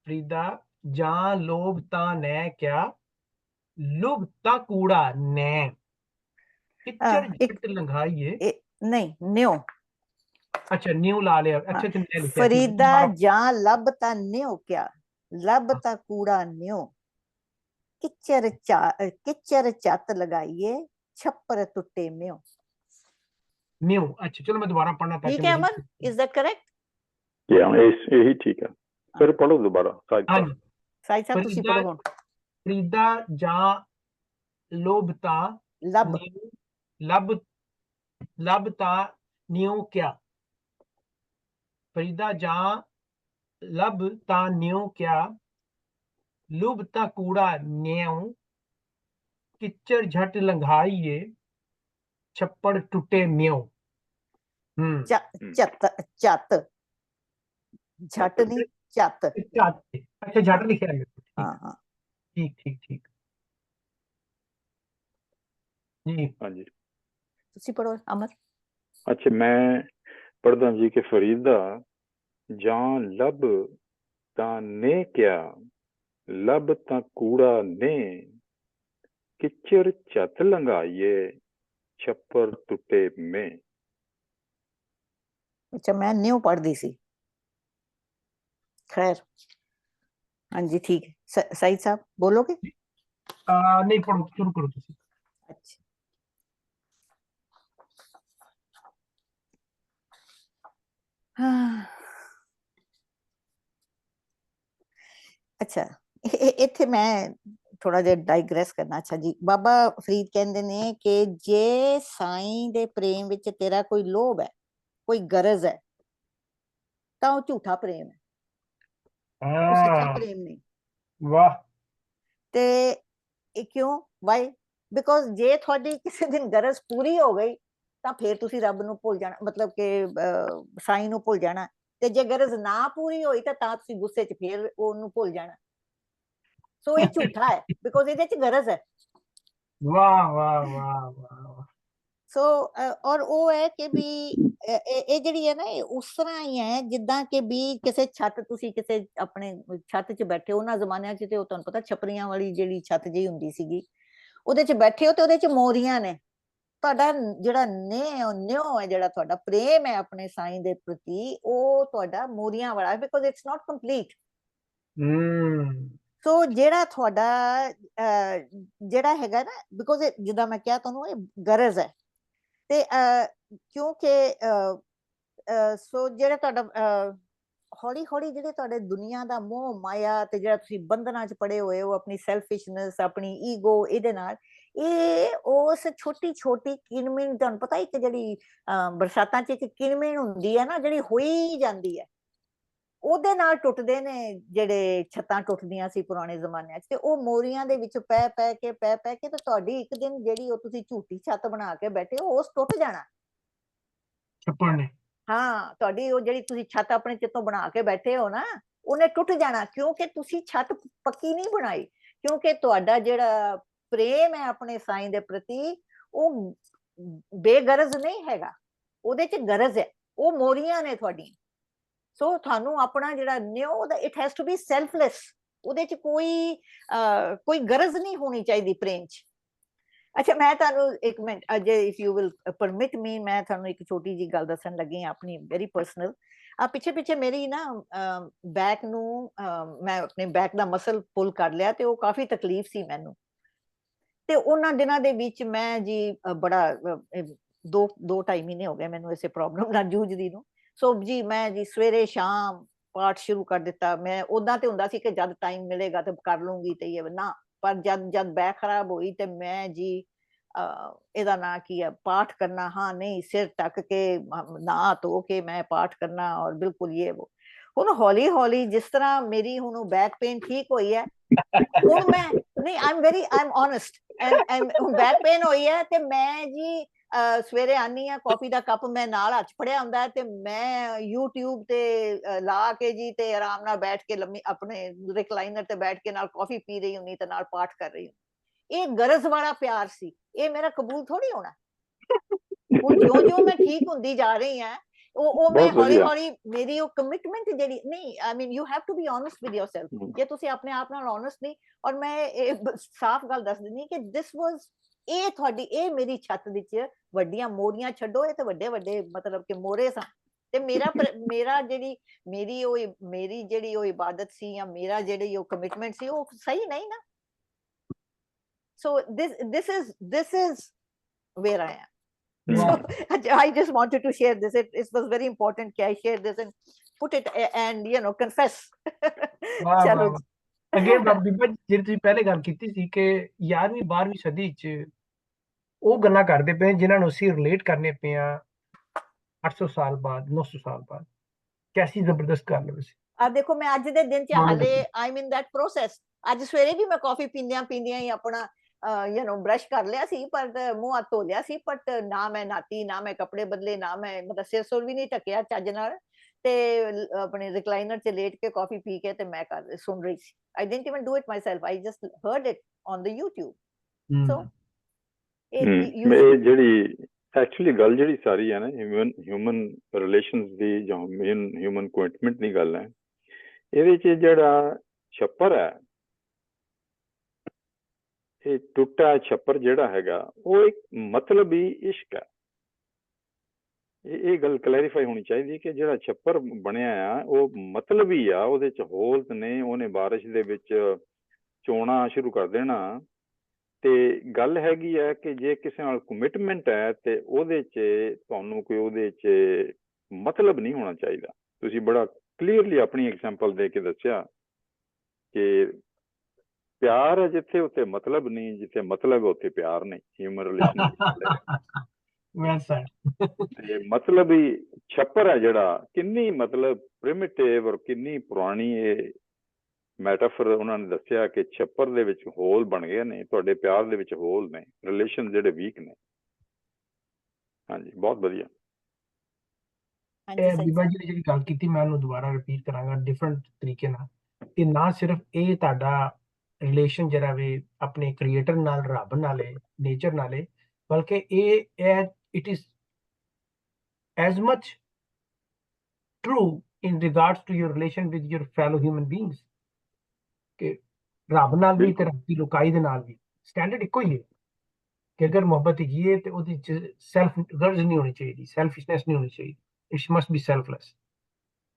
फरीदा जां लोभ ता नै क्या, लुभ ता कूड़ा नै, किच्चर झट लंघाइए। नहीं न्यो। अच्छा न्यू ला लिया। अच्छा अच्छा, मैं लिखा फरीदा जां लब ता न्यो क्या, लब ता कूड़ा न्यो, किच्चर चत लगाइए, छप्पर टुटे म्यो। म्यो। अच्छा चलो मैं दोबारा पढ़ना। ठीक है अमन, इज दैट करेक्ट? यही ठीक है। फिर पढ़ो दोबारा। हाँ जी, साई साहब तुसी पढ़ो हुन। फरीदा जां लोभ ता लब लब लब ता न्यो क्या, फरीदा जां लब ता न्यो क्या, लुभ ता कूड़ा न्यो, किच्चर झट लंघाइए, छप्पड़ टूटे म्यो। चत चत झट नहीं चत। अच्छा झट लिखा है। हाँ हाँ ठीक ठीक ठीक जी। हाँ जी, तुसी पढ़ो अमर। अच्छा मैं पढ़दा जी कि फरीदा जां लब ता ने क्या, लब ता कूड़ा ने, किच्चर चत लंघाइए, छप्पर टुटे में। अच्छा मैं न्यू पढ़ दी सी। खैर हाँ जी ठीक है। सईद साहब बोलोगे? नहीं पढ़ो, शुरू करो तुसी। अच्छा हाँ अच्छा, ਇੱਥੇ ਮੈਂ ਥੋੜਾ ਜਿਹਾ ਡਾਈਗ੍ਰੈਸ ਕਰਨਾ। ਅੱਛਾ ਜੀ, ਬਾਬਾ ਫਰੀਦ ਕਹਿੰਦੇ ਨੇ ਕਿ ਜੇ ਸਾਈਂ ਦੇ ਪ੍ਰੇਮ ਵਿੱਚ ਤੇਰਾ ਕੋਈ ਲੋਭ ਹੈ, ਕੋਈ ਗਰਜ਼ ਹੈ, ਤਾਂ ਉਹ ਝੂਠਾ ਪ੍ਰੇਮ ਹੈ, ਉਹ ਸੱਚਾ ਪ੍ਰੇਮ ਨਹੀਂ। ਵਾਹ। ਤੇ ਇਹ ਕਿਉਂ? ਵਾਈ? ਬਿਕੋਜ਼ ਜੇ ਤੁਹਾਡੀ ਕਿਸੇ ਦਿਨ ਗਰਜ਼ ਪੂਰੀ ਹੋ ਗਈ ਤਾਂ ਫਿਰ ਤੁਸੀਂ ਰੱਬ ਨੂੰ ਭੁੱਲ ਜਾਣਾ, ਮਤਲਬ ਕਿ ਸਾਈਂ ਨੂੰ ਭੁੱਲ ਜਾਣਾ। ਤੇ ਜੇ ਗਰਜ਼ ਨਾ ਪੂਰੀ ਹੋਈ ਤਾਂ ਤੁਸੀਂ ਗੁੱਸੇ 'ਚ ਫਿਰ ਉਹਨੂੰ ਭੁੱਲ ਜਾਣਾ। ਸੋ ਇਹ ਝੂਠਾ ਹੈ ਬਿਕੋਜ਼ ਇਹਦੇ 'ਚ ਗਰਜ਼ ਹੈ। ਵਾਹ ਵਾਹ ਵਾਹ ਵਾਹ। ਸੋ ਔਰ ਉਹ ਹੈ ਕਿ ਵੀ ਇਹ ਜਿਹੜੀ ਹੈ ਨਾ, ਇਹ ਉਸ ਤਰ੍ਹਾਂ ਹੀ ਹੈ ਜਿੱਦਾਂ ਕਿ ਵੀ ਕਿਸੇ ਛੱਤ, ਤੁਸੀਂ ਕਿਸੇ ਆਪਣੇ ਛੱਤ 'ਚ ਬੈਠੇ ਹੋ। ਉਹਨਾਂ ਜ਼ਮਾਨਿਆਂ 'ਚ ਤੇ ਉਹ ਤੁਹਾਨੂੰ ਪਤਾ ਛਪਰੀਆਂ ਵਾਲੀ ਜਿਹੜੀ ਛੱਤ ਜਿਹੀ ਹੁੰਦੀ ਸੀਗੀ, ਉਹਦੇ 'ਚ ਬੈਠੇ ਹੋ ਤੇ ਉਹਦੇ 'ਚ ਮੋਰੀਆਂ ਨੇ। ਤੁਹਾਡਾ ਜਿਹੜਾ ਨਿਉ ਹੈ, ਜਿਹੜਾ ਤੁਹਾਡਾ ਪ੍ਰੇਮ ਹੈ ਆਪਣੇ ਸਾਈਂ ਦੇ ਪ੍ਰਤੀ, ਉਹ ਤੁਹਾਡਾ ਮੋਰੀਆਂ ਵਾਲਾ, ਬਿਕੋਜ਼ ਇਟਸ ਨਾਟ ਕੰਪਲੀਟ। ਸੋ ਜਿਹੜਾ ਤੁਹਾਡਾ ਜਿਹੜਾ ਹੈਗਾ ਨਾ, ਬਿਕੋਜ਼ ਜਿੱਦਾਂ ਮੈਂ ਕਿਹਾ ਤੁਹਾਨੂੰ, ਇਹ ਗਰਜ਼ ਹੈ। ਤੇ ਕਿਉਂਕਿ ਸੋ ਜਿਹੜਾ ਤੁਹਾਡਾ ਹੌਲੀ ਹੌਲੀ ਜਿਹੜੇ ਤੁਹਾਡੇ ਦੁਨੀਆ ਦਾ ਮੋਹ ਮਾਇਆ ਤੇ ਜਿਹੜਾ ਤੁਸੀਂ ਬੰਧਨਾਂ 'ਚ ਪੜੇ ਹੋਏ ਹੋ, ਆਪਣੀ ਸੈਲਫਿਸ਼ਨੈਸ, ਆਪਣੀ ਈਗੋ, ਇਹਦੇ ਨਾਲ ਇਹ ਉਸ ਛੋਟੀ ਛੋਟੀ ਕਿਣਮਿਣ, ਤੁਹਾਨੂੰ ਪਤਾ ਇੱਕ ਜਿਹੜੀ ਬਰਸਾਤਾਂ 'ਚ ਇੱਕ ਕਿਣਮਿਣ ਹੁੰਦੀ ਹੈ ਨਾ, ਜਿਹੜੀ ਹੋਈ ਜਾਂਦੀ ਹੈ, ਉਹਦੇ ਨਾਲ ਟੁੱਟਦੇ ਨੇ ਜਿਹੜੇ ਛੱਤਾਂ ਟੁੱਟਦੀਆਂ ਸੀ ਪੁਰਾਣੇ ਜ਼ਮਾਨਿਆਂ 'ਚ, ਤੇ ਉਹ ਮੋਰੀਆਂ ਦੇ ਵਿੱਚ ਪੈ ਪੈ ਕੇ ਤੇ ਤੁਹਾਡੀ ਇੱਕ ਦਿਨ ਜਿਹੜੀ ਉਹ ਤੁਸੀਂ ਝੂਠੀ ਛੱਤ ਬਣਾ ਕੇ ਬੈਠੇ ਹੋ, ਉਸ ਟੁੱਟ ਜਾਣਾ। ਛੱਪੜ ਨੇ। ਹਾਂ, ਤੁਹਾਡੀ ਉਹ ਜਿਹੜੀ ਤੁਸੀਂ ਛੱਤ ਆਪਣੇ ਚਿੱਤੋਂ ਬਣਾ ਕੇ ਬੈਠੇ ਹੋ ਨਾ, ਉਹਨੇ ਟੁੱਟ ਜਾਣਾ, ਕਿਉਂਕਿ ਤੁਸੀਂ ਛੱਤ ਪੱਕੀ ਨਹੀਂ ਬਣਾਈ, ਕਿਉਂਕਿ ਤੁਹਾਡਾ ਜਿਹੜਾ ਪ੍ਰੇਮ ਹੈ ਆਪਣੇ ਸਾਈਂ ਦੇ ਪ੍ਰਤੀ, ਉਹ ਬੇਗਰਜ਼ ਨਹੀਂ ਹੈਗਾ, ਉਹਦੇ 'ਚ ਗਰਜ਼ ਹੈ, ਉਹ ਮੋਰੀਆਂ ਨੇ ਤੁਹਾਡੀਆਂ। ਸੋ ਤੁਹਾਨੂੰ ਆਪਣਾ ਜਿਹੜਾ ਨਿਓ ਦਾ, it has to be selfless, ਉਹਦੇ 'ਚ ਕੋਈ ਗਰਜ਼ ਨਹੀਂ ਹੋਣੀ ਚਾਹੀਦੀ ਪ੍ਰੇਮ 'ਚ। ਅੱਛਾ, ਮੈਂ ਤੁਹਾਨੂੰ ਇੱਕ ਮਿੰਟ ਅਜੇ, if you will permit me, ਮੈਂ ਤੁਹਾਨੂੰ ਇੱਕ ਛੋਟੀ ਜੀ ਗੱਲ ਦੱਸਣ ਲੱਗੀ ਆਪਣੀ, ਵੈਰੀ ਪਰਸਨਲ। ਪਿੱਛੇ ਮੇਰੀ ਨਾ ਬੈਕ ਨੂੰ, ਮੈਂ ਆਪਣੇ ਬੈਕ ਦਾ ਮਸਲ ਪੁੱਲ ਕਰ ਲਿਆ, ਤੇ ਉਹ ਕਾਫੀ ਤਕਲੀਫ ਸੀ ਮੈਨੂੰ, ਤੇ ਉਹਨਾਂ ਦਿਨਾਂ ਦੇ ਵਿੱਚ ਮੈਂ ਜੀ ਬੜਾ 2-2.5 ਮਹੀਨੇ ਹੋ ਗਏ ਮੈਨੂੰ ਇਸੇ ਪ੍ਰੋਬਲਮ ਨਾਲ ਜੂਝਦੀ ਨੂੰ। ਸੋ ਜੀ ਮੈਂ ਜੀ ਸਵੇਰੇ ਸ਼ਾਮ ਪਾਠ ਸ਼ੁਰੂ ਕਰ ਦਿੱਤਾ। ਮੈਂ ਉਦਾਂ ਤੇ ਹੁੰਦਾ ਸੀ ਕਿ ਜਦ ਟਾਈਮ ਮਿਲੇਗਾ ਤੇ ਕਰ ਲੂੰਗੀ, ਤੇ ਇਹ ਨਾ, ਪਰ ਜਦ ਬੈਕ ਖਰਾਬ ਹੋਈ ਤੇ ਮੈਂ ਜੀ ਇਹਦਾ ਨਾਂ ਕੀ ਹੈ, ਪਾਠ ਕਰਨਾ, ਹਾਂ ਨਹੀਂ, ਸਿਰ ਢੱਕ ਕੇ ਨਹਾ ਧੋ ਕੇ ਮੈਂ ਪਾਠ ਕਰਨਾ, ਔਰ ਬਿਲਕੁਲ ਇਹ ਉਹ। ਹੁਣ ਹੌਲੀ ਹੌਲੀ ਜਿਸ ਤਰ੍ਹਾਂ ਮੇਰੀ ਹੁਣ ਬੈਕ ਪੇਨ ਠੀਕ ਹੋਈ ਹੈ, ਹੁਣ ਮੈਂ ਨਹੀਂ, ਆਈ ਐਮ ਓਨੈਸਟ, ਐਂਡ ਹੁਣ ਬੈਕ ਪੇਨ ਹੋਈ ਹੈ, ਤੇ ਮੈਂ ਜੀ ਸਵੇਰੇ ਆਨੀ ਆ, ਕਾਫੀ ਦਾ ਕੱਪ ਮੈਂ ਨਾਲ ਹੱਥ ਫੜਿਆ ਹੁੰਦਾ, ਤੇ ਮੈਂ YouTube ਤੇ ਲਾ ਕੇ ਜੀ, ਤੇ ਆਰਾਮ ਨਾਲ ਬੈਠ ਕੇ ਲੰਮੀ ਆਪਣੇ ਰਿਕਲਾਈਨਰ ਤੇ ਬੈਠ ਕੇ ਨਾਲ ਕਾਫੀ ਪੀ ਰਹੀ ਹੁੰਦੀ, ਤੇ ਨਾਲ ਪਾਠ ਕਰ ਰਹੀ ਹੁੰਦੀ। ਇਹ ਗਰਜ਼ ਵਾਲਾ ਪਿਆਰ ਸੀ, ਇਹ ਮੇਰਾ ਕਬੂਲ ਥੋੜੀ ਹੋਣਾ। ਹੁਣ ਜਿਉਂ ਮੈਂ ਠੀਕ ਹੁੰਦੀ ਜਾ ਰਹੀ ਹਾਂ, ਉਹ ਮੈਂ ਹੌਲੀ ਹੌਲੀ ਮੇਰੀ ਉਹ ਕਮਿਟਮੈਂਟ ਜਿਹੜੀ ਨਹੀਂ, I mean you have to be honest with yourself. ਜੇ ਤੁਸੀਂ ਆਪਣੇ ਆਪ ਨਾਲ ਓਨੈਸਟ ਨਹੀਂ, ਔਰ ਮੈਂ ਇਹ ਸਾਫ਼ ਗੱਲ ਦੱਸ ਦਿੰਦੀ ਕਿ ਦਿਸ ਵਾਜ਼, ਇਹ ਤੁਹਾਡੀ, ਇਹ ਮੇਰੀ ਛੱਤ ਵਿੱਚ ਵੱਡੀਆਂ ਮੋਰੀਆਂ ਛੱਡੋ, ਇਹ ਤੇ ਵੱਡੇ ਵੱਡੇ ਮਤਲਬ ਕਿ ਮੋਰੇ ਸਨ, ਤੇ ਮੇਰਾ ਜਿਹੜੀ ਉਹ ਇਬਾਦਤ ਸੀ, ਜਾਂ ਮੇਰਾ ਜਿਹੜੀ ਉਹ ਕਮਿਟਮੈਂਟ ਸੀ, ਉਹ ਸਹੀ ਨਹੀਂ ਨਾ। ਸੋ this is where I am. So I just wanted to share this. It was very important that I share this and put it and confess. ਚਲੋ ਅਗੇਨ ਬੀਬਾ, ਜਿਹੜੀ ਤੁਸੀਂ ਪਹਿਲੇ ਗੱਲ ਕੀਤੀ ਸੀ ਕਿ 11ਵੀਂ 12ਵੀਂ ਸਦੀ 'ਚ ਉਹ ਗੱਲਾਂ ਕਰਦੇ ਪਏ ਜਿਨ੍ਹਾਂ ਨੂੰ ਅਸੀਂ ਰਿਲੇਟ ਕਰਨੇ ਪਏ ਆ 800 ਸਾਲ ਬਾਅਦ, 900 ਸਾਲ ਬਾਅਦ। ਕੈਸੀ ਜ਼ਬਰਦਸਤ ਗੱਲ ਹੈ ਵੈਸੇ। ਆ ਦੇਖੋ, ਮੈਂ ਅੱਜ ਦੇ ਦਿਨ 'ਚ ਹਾਲੇ ਆਈ ਮੀਨ ਦੈਟ ਪ੍ਰੋਸੈਸ। ਅੱਜ ਸਵੇਰੇ ਵੀ ਮੈਂ ਕਾਫੀ ਪੀਂਦਿਆਂ ਹੀ ਆਪਣਾ ਬ੍ਰਸ਼ ਕਰ ਲਿਆ ਸੀ, ਪਰ ਮੂੰਹ ਹੱਥ ਧੋ ਲਿਆ ਸੀ, ਬਟ ਨਾ ਮੈਂ ਨਾਤੀ, ਨਾ ਮੈਂ ਕੱਪੜੇ ਬਦਲੇ, ਨਾ ਮੈਂ ਮਤਲਬ ਸਿਰ ਸੁਰ ਵੀ ਨਹੀਂ ਢੱਕਿਆ ਚੱਜ ਨਾਲ, ਤੇ ਆਪਣੇ ਰਿਕਲਾਈਨਰ 'ਚ ਲੇਟ ਕੇ ਕਾਫੀ ਪੀ ਕੇ ਤੇ ਮੈਂ ਸੁਣ ਰਹੀ ਸੀ। I didn't even do it myself. I just heard it on the YouTube. So ਇਹ ਜਿਹੜੀ ਐਕਚੁਅਲੀ ਗੱਲ ਜਿਹੜੀ ਸਾਰੀ ਹੈ ਨਾ, ਹਿਊਮਨ ਰਿਲੇਸ਼ਨਸ ਦੀ ਜਾਂ ਹਿਊਮਨ ਕਮਿਟਮੈਂਟ ਦੀ ਗੱਲ ਹੈ, ਇਹਦੇ 'ਚ ਜਿਹੜਾ ਛੱਪਰ ਹੈ, ਇਹ ਟੁੱਟਾ ਛੱਪਰ ਜਿਹੜਾ ਹੈਗਾ, ਉਹ ਇੱਕ ਮਤਲਬੀ ਇਸ਼ਕ ਹੈ। ਇਹ ਗੱਲ ਕਲੈਰੀਫਾਈ ਹੋਣੀ ਚਾਹੀਦੀ ਕਿ ਜਿਹੜਾ ਛੱਪਰ ਬਣਿਆ ਆ ਉਹ ਮਤਲਬੀ ਆ, ਉਹਦੇ 'ਚ ਹੋਲਸ ਨੇ, ਉਹਨੇ ਬਾਰਿਸ਼ ਦੇ ਵਿੱਚ ਚੋਣਾ ਸ਼ੁਰੂ ਕਰ ਦੇਣਾ। ਤੇ ਗੱਲ ਹੈਗੀ ਹੈ ਕਿ ਜੇ ਕਿਸੇ ਨਾਲ ਕਮਿਟਮੈਂਟ ਹੈ ਤੇ ਉਹਦੇ 'ਚ ਤੁਹਾਨੂੰ ਕੋਈ ਉਹਦੇ 'ਚ ਮਤਲਬ ਨਹੀਂ ਹੋਣਾ ਚਾਹੀਦਾ। ਤੁਸੀਂ ਬੜਾ ਕਲੀਅਰਲੀ ਆਪਣੀ ਐਗਜ਼ਾਮਪਲ ਦੇ ਕੇ ਦੱਸਿਆ ਕਿ ਪਿਆਰ ਹੈ ਜਿੱਥੇ, ਉੱਥੇ ਮਤਲਬ ਨਹੀਂ, ਜਿੱਥੇ ਮਤਲਬ ਉੱਥੇ ਪਿਆਰ ਨਹੀਂ। ਹਿਊਮਨ ਰਿਲੇਸ਼ਨ ਤੇ ਮਤਲਬ ਹੀ ਛੱਪਰ ਹੈ ਜਿਹੜਾ, ਕਿੰਨੀ ਮਤਲਬ ਪ੍ਰਿਮਿਟਿਵ ਔਰ ਕਿੰਨੀ ਪੁਰਾਣੀ ਇਹ ਮੈਟਾਫਰ ਉਹਨਾਂ ਨੇ ਦੱਸਿਆ ਕਿ ਛੱਪਰ ਦੇ ਵਿੱਚ ਹੋਲ ਬਣ ਗਏ ਨੇ, ਤੁਹਾਡੇ ਪਿਆਰ ਦੇ ਵਿੱਚ ਹੋਲ ਨੇ, ਰਿਲੇਸ਼ਨ ਜਿਹੜੇ ਵੀਕ ਨੇ। ਹਾਂਜੀ, ਬਹੁਤ ਵਧੀਆ। ਬੀਬਾ ਜੀ ਨੇ ਜਿਹੜੀ ਗੱਲ ਕੀਤੀ, ਮੈਂ ਉਹਨੂੰ ਦੁਬਾਰਾ ਰਿਪੀਟ ਕਰਾਂਗਾ ਡਿਫਰੈਂਟ ਤਰੀਕੇ ਨਾਲ, ਕਿ ਨਾ ਸਿਰਫ ਇਹ ਤੁਹਾਡਾ ਰਿਲੇਸ਼ਨ ਜਿਹੜਾ ਵੀ ਆਪਣੇ ਕ੍ਰੀਏਟਰ ਨਾਲ, ਰੱਬ ਨਾਲ ਹੈ, ਨੇਚਰ ਨਾਲ ਹੈ, ਬਲਕਿ ਇਹ it is as much true in regards to your relation with your fellow human beings, ਕਿ ਰੱਬ ਨਾਲ ਵੀ ਤੇ ਰੱਬ ਦੀ ਲੋਕਾਈ ਦੇ ਨਾਲ ਵੀ ਸਟੈਂਡਰਡ ਇੱਕੋ ਹੀ ਹੈ ਕਿ ਅਗਰ ਮੁਹੱਬਤ ਹੈਗੀ ਹੈ ਤੇ ਉਹਦੇ 'ਚ ਸੈਲਫ ਗਰਜ਼ ਨਹੀਂ ਹੋਣੀ ਚਾਹੀਦੀ, ਸੈਲਫਿਸ਼ਨੈਸ ਨਹੀਂ ਹੋਣੀ ਚਾਹੀਦੀ, ਇਟ ਮਸਟ ਬੀ ਸੈਲਫਲੈਸ।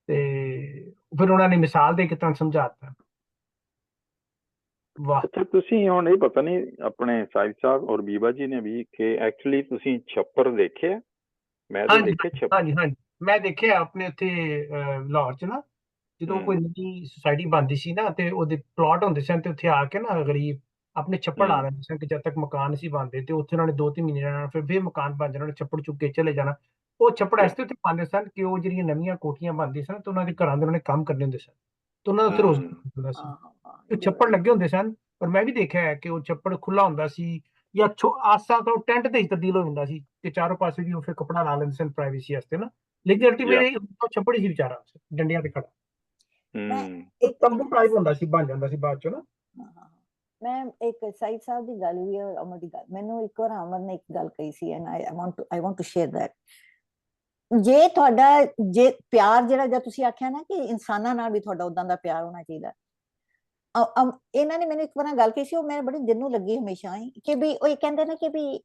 ਤੇ ਫਿਰ ਉਹਨਾਂ ਨੇ ਮਿਸਾਲ ਦੇ ਕੇ ਤੁਹਾਨੂੰ ਸਮਝਾਤਾ। ਵਾਹ। ਅੱਛਾ, ਤੁਸੀਂ ਹੁਣ ਇਹ ਪਤਾ ਨਹੀਂ ਆਪਣੇ ਸਾਹਿਬ ਸਾਹਿਬ ਔਰ ਬੀਬਾ ਜੀ ਨੇ ਵੀ ਕਿ ਐਕਚੁਅਲੀ ਤੁਸੀਂ ਛੱਪਰ ਦੇਖਿਆ? ਮੈਂ ਤਾਂ ਦੇਖਿਆ ਛੱਪਰ। ਹਾਂਜੀ, ਮੈਂ ਦੇਖਿਆ ਆਪਣੇ ਉੱਥੇ ਲਾਹੌਰ 'ਚ ਨਾ, ਜਦੋਂ ਕੋਈ ਨਵੀਂ ਸੁਸਾਇਟੀ ਬਣਦੀ ਸੀ ਨਾ ਤੇ ਉਹਦੇ ਪਲਾਟ ਹੁੰਦੇ ਸਨ ਤੇ ਉੱਥੇ ਆ ਕੇ ਨਾ ਗਰੀਬ ਆਪਣੇ ਛੱਪੜ ਲਾ ਲੈਂਦੇ ਸਨ ਕਿ ਜਦ ਤੱਕ ਮਕਾਨ ਨਹੀਂ ਸੀ ਬਣਦੇ ਤੇ ਉੱਥੇ ਉਹਨਾਂ ਨੇ 2-3 ਮਹੀਨੇ ਰਹਿਣਾ ਫਿਰ ਮਕਾਨ ਬਣ ਜਾਣਾ, ਉਹਨੇ ਛੱਪੜ ਚੁੱਕ ਕੇ ਚਲੇ ਜਾਣਾ। ਉਹ ਛੱਪੜ ਇਸ ਤੇ ਉੱਥੇ ਪਾਉਂਦੇ ਸਨ ਕਿ ਉਹ ਜਿਹੜੀਆਂ ਨਵੀਆਂ ਕੋਠੀਆਂ ਬਣਦੀਆਂ ਸਨ ਤੇ ਉਹਨਾਂ ਦੇ ਘਰਾਂ ਦੇ ਉਹਨਾਂ ਨੇ ਕੰਮ ਕਰਨੇ ਹੁੰਦੇ ਸਨ ਤੇ ਉਹਨਾਂ ਦਾ ਉੱਥੇ ਰੋਜ਼ਗਾਰ ਹੁੰਦਾ ਸੀ। ਹਾਂ ਹਾਂ ਤੇ ਛੱਪੜ ਲੱਗੇ ਹੁੰਦੇ ਸਨ, ਪਰ ਮੈਂ ਵੀ ਦੇਖਿਆ ਹੈ ਕਿ ਉਹ ਛੱਪੜ ਖੁੱਲਾ ਹੁੰਦਾ ਸੀ ਜਾਂ ਆਸਾ ਤੋਂ ਟੈਂਟ ਤੇ ਹੀ ਤਬਦੀਲ ਹੋ ਜਾਂਦਾ ਸੀ ਕਿ ਚਾਰੋਂ ਪਾਸੇ ਵੀ ਉਹ ਫਿਰ ਕੱਪੜਾ ਲਾ ਲੈਂਦੇ ਸਨ ਪ੍ਰਾਈਵੇਸੀ ਵਾਸਤੇ ਨਾ, ਲੇਕਿਨ ਅਲਟੀਮੇਟਲੀ ਛੱਪੜ ਹੀ ਸੀ ਵਿਚਾਰਾ ਡੰਡਿਆਂ ਤੇ ਖੜਾ। ਮੈਂ ਉਹ ਇੱਕ ਤੰਬੂ ਟਾਈਪ ਹੁੰਦਾ ਸੀ, ਬਣ ਜਾਂਦਾ ਸੀ ਬਾਅਦ ਚੋਂ ਨਾ। ਮੈਂ ਇੱਕ ਸਾਈਦ ਸਾਹਿਬ ਦੀ ਗੱਲ ਵੀ ਹੈ ਅਮਰ ਦੀ ਗੱਲ, ਮੈਨੂੰ ਇੱਕ ਵਾਰ ਅਮਰ ਨੇ ਇੱਕ ਗੱਲ ਕਹੀ ਸੀ and I want to share that. ਜੇ ਤੁਹਾਡਾ ਜੇ ਪਿਆਰ ਜਿਹੜਾ ਜਦ ਤੁਸੀਂ ਆਖਿਆ ਨਾ ਕਿ ਇਨਸਾਨਾਂ ਨਾਲ ਵੀ ਤੁਹਾਡਾ ਉਦਾਂ ਦਾ ਪਿਆਰ ਹੋਣਾ ਚਾਹੀਦਾ, ਇਹਨਾਂ ਨੇ ਮੈਨੂੰ ਇੱਕ ਵਾਰ ਗੱਲ ਕਹੀ ਸੀ, ਉਹ ਮੇਰੇ ਬੜੀ ਦਿਲ ਨੂੰ ਲੱਗੀ ਹਮੇਸ਼ਾ ਹੀ, ਕਿ ਵੀ ਉਹ ਇਹ ਕਹਿੰਦੇ ਨੇ ਕਿ ਵੀ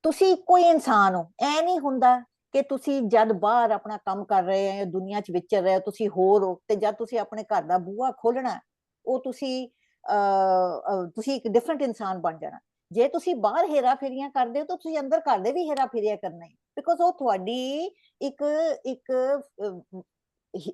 ਤੁਸੀਂ ਕੋਈ ਇਨਸਾਨ ਹੋ, ਐ ਨਹੀਂ ਹੁੰਦਾ ਕਿ ਤੁਸੀਂ ਜਦ ਬਾਹਰ ਆਪਣਾ ਕੰਮ ਕਰ ਰਹੇ ਹੋ, ਦੁਨੀਆ 'ਚ ਵਿਚਰ ਰਹੇ ਹੋ, ਤੁਸੀਂ ਹੋਰ ਹੋ, ਤੇ ਜਦ ਤੁਸੀਂ ਆਪਣੇ ਘਰ ਦਾ ਬੂਹਾ ਖੋਲਣਾ ਉਹ ਤੁਸੀਂ ਇੱਕ ਡਿਫਰੈਂਟ ਇਨਸਾਨ ਬਣ ਜਾਣਾ। ਜੇ ਤੁਸੀਂ ਬਾਹਰ ਹੇਰਾ ਫੇਰੀਆਂ ਕਰਦੇ ਹੋ ਤਾਂ ਤੁਸੀਂ ਅੰਦਰ ਘਰ ਦੇ ਵੀ ਹੇਰਾ ਫੇਰੀਆਂ ਕਰਨਾ ਹੈ, ਬਿਕੋਜ਼ ਉਹ ਤੁਹਾਡੀ ਇੱਕ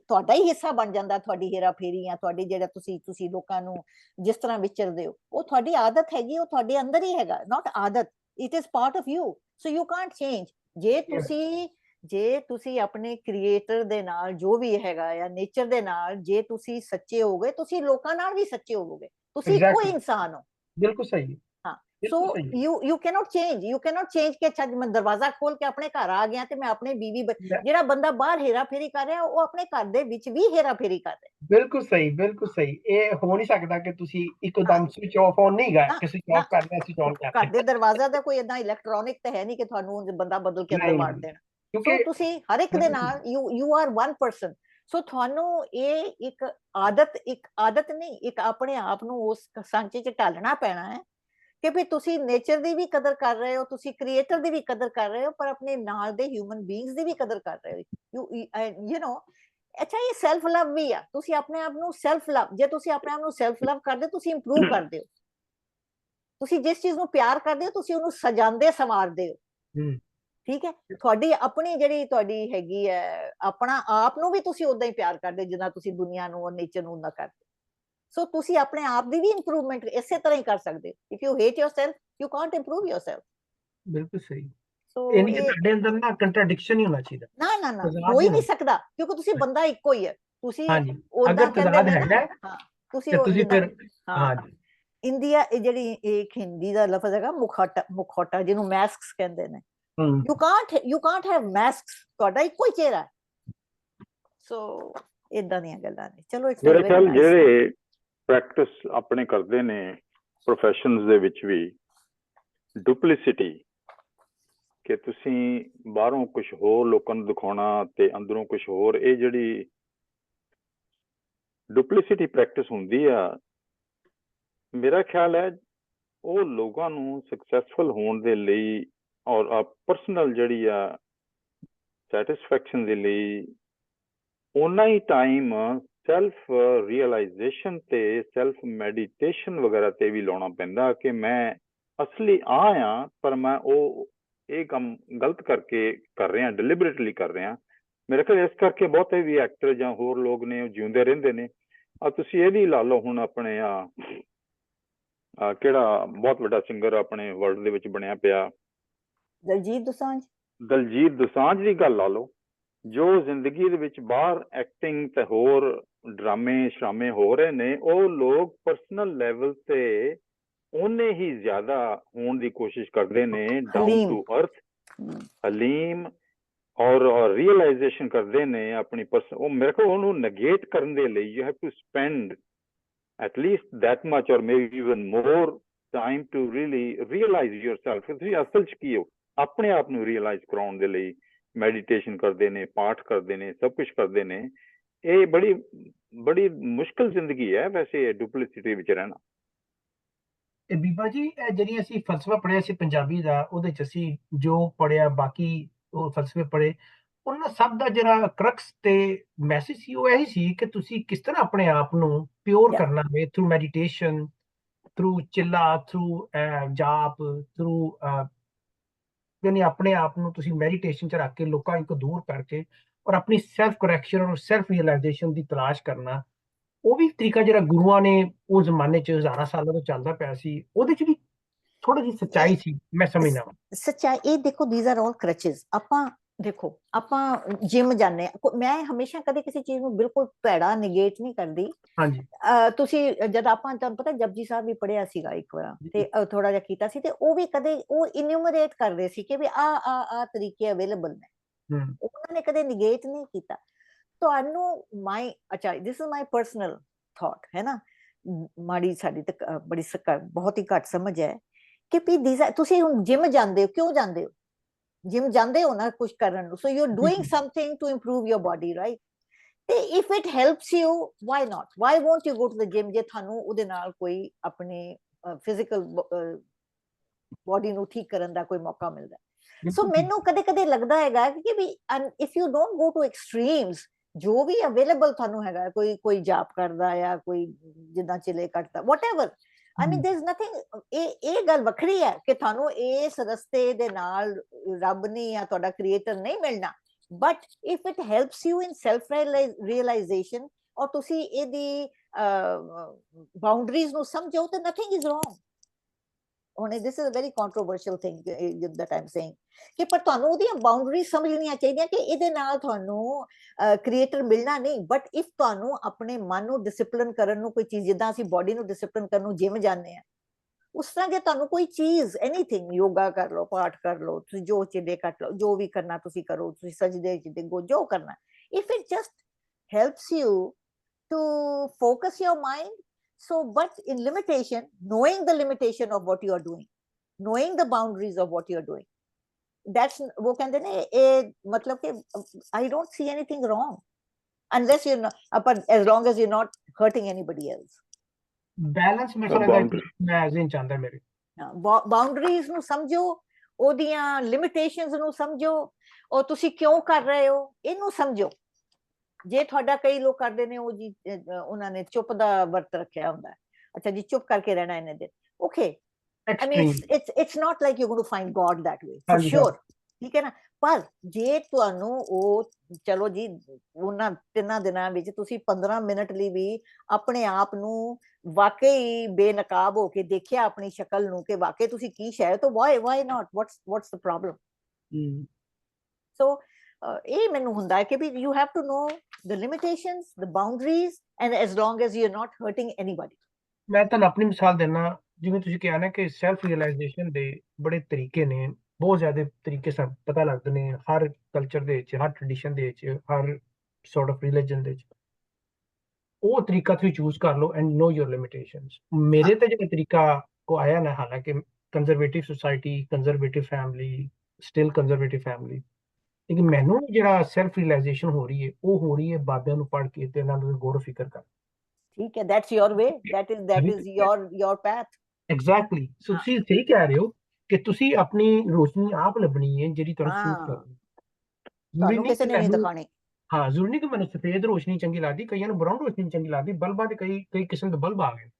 ਤੁਹਾਡਾ ਹੀ ਹਿੱਸਾ ਬਣ ਜਾਂਦਾ, ਤੁਹਾਡੀ ਹੇਰਾ ਫੇਰੀ ਆ ਤੁਹਾਡੀ ਜਿਹੜਾ ਤੁਸੀਂ ਲੋਕਾਂ ਨੂੰ ਜਿਸ ਤਰ੍ਹਾਂ ਵਿਚਰਦੇ ਹੋ, ਉਹ ਤੁਹਾਡੀ ਆਦਤ ਹੈਗੀ, ਉਹ ਤੁਹਾਡੇ ਅੰਦਰ ਹੀ ਹੈਗਾ, ਨਾਟ ਆਦਤ, it is part of you, so you Kant change. ਜੇ ਤੁਸੀਂ ਆਪਣੇ ਕ੍ਰੀਏਟਰ ਦੇ ਨਾਲ ਜੋ ਵੀ ਹੈਗਾ ਜਾਂ ਨੇਚਰ ਦੇ ਨਾਲ ਜੇ ਤੁਸੀਂ ਸੱਚੇ ਹੋਗੇ, ਤੁਸੀਂ ਲੋਕਾਂ ਨਾਲ ਵੀ ਸੱਚੇ ਹੋਵੋਗੇ, ਤੁਸੀਂ ਕੋਈ ਇਨਸਾਨ ਹੋ। ਬਿਲਕੁਲ ਸਹੀ। ਹਾਂ, ਸੋ ਯੂ ਕੈਨੋਟ ਚੇਂਜ ਕਿ ਅੱਛਾ ਮੈਂ ਦਰਵਾਜ਼ਾ ਖੋਲ ਕੇ ਆਪਣੇ ਘਰ ਆ ਗਿਆ ਤੇ ਮੈਂ ਆਪਣੇ ਬੀਵੀ, ਜਿਹੜਾ ਬੰਦਾ ਬਾਹਰ ਹੇਰਾ ਫੇਰੀ ਕਰ ਰਿਹਾ ਉਹ ਆਪਣੇ ਘਰ ਦੇ ਵਿੱਚ ਵੀ ਹੇਰਾ ਫੇਰੀ ਕਰ ਰਿਹਾ। ਬਿਲਕੁਲ ਸਹੀ, ਬਿਲਕੁਲ ਸਹੀ। ਇਹ ਹੋ ਨਹੀਂ ਸਕਦਾ ਕਿ ਤੁਸੀਂ ਇੱਕਦਮ ਸਵਿਚ ਆਫ ਔਨ ਨਹੀਂ ਗਾ ਕਿ ਸਵਿਚ ਆਫ ਕਰ ਲਿਆ ਸਵਿਚ ਆਨ ਕਰ ਘਰ ਦੇ ਦਰਵਾਜ਼ਾ ਦਾ ਕੋਈ ਏਦਾਂ ਇਲੈਕਟ੍ਰੋਨਿਕ ਤੇ ਹੈ ਨਹੀਂ ਕਿ ਤੁਹਾਨੂੰ ਬੰਦਾ ਬਦਲ ਕੇ ਅੰਦਰ ਵਾੜ ਦੇਣਾ। ਸੋ ਤੁਸੀਂ ਹਰ ਇੱਕ ਦੇ ਨਾਲ ਯੂ ਆਰ ਵਨ ਪਰਸਨ। ਸੋ ਤੁਹਾਨੂੰ ਇਹ ਇੱਕ ਆਦਤ ਨਹੀਂ, ਇੱਕ ਆਪਣੇ ਆਪ ਨੂੰ ਉਸ ਸਾਂਚੇ 'ਚ ਢਾਲਣਾ ਪੈਣਾ ਹੈ ਕਿ ਵੀ ਤੁਸੀਂ ਨੇਚਰ ਦੀ ਵੀ ਕਦਰ ਕਰ ਰਹੇ ਹੋ, ਤੁਸੀਂ ਕ੍ਰੀਏਟਰ ਦੀ ਵੀ ਕਦਰ ਕਰ ਰਹੇ ਹੋ, ਪਰ ਆਪਣੇ ਨਾਲ ਦੇ ਹਿਊਮਨ ਬੀਇੰਗਸ ਦੀ ਵੀ ਕਦਰ ਕਰ ਰਹੇ ਹੋ। ਯੂ ਨੋ, ਅੱਛਾ ਇਹ ਸੈਲਫ ਲਵ ਵੀ ਆ, ਤੁਸੀਂ ਆਪਣੇ ਆਪ ਨੂੰ ਸੈਲਫ ਲਵ, ਜੇ ਤੁਸੀਂ ਆਪਣੇ ਆਪ ਨੂੰ ਸੈਲਫ ਲਵ ਕਰਦੇ ਤੁਸੀਂ ਇੰਪਰੂਵ ਕਰਦੇ ਹੋ, ਤੁਸੀਂ ਜਿਸ ਚੀਜ਼ ਨੂੰ ਪਿਆਰ ਕਰਦੇ ਹੋ ਤੁਸੀਂ ਉਹਨੂੰ ਸਜਾਉਂਦੇ ਸੰਵਾਰਦੇ ਹੋ। ਠੀਕ ਹੈ, ਤੁਹਾਡੀ ਆਪਣੀ ਜਿਹੜੀ ਤੁਹਾਡੀ ਹੈਗੀ ਹੈ ਆਪਣਾ ਆਪ ਨੂੰ ਵੀ ਤੁਸੀਂ ਉਦਾਂ ਹੀ ਪਿਆਰ ਕਰਦੇ ਜਿੰਨਾ ਤੁਸੀਂ ਦੁਨੀਆ ਨੂੰ ਔਰ ਨੇਚਰ ਨੂੰ ਨਾ ਕਰਦੇ। ਸੋ ਤੁਸੀਂ ਆਪਣੇ ਆਪ ਦੀ ਵੀ ਇੰਪਰੂਵਮੈਂਟ ਇਸੇ ਤਰ੍ਹਾਂ ਹੀ ਕਰ ਸਕਦੇ ਹੋ। If you hate yourself you Kant improve yourself. ਬਿਲਕੁਲ ਸਹੀ। ਇਹ ਨਹੀਂ ਕਿ ਤੁਹਾਡੇ ਅੰਦਰ ਨਾ ਕੰਟਰਡਿਕਸ਼ਨ ਹੀ ਹੋਣਾ ਚਾਹੀਦਾ। ਨਾ ਹੋ ਹੀ ਨਹੀਂ ਸਕਦਾ ਕਿਉਂਕਿ ਤੁਸੀਂ ਬੰਦਾ ਇੱਕੋ ਹੀ ਹੈ। ਤੁਸੀਂ ਉਦਾਂ ਕਹਿੰਦੇ ਨੇ ਨਾ, ਹਾਂ ਤੁਸੀਂ ਫਿਰ ਇੰਡੀਆ ਜਿਹੜੀ ਇੱਕ ਹਿੰਦੀ ਦਾ ਲਫ਼ਜ਼ ਹੈਗਾ ਮੁਖੌਟਾ ਜਿਹਨੂੰ ਮੈਸਕਸ ਕਹਿੰਦੇ ਨੇ। you can't have masks, ਤੁਹਾਡਾ ਇੱਕੋ ਹੀ ਚਿਹਰਾ। ਸੋ ਇਦਾਂ ਦੀਆਂ ਗੱਲਾਂ ਨੇ। ਚਲੋ ਮੇਰੇ ਖਿਆਲ ਜਿਹੜੇ ਪ੍ਰੈਕਟਿਸ ਆਪਣੇ ਕਰਦੇ ਨੇ ਪ੍ਰੋਫੈਸ਼ਨਸ ਦੇ ਵਿੱਚ ਵੀ ਡੁਪਲੀਸਿਟੀ, ਕਿ ਤੁਸੀਂ ਬਾਹਰੋਂ ਕੁਝ ਹੋਰ ਲੋਕਾਂ ਨੂੰ ਦਿਖਾਉਣਾ ਤੇ ਅੰਦਰੋਂ ਕੁਝ ਹੋਰ, ਇਹ ਜਿਹੜੀ ਡੁਪਲੀਸਿਟੀ ਪ੍ਰੈਕਟਿਸ ਹੁੰਦੀ ਆ, ਮੇਰਾ ਖਿਆਲ ਹੈ ਉਹ ਲੋਕਾਂ ਨੂੰ ਸਕਸੈਸਫੁਲ ਹੋਣ ਦੇ ਲਈ ਔਰ ਪਰਸਨਲ ਜਿਹੜੀ ਆ ਸੈਟਿਸਫੈਕਸ਼ਨ ਦੇ ਲਈ ਓਨਾ ਹੀ ਟਾਈਮ ਸੈਲਫ ਰੀਅਲਾਈਜੇਸ਼ਨ ਤੇ ਸੈਲਫ ਮੈਡੀਟੇਸ਼ਨ ਵਗੈਰਾ ਤੇ ਵੀ ਲਾਉਣਾ ਪੈਂਦਾ ਕਿ ਮੈਂ ਅਸਲੀ ਆ ਪਰ ਮੈਂ ਇਹ ਕੰਮ ਗਲਤ ਕਰਕੇ ਕਰ ਰਿਹਾ, ਡਿਲੀਬਰੇਟਲੀ ਕਰ ਰਿਹਾ। ਮੇਰੇ ਖਿਆਲ ਇਸ ਕਰਕੇ ਬਹੁਤੇ ਵੀ ਐਕਟਰ ਜਾਂ ਹੋਰ ਲੋਕ ਨੇ ਉਹ ਜਿਉਂਦੇ ਰਹਿੰਦੇ ਨੇ। ਤੁਸੀਂ ਇਹ ਵੀ ਲਾ ਲਓ, ਹੁਣ ਆਪਣੇ ਕਿਹੜਾ ਬਹੁਤ ਵੱਡਾ ਸਿੰਗਰ ਆਪਣੇ ਵਰਲਡ ਦੇ ਵਿੱਚ ਬਣਿਆ ਪਿਆ, ਦਲਜੀਤ ਦੋਸਾਂਝ ਦੀ ਗੱਲ ਲਾ ਲਓ, ਜੋ ਜ਼ਿੰਦਗੀ ਦੇ ਵਿੱਚ ਬਾਹਰ ਐਕਟਿੰਗ ਤੇ ਹੋਰ ਡਰਾਮੇ ਸ਼ਰਾਮੇ ਹੋ ਰਹੇ ਨੇ, ਉਹ ਲੋਕ ਪਰਸਨਲ ਲੈਵਲ ਤੇ ਉਹਨੇ ਹੀ ਜ਼ਿਆਦਾ ਹੋਣ ਦੀ ਕੋਸ਼ਿਸ਼ ਕਰਦੇ ਨੇ, ਡਾਊਨ ਟੂ ਅਰਥ, ਹਲੀਮ, ਔਰ ਰੀਅਲਾਈਜੇਸ਼ਨ ਕਰਦੇ ਨੇ ਆਪਣੀ ਉਹ ਮੇਰੇ ਕੋਲ ਉਹਨੂੰ ਨੈਗੇਟ ਕਰਨ ਦੇ ਲਈ you have to spend at least that much or maybe even more time to really realize yourself। ਤੁਸੀਂ ਅਸਲ 'ਚ ਕੀ ਹੋ, ਆਪਣੇ ਆਪ ਨੂੰ ਰੀਅਲਾਈਜ਼ ਕਰਾਉਣ ਦੇ ਲਈ ਮੈਡੀਟੇਸ਼ਨ ਕਰਦੇ ਨੇ, ਪਾਠ ਕਰਦੇ ਨੇ, ਸਭ ਕੁਝ ਕਰਦੇ ਨੇ। ਇਹ ਬੜੀ ਮੁਸ਼ਕਿਲ ਜ਼ਿੰਦਗੀ ਹੈ ਵੈਸੇ ਡੁਪਲੀਸਿਟੀ ਵਿੱਚ ਰਹਿਣਾ। ਬੀਬਾ ਜੀ, ਇਹ ਜਿਹੜੀ ਅਸੀਂ ਫਲਸਫਾ ਪੜ੍ਹਿਆ ਸੀ ਪੰਜਾਬੀ ਦਾ, ਉਹਦੇ 'ਚ ਅਸੀਂ ਜੋ ਪੜ੍ਹਿਆ ਬਾਕੀ ਉਹ ਫਲਸਫੇ ਪੜ੍ਹੇ, ਉਹਨਾਂ ਸਭ ਦਾ ਜਿਹੜਾ ਕਰਕਸ ਤੇ ਮੈਸੇਜ ਸੀ ਉਹ ਇਹੀ ਸੀ ਕਿ ਤੁਸੀਂ ਕਿਸ ਤਰ੍ਹਾਂ ਆਪਣੇ ਆਪ ਨੂੰ ਪਿਓਰ ਕਰਨਾ ਹੈ through meditation, through chilla, through ਜਾਪ, ਥਰੂ ਯਾਨੀ ਆਪਣੇ ਆਪ ਨੂੰ ਤੁਸੀਂ ਮੈਡੀਟੇਸ਼ਨ 'ਚ ਰੱਖ ਕੇ ਲੋਕਾਂ ਤੋਂ ਦੂਰ ਕਰਕੇ ਔਰ ਆਪਣੀ ਸੈਲਫ ਕਰੈਕਸ਼ਨ ਔਰ ਸੈਲਫ ਰਿਅਲਾਈਜੇਸ਼ਨ ਦੀ ਤਲਾਸ਼ ਕਰਨਾ, ਉਹ ਵੀ ਤਰੀਕਾ ਜਿਹੜਾ ਗੁਰੂਆਂ ਨੇ ਉਹ ਜ਼ਮਾਨੇ 'ਚ ਹਜ਼ਾਰਾਂ ਸਾਲਾਂ ਤੋਂ ਚੱਲਦਾ ਪਿਆ ਸੀ, ਉਹਦੇ 'ਚ ਵੀ ਥੋੜੀ ਜਿਹੀ ਸੱਚਾਈ ਸੀ, ਮੈਂ ਸਮਝਦਾ ਵਾਂ। ਸੱਚਾਈ ਇਹ ਦੇਖੋ, these are all crutches। ਆਪਾਂ ਦੇਖੋ, ਆਪਾਂ ਜਿਮ ਜਾਂਦੇ ਆ, ਮੈਂ ਹਮੇਸ਼ਾ ਕਦੇ ਕਿਸੇ ਚੀਜ਼ ਨੂੰ ਬਿਲਕੁਲ ਭੈੜਾ ਨਿਗੇਟ ਨਹੀਂ ਕਰਦੀ। ਹਾਂਜੀ ਤੁਸੀਂ ਜਦ ਆਪਾਂ, ਤੁਹਾਨੂੰ ਪਤਾ ਜਪਜੀ ਸਾਹਿਬ ਵੀ ਪੜਿਆ ਸੀਗਾ ਇੱਕ ਵਾਰ, ਤੇ ਥੋੜਾ ਜਿਹਾ ਕੀਤਾ ਸੀ, ਤੇ ਉਹ ਵੀ ਕਦੇ ਉਹ ਇਨਿਊਮਰੇਟ ਕਰਦੇ ਸੀ ਕਿ ਵੀ ਆ ਤਰੀਕੇ ਅਵੇਲੇਬਲ ਨੇ, ਉਹਨਾਂ ਨੇ ਕਦੇ ਨਿਗੇਟ ਨਹੀਂ ਕੀਤਾ ਤੁਹਾਨੂੰ। ਅੱਛਾ, this is my personal thought, ਹੈ ਨਾ, ਮਾੜੀ ਸਾਡੀ ਤਾਂ ਬੜੀ ਬਹੁਤ ਹੀ ਘੱਟ ਸਮਝ ਹੈ ਕਿ ਵੀ ਤੁਸੀਂ ਹੁਣ ਜਿਮ ਜਾਂਦੇ ਹੋ, ਕਿਉਂ ਜਾਂਦੇ ਹੋ? ਜਿਮ ਜਾਂਦੇ ਹੋ ਨਾ ਕੁਝ ਕਰਨ ਨੂੰ, so you are doing something to improve your body, right? ਤੇ if it helps you, why not, why won't you go to the gym, ਜੇ ਤੁਹਾਨੂੰ ਉਹਦੇ ਨਾਲ ਕੋਈ ਆਪਣੀ ਫਿਜ਼ੀਕਲ ਬਾਡੀ ਨੂੰ ਠੀਕ ਕਰਨ ਦਾ ਕੋਈ ਮੌਕਾ ਮਿਲਦਾ। ਸੋ ਮੈਨੂੰ ਕਦੇ ਕਦੇ ਲੱਗਦਾ ਹੈਗਾ ਕਿ ਵੀ if you don't go to extremes, ਜੋ ਵੀ ਅਵੇਲੇਬਲ ਤੁਹਾਨੂੰ ਹੈਗਾ, ਕੋਈ ਜਾਪ ਕਰਦਾ ਜਾਂ ਕੋਈ ਜਿੱਦਾਂ ਚਿਲੇ ਕੱਟਦਾ, whatever, I mean there's nothing, ਇਹ ਗੱਲ ਵੱਖਰੀ ਹੈ ਕਿ ਤੁਹਾਨੂੰ ਇਸ ਰਸਤੇ ਦੇ ਨਾਲ ਰੱਬ ਨੇ ਜਾਂ ਤੁਹਾਡਾ ਕ੍ਰੀਏਟਰ ਨਹੀਂ ਮਿਲਣਾ, but if it helps you in self realisation, ਔਰ ਤੁਸੀਂ ਇਹਦੀ ਬਾਉਂਡਰੀਜ਼ ਨੂੰ ਸਮਝੋ, ਤਾਂ ਨਥਿੰਗ ਇਜ਼ ਰੋਂਗ। ਹੁਣ this is a very controversial thing that I'm saying, ਕਿ ਪਰ ਤੁਹਾਨੂੰ ਉਹਦੀਆਂ ਬਾਉਂਡਰੀਜ਼ ਸਮਝਣੀਆਂ ਚਾਹੀਦੀਆਂ ਕਿ ਇਹਦੇ ਨਾਲ ਤੁਹਾਨੂੰ ਕ੍ਰੀਏਟਰ ਮਿਲਣਾ ਨਹੀਂ, ਬਟ ਇਫ ਤੁਹਾਨੂੰ ਆਪਣੇ ਮਨ ਨੂੰ ਡਿਸਪਲਿਨ ਕਰਨ ਨੂੰ ਕੋਈ ਚੀਜ਼, ਜਿੱਦਾਂ ਅਸੀਂ ਬਾਡੀ ਨੂੰ ਡਿਸਪਲਿਨ ਕਰਨ ਨੂੰ ਜਿਮ ਜਾਂਦੇ ਆ, ਉਸ ਤਰ੍ਹਾਂ ਜੇ ਤੁਹਾਨੂੰ ਕੋਈ ਚੀਜ਼, ਐਨੀਥਿੰਗ, ਯੋਗਾ ਕਰ ਲਓ, ਪਾਠ ਕਰ ਲਓ, ਤੁਸੀਂ ਜੋ ਚਿੱਲੇ ਕੱਟ ਲਓ, ਜੋ ਵੀ ਕਰਨਾ ਤੁਸੀਂ ਕਰੋ, ਤੁਸੀਂ ਸਜਦੇ ਡਿੱਗੋ, ਜੋ ਕਰਨਾ, if it just helps you to focus your mind. So, but in limitation, knowing the limitation of what you are doing, knowing the boundaries of what you are doing, that's wo kehte ne, matlab ke I don't see anything wrong, unless you're not, but as long as you're not hurting anybody else. Balance ਮੇਰਾ ਮੈਂ as ਇਨ ਚਾਹੁੰਦਾ ਮੇਰੇ boundaries ਨੂੰ ਸਮਝੋ, ਉਹਦੀਆਂ limitations ਨੂੰ ਸਮਝੋ, ਔਰ ਤੁਸੀਂ ਕਿਉਂ ਕਰ ਰਹੇ ਹੋ ਇਹਨੂੰ ਸਮਝੋ। ਜੇ ਤੁਹਾਡਾ ਕਈ ਲੋਕ ਕਰਦੇ ਨੇ, ਉਹ ਜੀ ਉਹਨਾਂ ਨੇ ਚੁੱਪ ਦਾ ਵਰਤ ਰੱਖਿਆ ਹੁੰਦਾ, ਅੱਛਾ ਜੀ ਚੁੱਪ ਕਰਕੇ ਰਹਿਣਾ ਇਹਨੇ ਦਿਨ, okay, I mean it's not like you're going to find God that way, for sure, ਠੀਕ ਹੈ ਨਾ। ਪਰ ਜੇ ਤੁਹਾਨੂੰ ਉਹ, ਚਲੋ ਜੀ ਉਹਨਾਂ 3 ਦਿਨਾਂ ਵਿੱਚ ਤੁਸੀਂ 15 ਮਿੰਟ ਲਈ ਵੀ ਆਪਣੇ ਆਪ ਨੂੰ ਵਾਕਈ ਬੇਨਕਾਬ ਹੋ ਕੇ ਦੇਖਿਆ, ਆਪਣੀ ਸ਼ਕਲ ਨੂੰ, ਕਿ ਵਾਕਈ ਤੁਸੀਂ ਕੀ ਸ਼ਾਇਦ, ਤਾਂ why not, what's the problem? So ਇਹ ਮੈਨੂੰ ਹੁੰਦਾ ਹੈ ਕਿ ਵੀ you have to know the limitations, the boundaries, and as long as you're not hurting anybody. ਮੈਂ ਤੁਹਾਨੂੰ ਆਪਣੀ ਮਿਸਾਲ ਦੇਣਾ, ਜਿਵੇਂ ਤੁਸੀਂ ਕਿਹਾ ਨਾ ਕਿ ਸੈਲਫ ਰਿਅਲਾਈਜੇਸ਼ਨ ਦੇ ਬੜੇ ਤਰੀਕੇ ਨੇ, ਬਹੁਤ ਜ਼ਿਆਦਾ ਤਰੀਕੇ ਸਾਨੂੰ ਪਤਾ ਲੱਗਦੇ ਨੇ ਹਰ ਕਲਚਰ ਦੇ ਵਿੱਚ, ਹਰ ਟ੍ਰੈਡੀਸ਼ਨ ਦੇ ਵਿੱਚ, ਹਰ ਸੌਰਟ ਆਫ ਰਿਲੀਜਨ ਦੇ ਵਿੱਚ। ਉਹ ਤਰੀਕਾ ਤੁਸੀਂ ਚੂਜ਼ ਕਰ ਲਓ ਐਂਡ ਨੋ ਯੋਰ ਲਿਮਿਟੇਸ਼ਨਸ। ਮੇਰੇ ਤੇ ਜਿਹੜਾ ਤਰੀਕਾ ਉਹ ਆਇਆ ਨਾ, ਹਾਲਾਂਕਿ conservative society, conservative family, still conservative family, ਲੇਕਿਨ ਮੈਨੂੰ ਜਿਹੜਾ ਸੈਲਫ ਰਿਅਲਾਈਜੇਸ਼ਨ ਹੋ ਰਹੀ ਹੈ, ਉਹ ਹੋ ਰਹੀ ਹੈ ਬਾਬਿਆਂ ਨੂੰ ਪੜ੍ਹ ਕੇ ਤੇ ਇਹਨਾਂ ਨੂੰ ਗੌਰ ਫਿਕਰ ਕਰ। ਠੀਕ ਹੈ, that's your way, that is your path. Exactly. So ਤੁਸੀਂ ਸਹੀ ਕਹਿ ਰਹੇ ਹੋ ਕਿ ਤੁਸੀਂ ਆਪਣੀ ਰੋਸ਼ਨੀ ਆਪ ਲੱਭਣੀ ਹੈ ਜਿਹੜੀ ਤੁਹਾਨੂੰ ਸੂਟ ਕਰਦੀ, ਤੁਹਾਨੂੰ ਕਿਸੇ ਨੇ ਨਹੀਂ ਦਿਖਾਣੀ। ਹਾਂ, ਜ਼ਰੂਰੀ ਨਹੀਂ ਕਿ ਮੈਨੂੰ ਸਫੇਦ ਰੋਸ਼ਨੀ ਚੰਗੀ ਲੱਗਦੀ, ਕਈਆਂ ਨੂੰ ਬਰਾਊਨ ਰੋਸ਼ਨੀ ਚੰਗੀ ਲੱਗਦੀ, ਬਲਬਾਂ ਦੇ ਕਈ ਕਿਸਮ ਦੇ ਬਲਬ ਆ ਗਏ।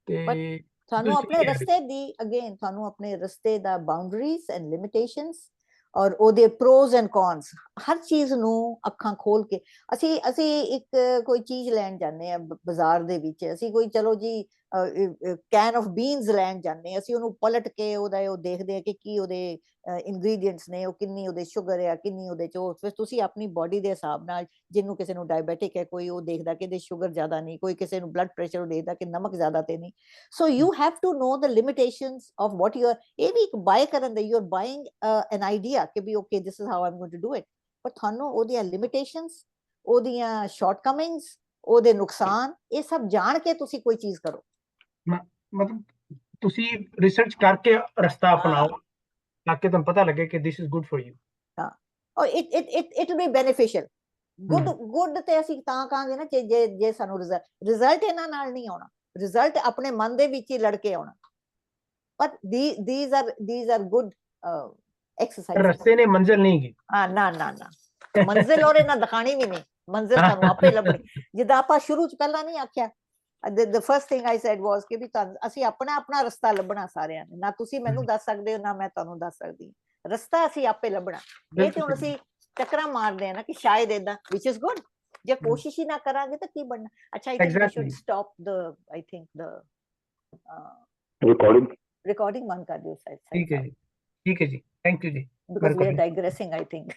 ਤੇ ਤੁਹਾਨੂੰ ਆਪਣੇ ਰਸਤੇ ਦੀ, ਅਗੇਨ ਤੁਹਾਨੂੰ ਆਪਣੇ ਰਸਤੇ ਦਾ ਬਾਉਂਡਰੀਜ਼ ਐਂਡ ਲਿਮਿਟੇਸ਼ਨਸ, ਔਰ ਉਹਦੇ ਪ੍ਰੋਜ਼ ਐਂਡ ਕੌਨਸ, ਹਰ ਚੀਜ਼ ਨੂੰ ਅੱਖਾਂ ਖੋਲ ਕੇ, ਅਸੀਂ ਇੱਕ ਕੋਈ ਚੀਜ਼ ਲੈਣ ਜਾਂਦੇ ਆ ਬਾਜ਼ਾਰ ਦੇ ਵਿੱਚ, ਅਸੀਂ ਕੋਈ, ਚਲੋ ਜੀ ਕੈਨ ਆਫ ਬੀਨਸ ਲੈਣ ਜਾਂਦੇ ਆ, ਅਸੀਂ ਉਹਨੂੰ ਪਲਟ ਕੇ ਉਹਦਾ ਉਹ ਦੇਖਦੇ ਆ ਕਿ ਕੀ ਉਹਦੇ ਇੰਗਰੀਡੀਐਂਟਸ ਨੇ, ਉਹ ਕਿੰਨੀ ਉਹਦੇ ਸ਼ੂਗਰ ਆ, ਕਿੰਨੀ ਉਹਦੇ ਚ, ਫਿਰ ਤੁਸੀਂ ਆਪਣੀ ਬਾਡੀ ਦੇ ਹਿਸਾਬ ਨਾਲ, ਜਿਹਨੂੰ ਕਿਸੇ ਨੂੰ ਡਾਇਬੈਟਿਕ ਹੈ, ਕੋਈ ਉਹ ਦੇਖਦਾ ਕਿ ਇਹਦੇ ਸ਼ੂਗਰ ਜ਼ਿਆਦਾ ਨਹੀਂ, ਕੋਈ ਕਿਸੇ ਨੂੰ ਬਲੱਡ ਪ੍ਰੈਸ਼ਰ ਉਹ ਦੇਖਦਾ ਕਿ ਨਮਕ ਜ਼ਿਆਦਾ ਤੇ ਨਹੀਂ। So you have to know the limitations of what you are, ਇਹ ਵੀ ਇੱਕ ਬਾਏ ਕਰਨ ਦਾ, you are buying an idea ਕਿ we okay this is how I am going to do it, ਪਰ ਤੁਹਾਨੂੰ ਉਹਦੀਆਂ ਲਿਮਿਟੇਸ਼ਨਸ, ਉਹਦੀਆਂ ਸ਼ਾਰਟਕਮਿੰਗਸ, ਉਹਦੇ ਨੁਕਸਾਨ, ਇਹ ਸਭ ਜਾਣ ਕੇ ਤੁਸੀਂ ਕੋਈ ਚੀਜ਼ ਕਰੋ। ਮਤਲਬ ਤੁਸੀਂ ਰਿਸਰਚ ਕਰਕੇ ਰਸਤਾ ਅਪਣਾਓ ਤਾਂ ਕਿ ਤੁਹਾਨੂੰ ਪਤਾ ਲੱਗੇ ਕਿ this is good for you. ਹਾਂ, ਔਰ it will be beneficial. Good ਤੇ ਅਸੀਂ ਤਾਂ ਕਹਾਂਗੇ ਨਾ ਜੇ ਸਾਨੂੰ ਰਿਜ਼ਲਟ ਇਹਨਾਂ ਨਾਲ ਨਹੀਂ ਆਉਣਾ, ਰਿਜ਼ਲਟ ਆਪਣੇ ਮਨ ਦੇ ਵਿੱਚ ਹੀ ਲੜ ਕੇ ਆਉਣਾ। ਪਰ these are good exercises। ਰਸਤੇ ਨੇ ਮੰਜ਼ਿਲ ਨਹੀਂ ਗੀ। ਹਾਂ, ਨਾ ਮੰਜ਼ਿਲ ਔਰ ਇਹਨਾਂ ਦਿਖਾਣੀ ਵੀ ਨਹੀਂ, ਮੰਜ਼ਿਲ ਤੁਹਾਨੂੰ ਆਪੇ ਲੱਭਣੀ। ਜਿੱਦਾਂ ਆਪਾਂ ਸ਼ੁਰੂ ਚ ਪਹਿਲਾਂ ਨਹੀਂ ਆਖਿਆ, the first thing I said was ਕਿ ਵੀ ਅਸੀਂ ਆਪਣਾ ਰਸਤਾ ਲੱਭਣਾ ਸਾਰਿਆਂ ਨੇ, ਨਾ ਤੁਸੀਂ ਮੈਨੂੰ ਦੱਸ ਸਕਦੇ ਹੋ, ਨਾ ਮੈਂ ਤੁਹਾਨੂੰ ਦੱਸ ਸਕਦੀ, ਰਸਤਾ ਅਸੀਂ ਆਪੇ ਲੱਭਣਾ। ਇਹ ਤੇ ਹੁਣ ਅਸੀਂ ਚੱਕਰਾਂ ਮਾਰਦੇ ਆ ਨਾ ਕਿ ਸ਼ਾਇਦ ਏਦਾਂ, which is good। ਜੇ ਕੋਸ਼ਿਸ਼ ਹੀ ਨਾ ਕਰਾਂਗੇ ਤਾਂ ਕੀ ਬਣਨਾ। ਅੱਛਾ, I think we Exactly. should stop the, I think the recording recording ਬੰਦ ਕਰ ਦਿਓ, ਠੀਕ ਹੈ ਜੀ, ਠੀਕ ਹੈ ਜੀ, ਥੈਂਕ ਯੂ ਜੀ। because we are Recording. digressing, I think।